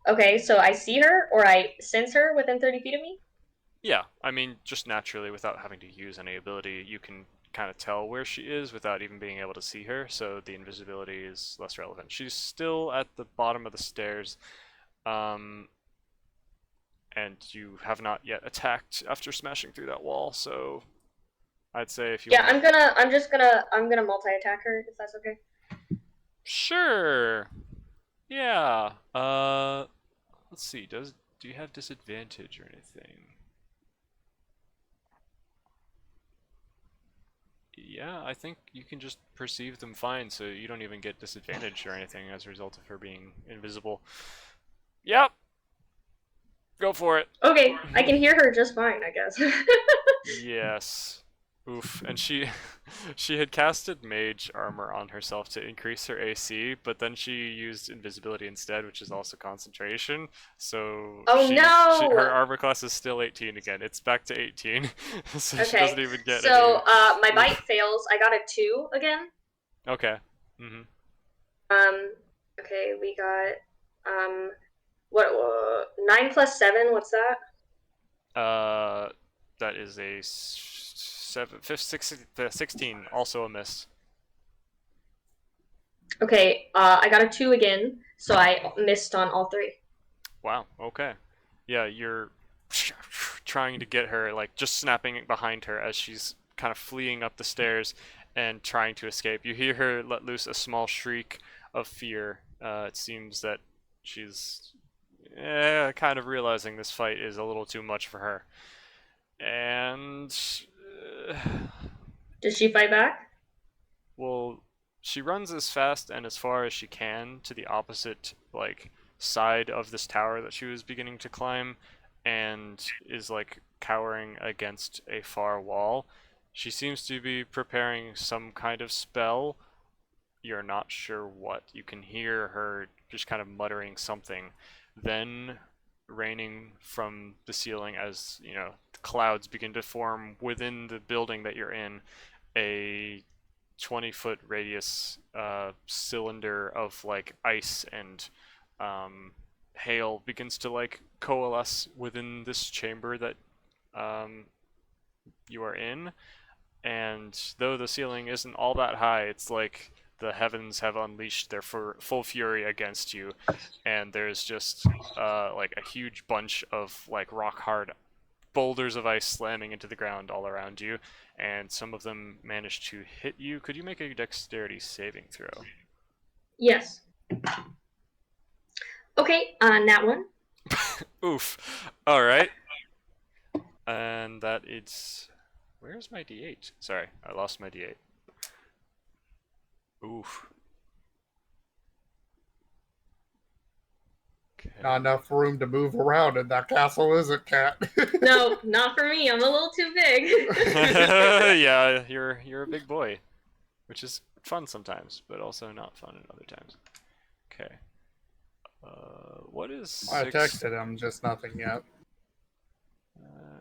S3: Okay, so I see her or I sense her within 30 feet of me?
S1: Yeah, I mean, just naturally, without having to use any ability, you can kind of tell where she is without even being able to see her, so the invisibility is less relevant. She's still at the bottom of the stairs, and you have not yet attacked after smashing through that wall, so I'd say if you
S3: Yeah,
S1: want...
S3: I'm gonna multi-attack her if that's okay.
S1: Sure. Yeah. Let's see. Do you have disadvantage or anything? Yeah, I think you can just perceive them fine, so you don't even get disadvantage or anything as a result of her being invisible. Yep. Go for it.
S3: Okay, I can hear her just fine, I guess.
S1: Yes. Oof. And she she had casted mage armor on herself to increase her AC, but then she used invisibility instead, which is also concentration. So
S3: Oh
S1: her
S3: no!
S1: armor class is still 18 again. It's back to 18. So she
S3: Okay,
S1: doesn't even get
S3: so
S1: any.
S3: my bite
S1: Oof.
S3: fails. I got a 2 again.
S1: Okay. Mhm.
S3: Um, okay, we got what 9 plus 7? What's that?
S1: That is a 16, also a miss.
S3: Okay, I got a 2 again, so I missed on all 3.
S1: Wow, okay. Yeah, you're trying to get her, like, just snapping behind her as she's kind of fleeing up the stairs and trying to escape. You hear her let loose a small shriek of fear. It seems that she's kind of realizing this fight is a little too much for her. And. Uh,
S3: Does she fight back?
S1: Well, she runs as fast and as far as she can to the opposite, like, side of this tower that she was beginning to climb, and is, like, cowering against a far wall. She seems to be preparing some kind of spell. You're not sure what. You can hear her just kind of muttering something. Then, raining from the ceiling as, clouds begin to form within the building that you're in, a 20-foot radius cylinder of like ice and hail begins to like coalesce within this chamber that um, you are in. And though the ceiling isn't all that high, it's like the heavens have unleashed their full fury against you, and there's just like a huge bunch of like rock hard boulders of ice slamming into the ground all around you, and some of them manage to hit you. Could you make a dexterity saving throw?
S3: Yes. Okay, that one.
S1: Oof. All right. And that is. Where's my d8? Sorry, I lost my d8. Oof. Okay.
S2: Not enough room to move around in that castle, is it, Cat?
S3: No, not for me. I'm a little too big.
S1: Yeah, you're a big boy, which is fun sometimes, but also not fun at other times. Okay. What is
S2: I
S1: six?
S2: texted him, just nothing yet.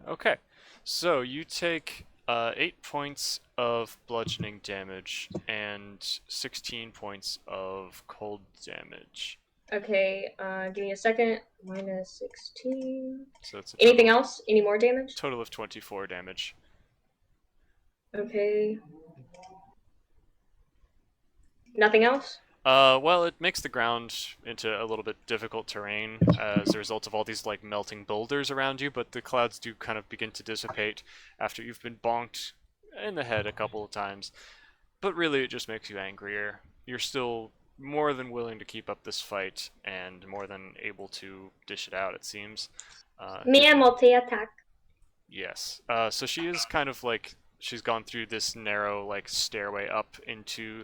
S1: Okay, so you take 8 points of bludgeoning damage and 16 points of cold damage.
S3: Okay, give me a second. Minus 16.
S1: So it's
S3: Anything else? Any more damage?
S1: total of 24 damage.
S3: Okay. Nothing else?
S1: Well, it makes the ground into a little bit difficult terrain as a result of all these like melting boulders around you, but the clouds do kind of begin to dissipate after you've been bonked in the head a couple of times. But really, it just makes you angrier. You're still more than willing to keep up this fight and more than able to dish it out, it seems.
S3: Me multi-attack.
S1: Yes. So she is kind of like she's gone through this narrow like stairway up into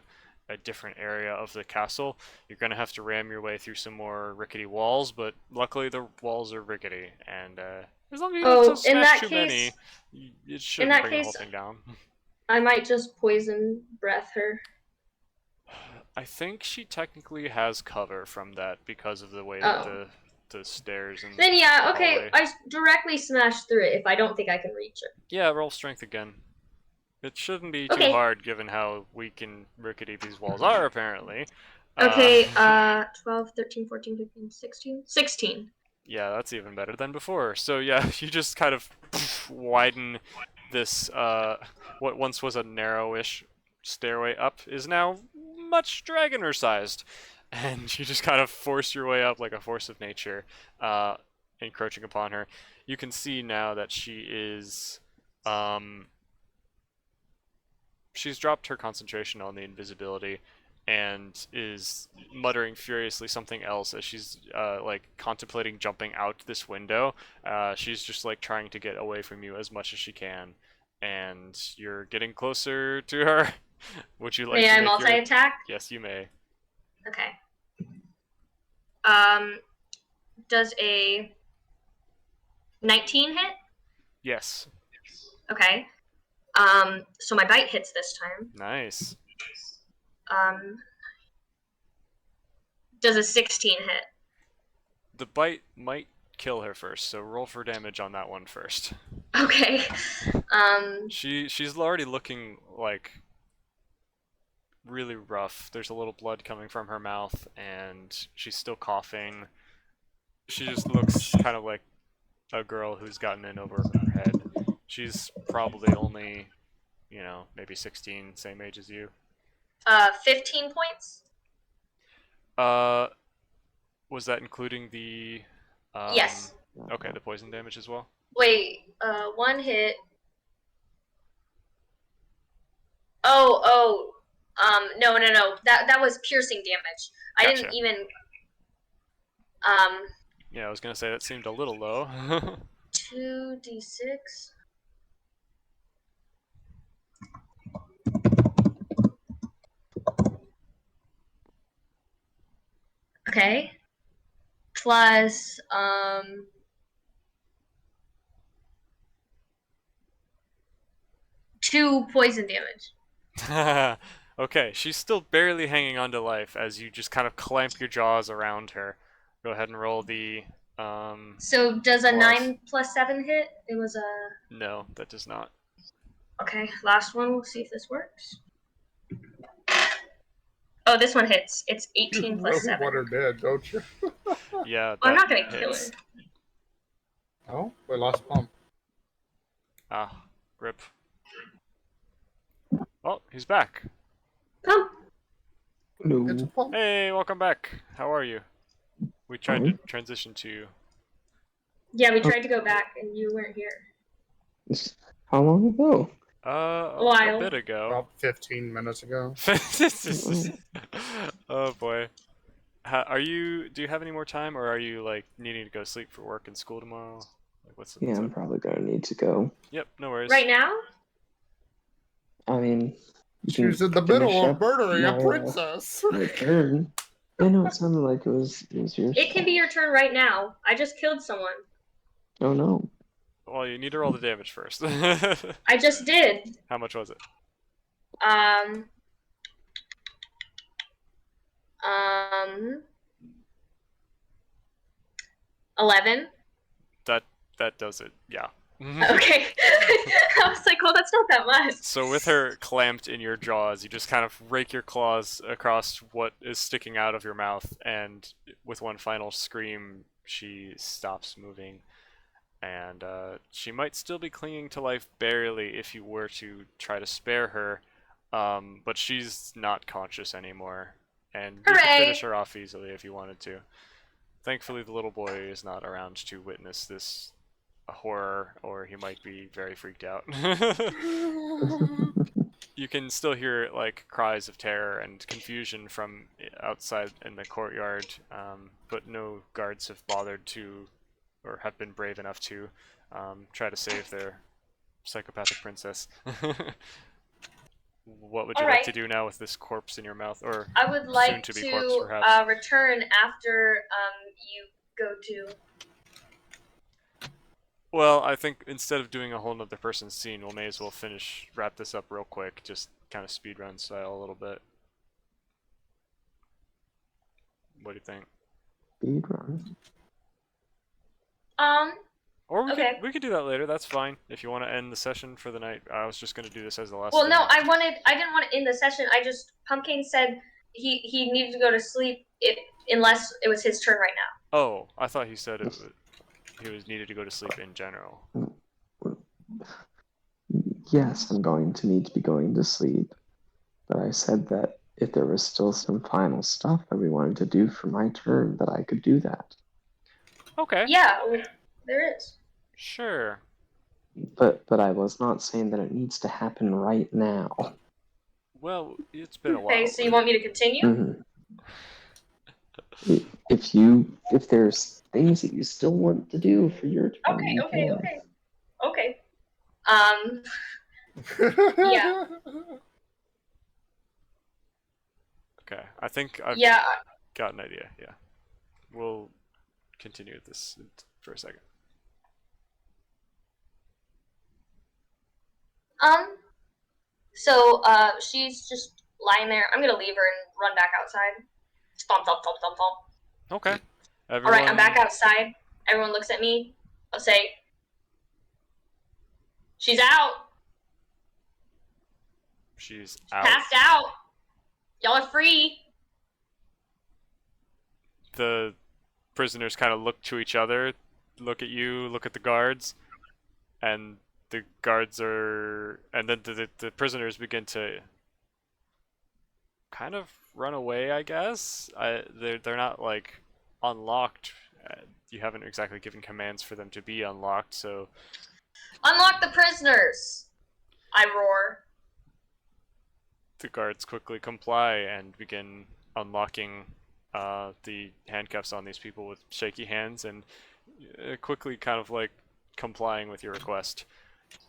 S1: a different area of the castle. You're gonna have to ram your way through some more rickety walls, but luckily the walls are rickety, and as long as you don't smash too many, it shouldn't bring the whole thing down.
S3: I might just poison breath her.
S1: I think she technically has cover from that because of the way that the stairs and.
S3: Then yeah, okay, I directly smash through it if I don't think I can reach it.
S1: Yeah, roll strength again. It shouldn't be too hard given how weak and rickety these walls are, apparently.
S3: Okay, 12, 13, 14, 15, 16. 16.
S1: Yeah, that's even better than before. So yeah, you just kind of widen this, what once was a narrowish stairway up is now much dragoner-sized. And you just kind of force your way up like a force of nature, encroaching upon her. You can see now that she is, she's dropped her concentration on the invisibility and is muttering furiously something else as she's like contemplating jumping out this window. She's just like trying to get away from you as much as she can, and you're getting closer to her. Would you like to
S3: May I
S1: make
S3: multi-attack?
S1: Yes, you may.
S3: Okay. Does a 19 hit?
S1: Yes.
S3: Okay. So my bite hits this time.
S1: Nice.
S3: Does a 16 hit?
S1: The bite might kill her first, so roll for damage on that one first.
S3: Okay.
S1: She's already looking like really rough. There's a little blood coming from her mouth, and she's still coughing. She just looks kind of like a girl who's gotten in over her head. She's probably only, you know, maybe 16, same age as you.
S3: 15 points?
S1: Was that including the
S3: Yes.
S1: Okay, the poison damage as well?
S3: Wait, one hit. Oh, no. That was piercing damage. I
S1: Gotcha.
S3: didn't even,
S1: Yeah, I was gonna say that seemed a little low.
S3: 2d6. Okay. Plus, 2 poison damage.
S1: Okay, she's still barely hanging on to life as you just kind of clamp your jaws around her. Go ahead and roll the
S3: So does a
S1: Plus.
S3: 9 plus 7 hit? It was a...
S1: No, that does not.
S3: Okay, last one. We'll see if this works. Oh, this one hits. It's 18
S2: You
S3: plus
S2: really
S3: 7.
S2: want her dead, don't you?
S1: Yeah,
S3: I'm not
S1: that
S3: gonna kill
S1: hits.
S3: her.
S2: Oh, we lost Pump.
S1: Ah, rip. Oh, he's back.
S3: Pump.
S2: It's
S5: No.
S2: Pump.
S1: Hey, welcome back. How are you? We tried to transition to you.
S3: Yeah, we tried to go back and you weren't here.
S5: How long ago?
S1: A
S3: While.
S1: bit ago.
S2: About 15 minutes ago.
S1: Oh boy. Are you? Do you have any more time, or are you like needing to go sleep for work and school tomorrow? Like, what's
S5: Yeah, I'm
S1: up?
S5: probably gonna need to go.
S1: Yep, no worries.
S3: Right now?
S5: I mean, you
S2: She
S5: can
S2: was in the
S5: finish
S2: middle of
S5: up
S2: murdering a
S5: my,
S2: princess.
S5: my turn. I know it sounded like it was yours.
S3: It can be your turn right now. I just killed someone.
S5: Oh no.
S1: Well, you need to roll the damage first.
S3: I just did.
S1: How much was it?
S3: 11.
S1: That does it. Yeah.
S3: Okay. I was like, well, that's not that much.
S1: So with her clamped in your jaws, you just kind of rake your claws across what is sticking out of your mouth, and with one final scream, she stops moving. And she might still be clinging to life barely if you were to try to spare her, but she's not conscious anymore. And you could
S3: Hooray!
S1: finish her off easily if you wanted to. Thankfully, the little boy is not around to witness this horror, or he might be very freaked out. You can still hear like cries of terror and confusion from outside in the courtyard, but no guards have bothered to, or have been brave enough to, try to save their psychopathic princess. What would you like
S3: Alright.
S1: to do now with this corpse in your mouth, or
S3: I would like
S1: soon-to-be
S3: to
S1: corpse, perhaps?
S3: return after you go to.
S1: Well, I think instead of doing a whole nother person's scene, we may as well wrap this up real quick, just kind of speedrun style a little bit. What do you think?
S5: Speedrun.
S1: Or
S3: Okay.
S1: we could do that later. That's fine. If you want to end the session for the night, I was just gonna do this as the last.
S3: Well,
S1: thing.
S3: no, I didn't want to end the session. Pumpkin said he needed to go to sleep unless it was his turn right now.
S1: Oh, I thought he said he was needed to go to sleep in general.
S5: Yes, I'm going to need to be going to sleep. But I said that if there was still some final stuff that we wanted to do for my turn, that I could do that.
S1: Okay.
S3: Yeah, there is.
S1: Sure.
S5: But I was not saying that it needs to happen right now.
S1: Well, it's been a while.
S3: Okay, so you want me to continue?
S5: Mhm. If there's things that you still want to do for your turn,
S3: Okay,
S5: you
S3: okay,
S5: can.
S3: okay. Okay. Yeah.
S1: Okay. I think I've
S3: Yeah.
S1: got an idea. Yeah. We'll continue this for a second.
S3: So she's just lying there. I'm gonna leave her and run back outside. Stomp, stomp, stomp, stomp, stomp.
S1: Okay.
S3: All right, I'm back outside. Everyone looks at me. I'll say, "She's out.
S1: She's out.
S3: Passed out. Y'all are free."
S1: The prisoners kind of look to each other, look at you, look at the guards, and the guards are, and then the prisoners begin to kind of run away, I guess. They're not like unlocked. You haven't exactly given commands for them to be unlocked, so
S3: Unlock the prisoners! I roar.
S1: the guards quickly comply and begin unlocking the handcuffs on these people with shaky hands and quickly kind of like complying with your request.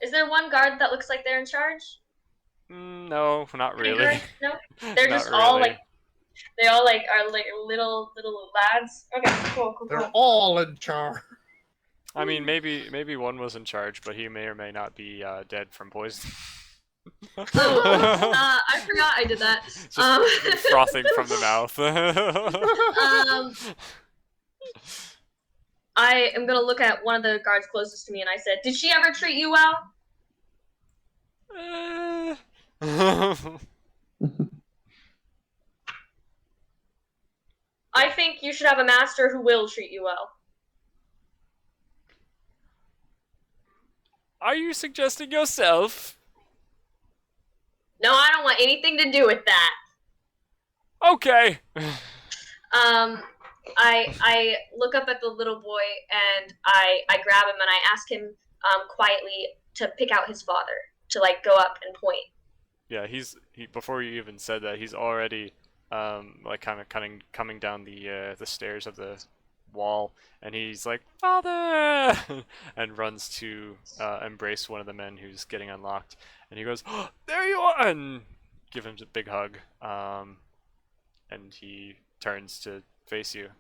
S3: Is there one guard that looks like they're in charge?
S1: No, not
S3: Any
S1: really.
S3: guards? No? They're
S1: Not
S3: just all
S1: really.
S3: like, they all like are like little lads. Okay, cool.
S2: They're all in charge.
S1: I mean, maybe one was in charge, but he may or may not be dead from poison.
S3: Oh, I forgot I did that.
S1: Just frothing from the mouth.
S3: I am gonna look at one of the guards closest to me, and I said, "Did she ever treat you well?" I think you should have a master who will treat you well.
S1: Are you suggesting yourself?
S3: No, I don't want anything to do with that.
S1: Okay.
S3: I look up at the little boy and I grab him and I ask him quietly to pick out his father, to like go up and point.
S1: Yeah, he before you even said that, he's already like kind of coming down the stairs of the wall, and he's like, "Father!" and runs to embrace one of the men who's getting unlocked, and he goes, "Oh, there you are!" and give him a big hug. And he turns to face you.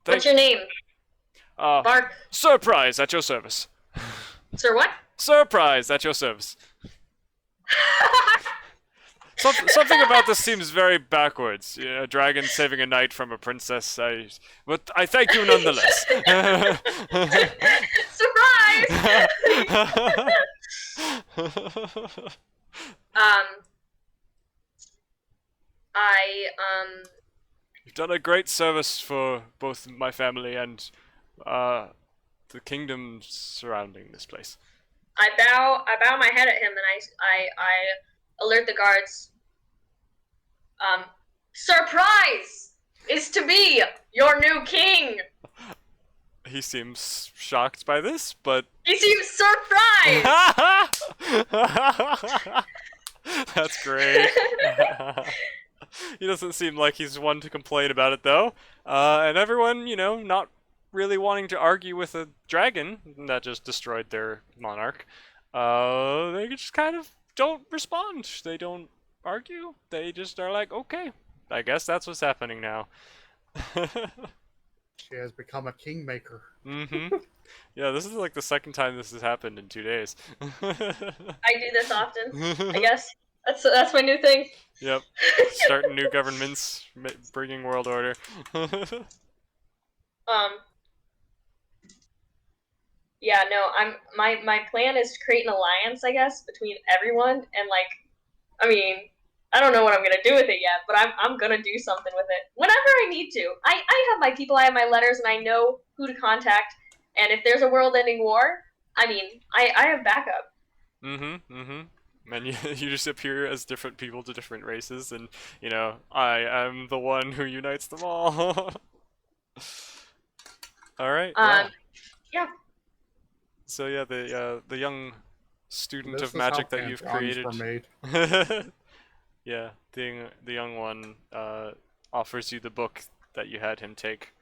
S3: What's your name? Bark.
S1: Surprise at your service.
S3: Sir, what?
S1: Surprise at your service. Something about this seems very backwards. A dragon saving a knight from a princess. But I thank you nonetheless.
S3: Surprise!
S1: You've done a great service for both my family and the kingdom surrounding this place.
S3: I bow my head at him, and I alert the guards. Surprise is to be your new king.
S1: He seems shocked by this, but
S3: He seems surprised.
S1: that's great. He doesn't seem like he's one to complain about it, though. And everyone, not really wanting to argue with a dragon that just destroyed their monarch, they just kind of don't respond. They don't argue. They just are like, okay, I guess that's what's happening now.
S2: She has become a kingmaker.
S1: Mm-hmm. Yeah, this is like the second time this has happened in 2 days.
S3: I do this often. I guess that's my new thing.
S1: Yep. Starting new governments, bringing world order.
S3: Yeah, no, my plan is to create an alliance, I guess, between everyone, and like, I mean, I don't know what I'm gonna do with it yet, but I'm gonna do something with it whenever I need to. I have my people, I have my letters, and I know who to contact. And if there's a world-ending war, I mean, I have backup.
S1: And you just appear as different people to different races, and I am the one who unites them all. All right. Wow.
S3: Yeah.
S1: So yeah, the young student
S2: This
S1: of
S2: is
S1: magic
S2: how
S1: that you've
S2: pantheons
S1: created.
S2: were made.
S1: Yeah, the young one offers you the book that you had him take.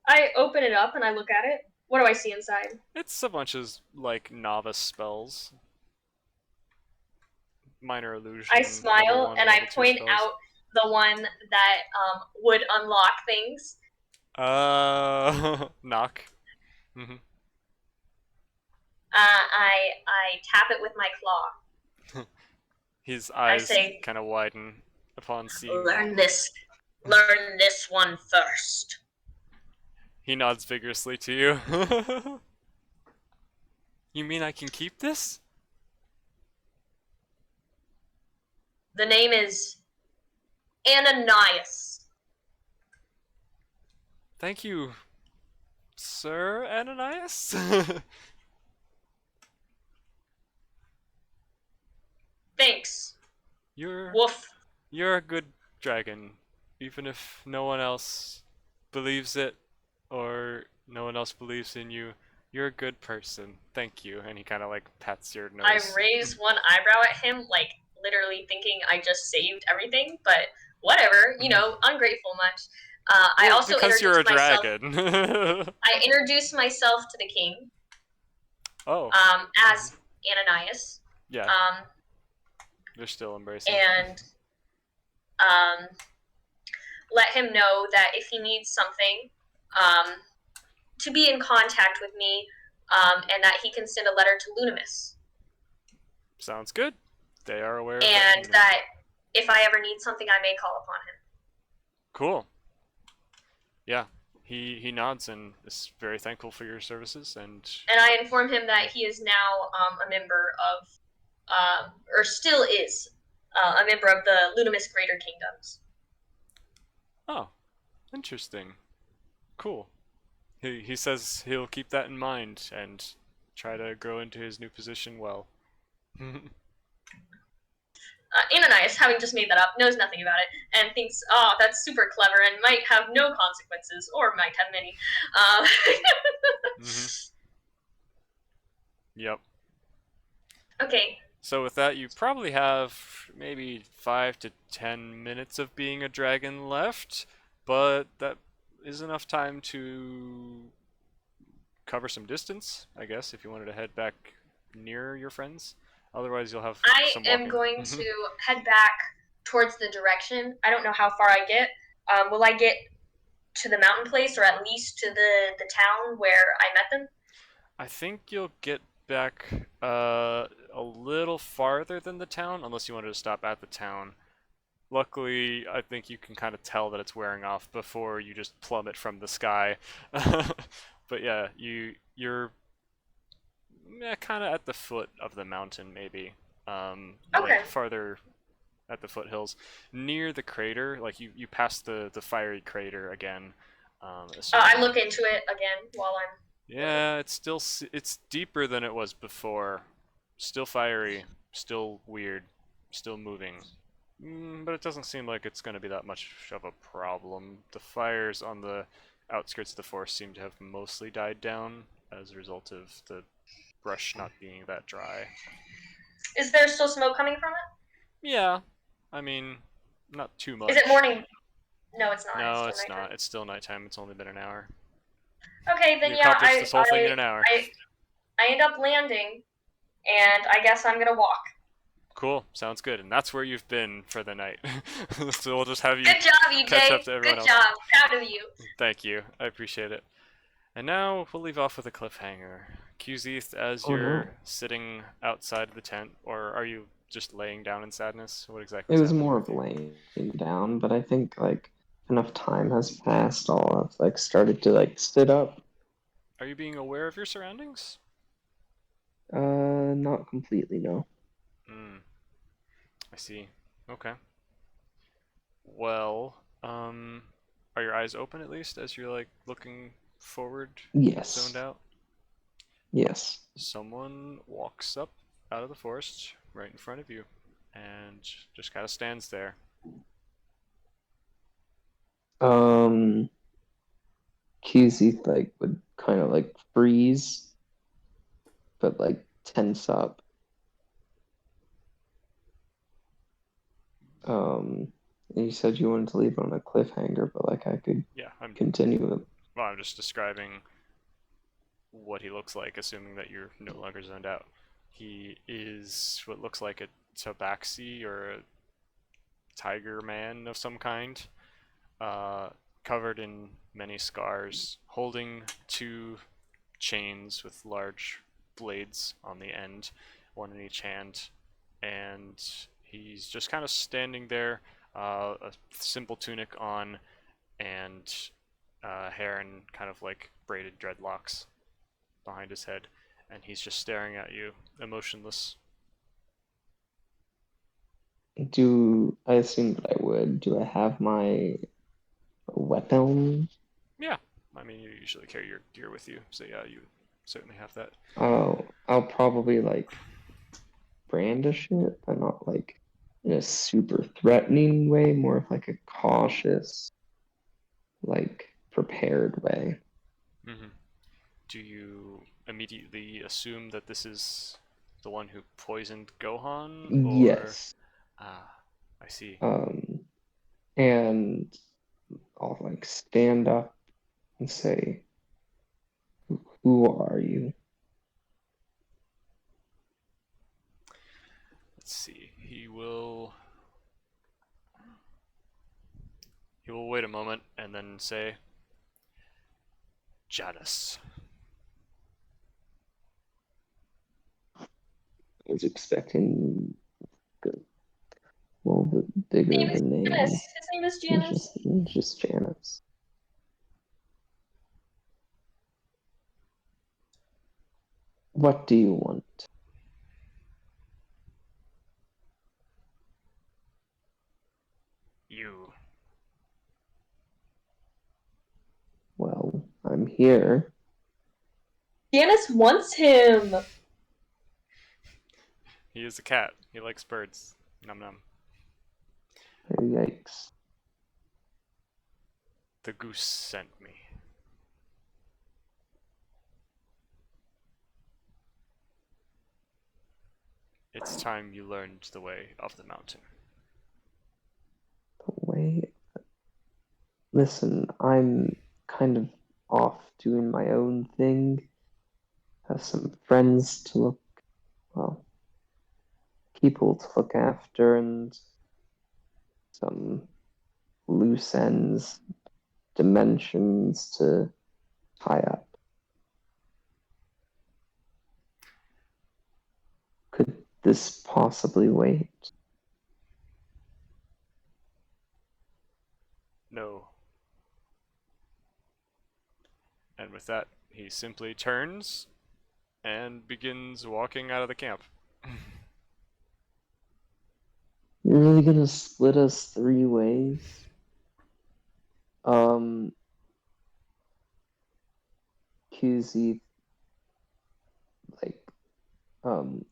S3: I open it up and I look at it. What do I see inside?
S1: It's a bunch of like novice spells, minor illusion.
S3: I
S1: level
S3: smile
S1: 1,
S3: and I
S1: level 2
S3: point
S1: spells.
S3: out the one that would unlock things.
S1: Knock. Mm-hmm.
S3: I tap it with my claw.
S1: His
S3: I
S1: eyes
S3: say,
S1: kind of widen upon seeing.
S3: learn this one first.
S1: He nods vigorously to you. You mean I can keep this?
S3: The name is Ananias.
S1: Thank you, Sir Ananias.
S3: Thanks.
S1: You're
S3: Woof.
S1: you're a good dragon, even if no one else believes it or no one else believes in you. You're a good person. Thank you. And he kind of like pats your nose.
S3: I raise one eyebrow at him, like literally thinking I just saved everything, but whatever, ungrateful much. I
S1: Well,
S3: also
S1: because you're a
S3: introduced myself.
S1: dragon.
S3: I introduced myself to the king,
S1: Oh,
S3: as Ananias,
S1: yeah. They're still embracing.
S3: and let him know that if he needs something, to be in contact with me, and that he can send a letter to Lunimus,
S1: Sounds good. They are aware of
S3: and that if I ever need something, I may call upon him.
S1: Cool. Yeah. He nods and is very thankful for your services, and
S3: I inform him that he is now a member of, or still is, a member of the Lunimus Greater Kingdoms.
S1: oh, interesting. Cool. He says he'll keep that in mind and try to grow into his new position well.
S3: Ananias, having just made that up, knows nothing about it and thinks, oh, that's super clever and might have no consequences, or might have many.
S1: Yep.
S3: Okay.
S1: So with that, you probably have maybe 5 to 10 minutes of being a dragon left, but that is enough time to cover some distance, I guess, if you wanted to head back near your friends. Otherwise, you'll have some
S3: I am
S1: walking.
S3: going to head back towards the direction. I don't know how far I get. Will I get to the mountain place, or at least to the town where I met them?
S1: I think you'll get back a little farther than the town, unless you wanted to stop at the town. Luckily, I think you can kind of tell that it's wearing off before you just plummet from the sky. But yeah, you're kind of at the foot of the mountain, maybe.
S3: Okay.
S1: Like farther at the foothills, near the crater. Like you pass the fiery crater again.
S3: I look into it again while I'm.
S1: Yeah, it's deeper than it was before. Still fiery, still weird, still moving. But it doesn't seem like it's going to be that much of a problem. The fires on the outskirts of the forest seem to have mostly died down as a result of the brush not being that dry.
S3: Is there still smoke coming from it?
S1: Yeah, I mean, not too much.
S3: Is it morning? No, it's not.
S1: No,
S3: it's
S1: not. It's still nighttime. It's only been an hour.
S3: Okay, then
S1: You
S3: yeah,
S1: accomplished this whole thing in an hour.
S3: I end up landing, and I guess I'm gonna walk.
S1: Cool, sounds good. And that's where you've been for the night. So we'll just have you
S3: Good job, EJ.
S1: catch up to everyone
S3: Good
S1: else.
S3: job. Proud of you.
S1: Thank you. I appreciate it. And now we'll leave off with a cliffhanger. Qzeth, as you're sitting outside the tent, or are you just laying down in sadness? What exactly?
S5: It was more of laying down, but I think like enough time has passed. I'll have like started to like sit up.
S1: Are you being aware of your surroundings?
S5: Not completely, no.
S1: I see. Okay. Well, are your eyes open at least as you're like looking forward?
S5: Yes.
S1: Zoned out?
S5: Yes.
S1: Someone walks up out of the forest right in front of you and just kind of stands there.
S5: Qzeth like would kind of like freeze, but like tense up. You said you wanted to leave on a cliffhanger, but like I could continue it.
S1: Well, I'm just describing what he looks like, assuming that you're no longer zoned out. He is what looks like a tabaxi or a tiger man of some kind, covered in many scars, holding two chains with large blades on the end, one in each hand, and he's just kind of standing there, a simple tunic on, and hair and kind of like braided dreadlocks behind his head, and he's just staring at you, emotionless.
S5: I assume that I would? Do I have my weapon?
S1: Yeah, I mean, you usually carry your gear with you, so yeah, you certainly have that.
S5: I'll probably like brandish it, but not like in a super threatening way, more of like a cautious, like prepared way.
S1: Mm-hmm. Do you immediately assume that this is the one who poisoned Gohan, or?
S5: Yes.
S1: Ah, I see.
S5: And I'll like stand up and say, "Who are you?"
S1: Let's see. He will wait a moment and then say, Janus.
S5: I was expecting good, a little bit bigger of a name.
S3: Janice. His name is Janice.
S5: Just Janice. What do you want?
S1: You.
S5: Well, I'm here.
S3: Janice wants him.
S1: He is a cat. He likes birds. Num num.
S5: Yikes.
S1: The goose sent me. It's time you learned the way of the mountain.
S5: The way. Listen, I'm kind of off doing my own thing. Have some friends to look, well, people to look after, and some loose ends, dimensions to tie up. Could this possibly wait?
S1: No. And with that, he simply turns and begins walking out of the camp.
S5: You're really gonna split us 3 ways? QZ like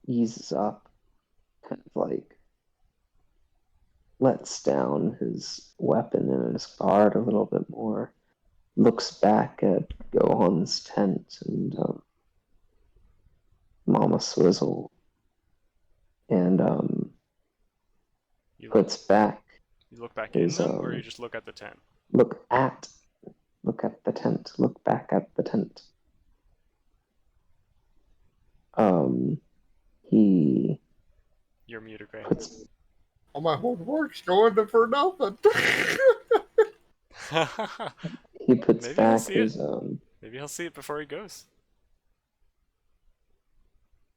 S5: eases up, kind of like lets down his weapon and his guard a little bit more, looks back at Gohan's tent and Mama Swizzle, and
S1: You
S5: puts back
S1: you look back
S5: his
S1: in them, or you just look at the tent?
S5: look at the tent, look back at the tent. He
S1: You're muted, Gray.
S5: puts
S2: All my hard work's going to for nothing.
S5: he puts
S1: Maybe he'll
S5: back
S1: see
S5: his
S1: it. Maybe he'll see it before he goes.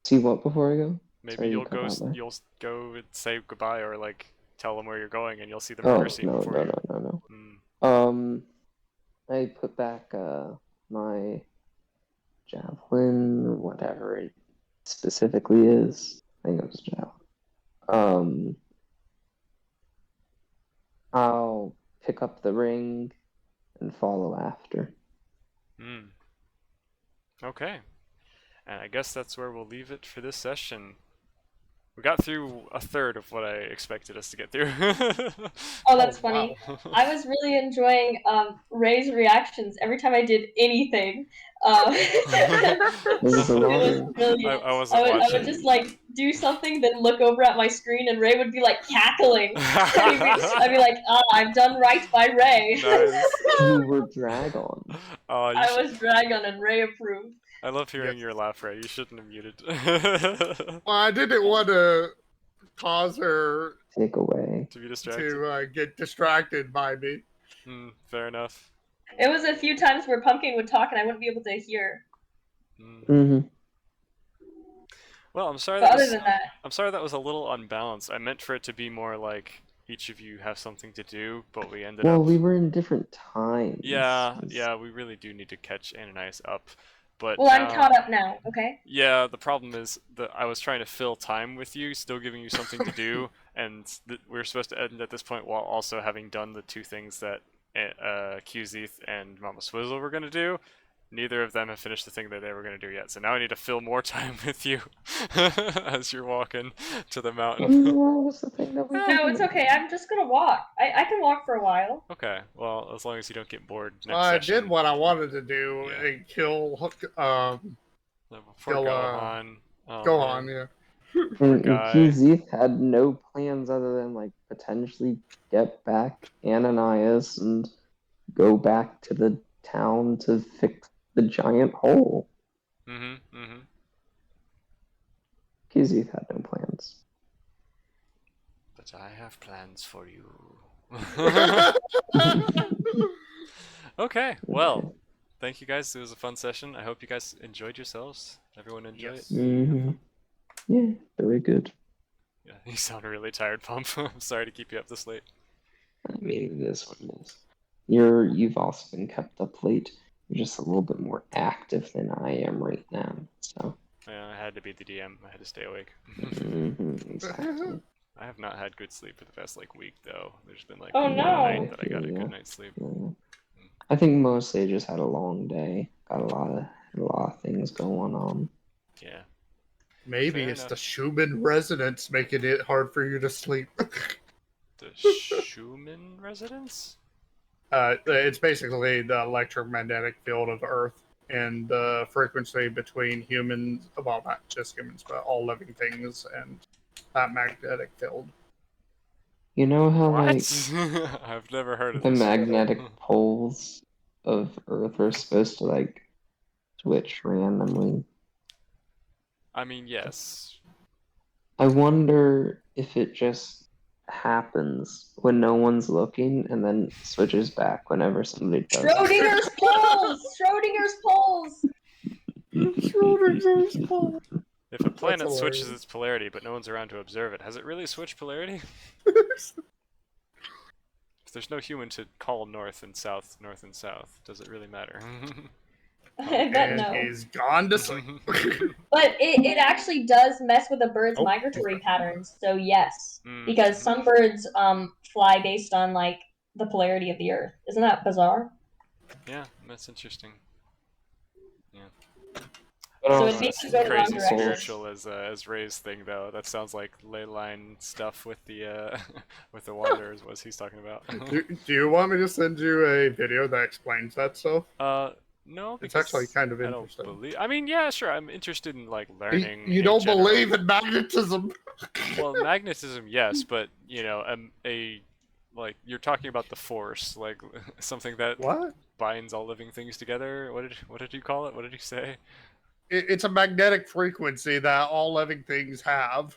S5: See what before I go?
S1: Maybe
S5: Sorry, you
S1: you'll
S5: cut out there.
S1: go and say goodbye, or like tell them where you're going, and you'll see the
S5: Oh,
S1: murder scene
S5: no,
S1: before
S5: no,
S1: you.
S5: no.
S1: Mm.
S5: I put back my javelin, or whatever it specifically is. I think it was javelin. I'll pick up the ring and follow after.
S1: Mm. Okay. And I guess that's where we'll leave it for this session. We got through a third of what I expected us to get through.
S3: Oh, that's
S2: Oh,
S3: funny.
S2: wow.
S3: I was really enjoying Ray's reactions every time I did anything.
S5: It was a
S3: It
S5: lot
S3: was
S5: of
S3: brilliant.
S1: I wasn't
S3: I
S1: watching.
S3: would just like do something, then look over at my screen, and Ray would be like cackling. I'd be like, "Ah, I've done right by Ray."
S1: Nice.
S5: you were Dragon.
S1: Oh, you
S3: I
S1: should...
S3: was Dragon, and Ray approved.
S1: I love hearing
S2: Yes.
S1: your laugh, Ray. You shouldn't have muted.
S2: Well, I didn't want to cause her
S5: Take away.
S1: To be distracted.
S2: to get distracted by me.
S1: Fair enough.
S3: It was a few times where Pumpkin would talk, and I wouldn't be able to hear.
S5: Mm-hmm.
S1: Well, I'm sorry
S3: But
S1: that
S3: other
S1: was
S3: than that,
S1: I'm sorry that was a little unbalanced. I meant for it to be more like each of you have something to do, but we ended
S5: Well,
S1: up.
S5: we were in different times.
S1: Yeah, yeah, we really do need to catch Ananias up. But
S3: well, I'm
S1: now,
S3: caught up now. Okay.
S1: yeah, the problem is that I was trying to fill time with you, still giving you something to do, and we were supposed to end at this point while also having done the two things that QZeth and Mama Swizzle were gonna do. Neither of them have finished the thing that they were gonna do yet, so now I need to fill more time with you as you're walking to the mountain.
S5: What was the thing that we
S3: No,
S5: did?
S3: it's okay. I'm just gonna walk. I can walk for a while.
S1: Okay, well, as long as you don't get bored next
S2: I
S1: session.
S2: did what I wanted to do
S1: Yeah.
S2: and kill
S1: No, before
S2: kill,
S1: Gohan. Oh,
S2: go
S1: man.
S2: on, yeah.
S5: And
S1: guy.
S5: QZ had no plans other than like potentially get back Ananias and go back to the town to fix the giant hole.
S1: Mm-hmm.
S5: QZ had no plans.
S1: But I have plans for you. Okay, well, thank you guys. It was a fun session. I hope you guys enjoyed yourselves. Everyone enjoyed
S2: Yes.
S1: it?
S5: Mm-hmm. Yeah, very good.
S1: Yeah, you sound really tired, Pump. I'm sorry to keep you up this late.
S5: I mean, it is what it is. You've also been kept up late. You're just a little bit more active than I am right now. So
S1: Yeah, I had to be the DM. I had to stay awake.
S5: exactly.
S1: I have not had good sleep for the past week though. There's been
S3: Oh,
S1: one
S3: no.
S1: night that I got a
S5: Yeah.
S1: good night's sleep.
S5: Yeah. I think mostly I just had a long day. Got a lot of things going on.
S1: Yeah.
S2: Maybe
S1: Fair
S2: it's
S1: enough.
S2: the Schumann resonance making it hard for you to sleep.
S1: The Schumann residence?
S2: It's basically the electromagnetic field of Earth and the frequency between humans, well, not just humans, but all living things, and that magnetic field.
S5: You know how like
S1: What? I've never heard of
S5: the
S1: this.
S5: magnetic poles of Earth are supposed to like switch randomly?
S1: I mean, yes.
S5: I wonder if it just happens when no one's looking and then switches back whenever somebody does.
S3: Schrodinger's poles. Schrodinger's poles.
S2: Schrodinger's pole.
S1: If a planet switches
S2: hilarious.
S1: its polarity but no one's around to observe it, has it really switched polarity? If there's no human to call north and south, does it really matter?
S3: I bet
S2: And
S3: no.
S2: he's gone to sleep.
S3: But it actually does mess with a bird's
S2: Oh.
S3: migratory patterns. So yes,
S1: Mm.
S3: because some birds fly based on like the polarity of the Earth. Isn't that bizarre?
S1: Yeah, that's interesting.
S5: But
S3: So
S5: also,
S3: it makes
S1: It's
S3: you go the wrong
S1: crazy
S3: direction.
S1: spiritual as Ray's thing though. That sounds like ley line stuff with the with the wanderers. What he's talking about.
S2: Do you want me to send you a video that explains that stuff?
S1: No,
S2: It's
S1: because
S2: actually kind of
S1: I don't
S2: interesting.
S1: believe. I mean, yeah, sure. I'm interested in learning.
S2: You
S1: in
S2: don't
S1: general.
S2: believe in magnetism?
S1: Well, magnetism, yes, but like you're talking about the force, like something that
S2: What?
S1: binds all living things together. What did you call it? What did you say?
S2: It's a magnetic frequency that all living things have.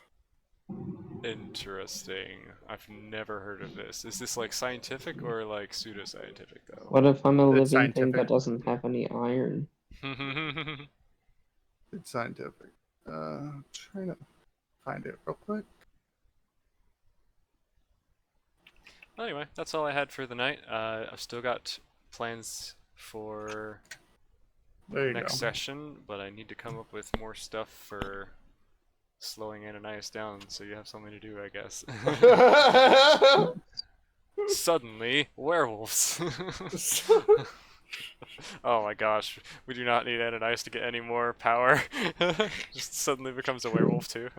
S1: Interesting. I've never heard of this. Is this like scientific or like pseudoscientific though?
S5: what if I'm a
S2: It's
S5: living thing
S2: scientific.
S5: that doesn't have any iron?
S2: It's scientific. Trying to find it real quick.
S1: Anyway, that's all I had for the night. I've still got plans for
S2: There you
S1: next
S2: go.
S1: session, but I need to come up with more stuff for slowing Ananias down so you have something to do, I guess. Suddenly, werewolves. Oh my gosh, we do not need Ananias to get any more power. Just suddenly becomes a werewolf too.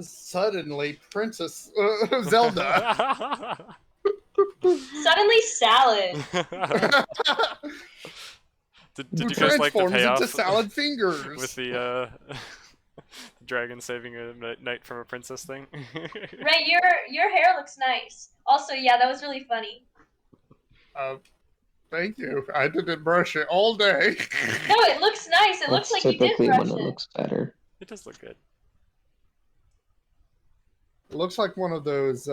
S2: Suddenly, Princess Zelda.
S3: Suddenly salad.
S1: Did you guys like the
S2: transforms
S1: payoff
S2: into salad fingers.
S1: with the dragon saving a knight from a princess thing?
S3: Ray, your hair looks nice. Also, yeah, that was really funny.
S2: Thank you. I didn't brush it all day.
S3: No, it looks nice. It looks
S5: That's
S3: like you did
S5: typically
S3: brush
S5: when it
S3: it.
S5: looks better.
S1: It does look good.
S2: It looks like one of those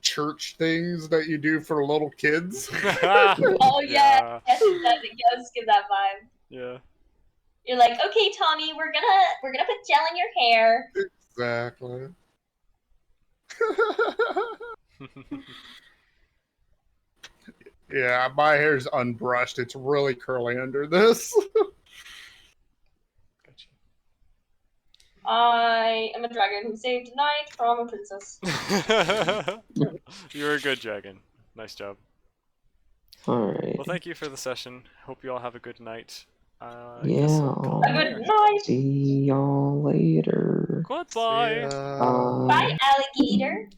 S2: church things that you do for little kids.
S3: Oh yeah, yes, it does. It does give that vibe.
S1: Yeah.
S3: You're like, okay, Tommy, we're gonna put gel in your hair.
S2: Exactly. Yeah, my hair's unbrushed. It's really curly under this.
S1: Gotcha.
S3: I am a dragon who saved a knight from a princess.
S1: You're a good dragon. Nice job.
S5: Alright.
S1: Well, thank you for the session. Hope you all have a good night. I
S5: Yeah.
S1: guess I'll call
S3: A
S1: it
S3: good
S1: there.
S3: night.
S5: See y'all later.
S1: Goodbye.
S2: Yeah.
S3: Bye, alligator.